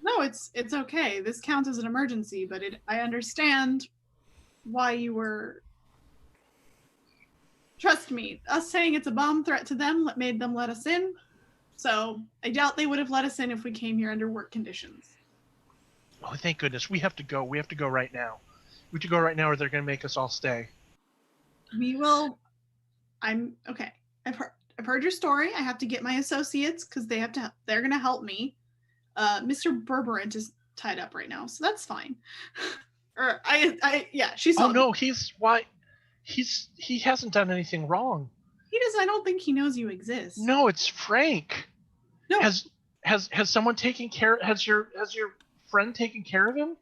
[SPEAKER 5] No, it's okay. This counts as an emergency, but I understand why you were. Trust me, us saying it's a bomb threat to them made them let us in. So I doubt they would have let us in if we came here under work conditions.
[SPEAKER 2] Oh, thank goodness. We have to go. We have to go right now. We have to go right now or they're going to make us all stay.
[SPEAKER 5] We will. I'm okay. I've heard your story. I have to get my associates because they're going to help me. Mr. Berberant is tied up right now, so that's fine. Or she's.
[SPEAKER 2] Oh no, he hasn't done anything wrong.
[SPEAKER 5] He does. I don't think he knows you exist.
[SPEAKER 2] No, it's Frank.
[SPEAKER 5] No.
[SPEAKER 2] Has someone taken care? Has your friend taken care of him?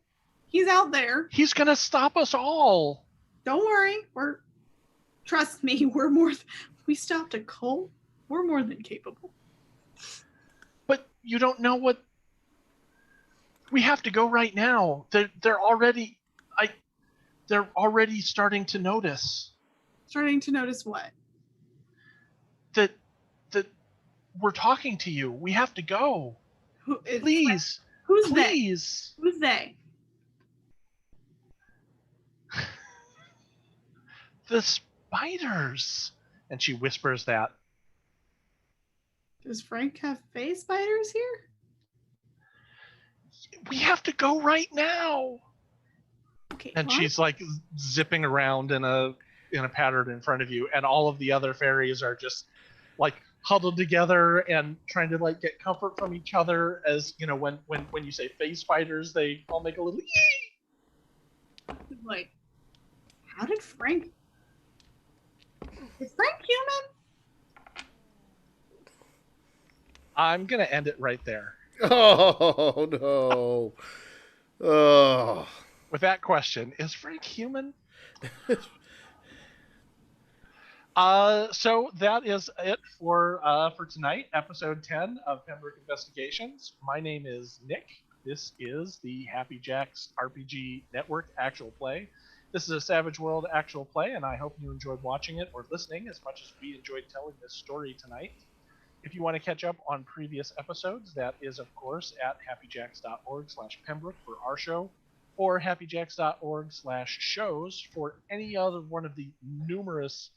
[SPEAKER 5] He's out there.
[SPEAKER 2] He's gonna stop us all.
[SPEAKER 5] Don't worry. Trust me. We stopped a cult. We're more than capable.
[SPEAKER 2] But you don't know what. We have to go right now. They're already starting to notice.
[SPEAKER 5] Starting to notice what?
[SPEAKER 2] That we're talking to you. We have to go. Please.
[SPEAKER 5] Who's
[SPEAKER 2] please.
[SPEAKER 5] They? Who's they?
[SPEAKER 2] The spiders. And she whispers that.
[SPEAKER 5] Does Frank have face spiders here?
[SPEAKER 2] We have to go right now.
[SPEAKER 5] Okay.
[SPEAKER 2] And she's like zipping around in a pattern in front of you, and all of the other fairies are just like huddled together and trying to like get comfort from each other. As you know, when you say face spiders, they all make a little yee.
[SPEAKER 5] Like, how did Frank? Is Frank human?
[SPEAKER 2] I'm gonna end it right there.
[SPEAKER 4] Oh no! Oh.
[SPEAKER 2] With that question, is Frank human? So that is it for tonight, episode 10 of Pembroke Investigations. My name is Nick. This is the Happy Jacks RPG Network actual play. This is a Savage World actual play, and I hope you enjoyed watching it or listening as much as we enjoyed telling this story tonight. If you want to catch up on previous episodes, that is, of course, at happyjacks.org/Pembroke for our show, or happyjacks.org/shows for any other one of the numerous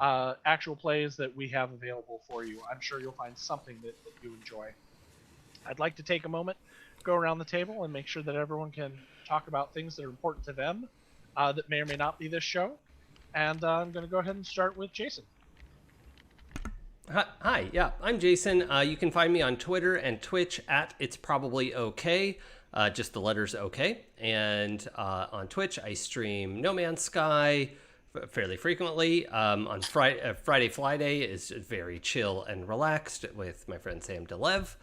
[SPEAKER 2] actual plays that we have available for you. I'm sure you'll find something that you enjoy. I'd like to take a moment, go around the table, and make sure that everyone can talk about things that are important to them that may or may not be this show. And I'm going to go ahead and start with Jason.
[SPEAKER 3] Hi, yeah, I'm Jason. You can find me on Twitter and Twitch at It's Probably Okay, just the letters OK. And on Twitch, I stream No Man's Sky fairly frequently. On Friday Fly-Day is very chill and relaxed with my friend Sam DeLev.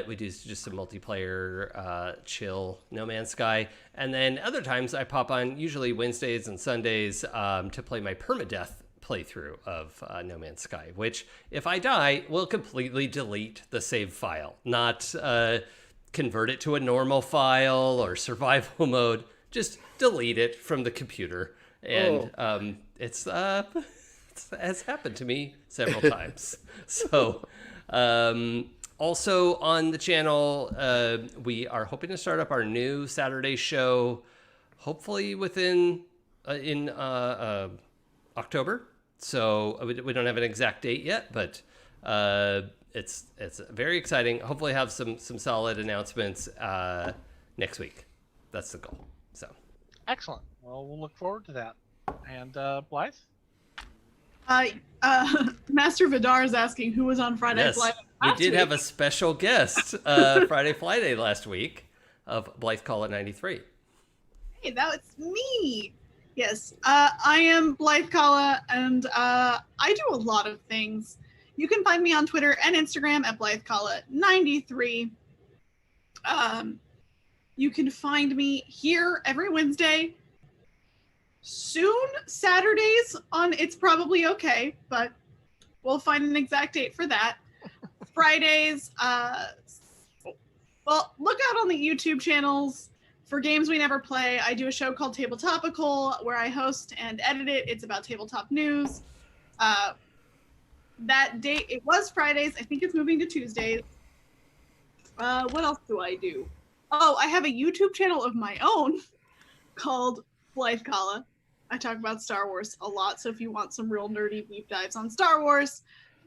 [SPEAKER 3] We do just some multiplayer chill No Man's Sky. And then other times I pop on, usually Wednesdays and Sundays, to play my permadeath playthrough of No Man's Sky, which if I die will completely delete the save file, not convert it to a normal file or survival mode, just delete it from the computer. And it has happened to me several times. So also on the channel, we are hoping to start up our new Saturday show, hopefully within in October. So we don't have an exact date yet, but it's very exciting. Hopefully have some solid announcements next week. That's the goal. So
[SPEAKER 2] excellent. Well, we'll look forward to that. And Blythe?
[SPEAKER 5] Master Vidar is asking who was on Friday
[SPEAKER 3] Yes.
[SPEAKER 5] Flight.
[SPEAKER 3] We
[SPEAKER 5] last
[SPEAKER 3] did
[SPEAKER 5] week.
[SPEAKER 3] have a special guest Friday Friday last week of Blythe Call at 93.
[SPEAKER 5] Hey, that was me. Yes, I am Blythe Kala, and I do a lot of things. You can find me on Twitter and Instagram at BlytheKala93. You can find me here every Wednesday. Soon, Saturdays on It's Probably Okay, but we'll find an exact date for that. Fridays, well, look out on the YouTube channels for games we never play. I do a show called Tabletopical where I host and edit it. It's about tabletop news. That date, it was Fridays. I think it's moving to Tuesdays. What else do I do? Oh, I have a YouTube channel of my own called Blythe Kala. I talk about Star Wars a lot, so if you want some real nerdy deep dives on Star Wars,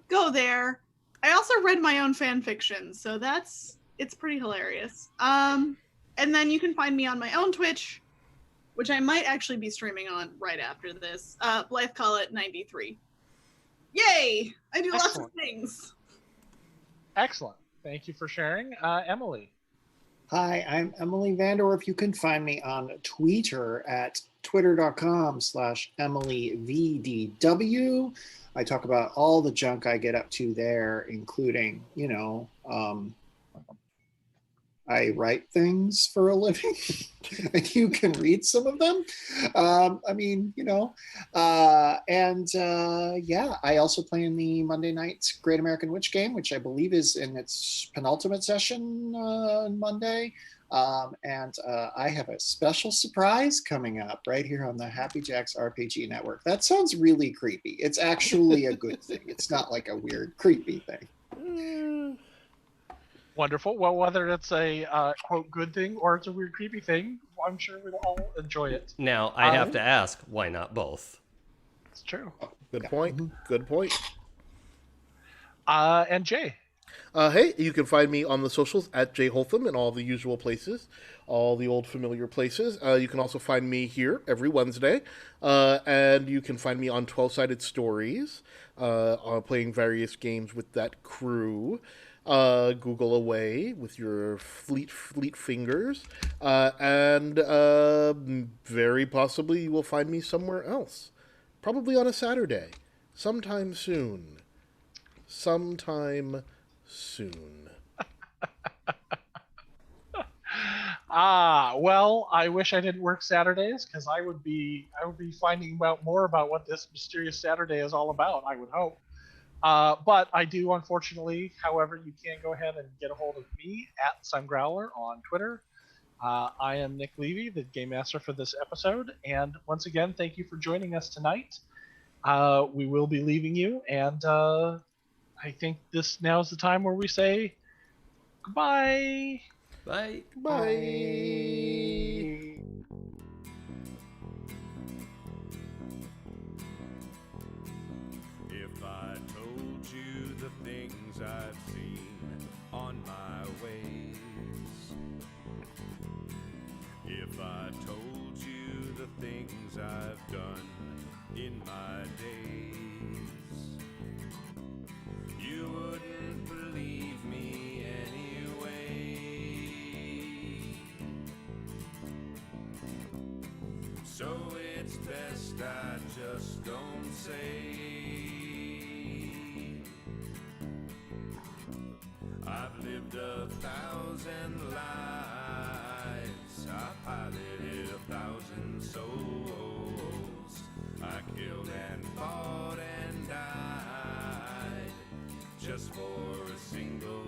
[SPEAKER 5] go there. I also read my own fan fiction, so it's pretty hilarious. And then you can find me on my own Twitch, which I might actually be streaming on right after this. Blythe Kala at 93. Yay! I do lots of
[SPEAKER 2] Excellent.
[SPEAKER 5] things.
[SPEAKER 2] Excellent. Thank you for sharing. Emily.
[SPEAKER 6] Hi, I'm Emily Vanderwerf. You can find me on Twitter at twitter.com/EmilyVDW. I talk about all the junk I get up to there, including, I write things for a living, and you can read some of them. I also play in the Monday Night Great American Witch game, which I believe is in its penultimate session on Monday. I have a special surprise coming up right here on the Happy Jacks RPG Network. That sounds really creepy. It's actually a good thing. It's not like a weird, creepy thing.
[SPEAKER 2] Wonderful. Well, whether it's a quote good thing or it's a weird creepy thing, I'm sure we'll all enjoy it.
[SPEAKER 3] Now, I have to ask, why not both?
[SPEAKER 2] It's true.
[SPEAKER 4] Good point. Good point.
[SPEAKER 2] And Jay.
[SPEAKER 4] Hey, you can find me on the socials at Jay Holtham in all the usual places, all the old familiar places. You can also find me here every Wednesday, and you can find me on 12-Sided Stories, playing various games with that crew. Google away with your fleet fingers, and very possibly you will find me somewhere else, probably on a Saturday, sometime soon.
[SPEAKER 2] Well, I wish I didn't work Saturdays because I would be finding out more about what this mysterious Saturday is all about. I would hope. But I do, unfortunately. However, you can go ahead and get a hold of me at Sungrowler on Twitter. I am Nick Levy, the Game Master for this episode. And once again, thank you for joining us tonight. We will be leaving you, and I think this now is the time where we say goodbye.
[SPEAKER 3] Bye.
[SPEAKER 4] Bye.
[SPEAKER 1] If I told you the things I've seen on my ways, if I told you the things I've done in my days, you wouldn't believe me anyway. So it's best I just don't say. I've lived 1,000 lives, I piloted 1,000 souls, I killed and fought and died just for a single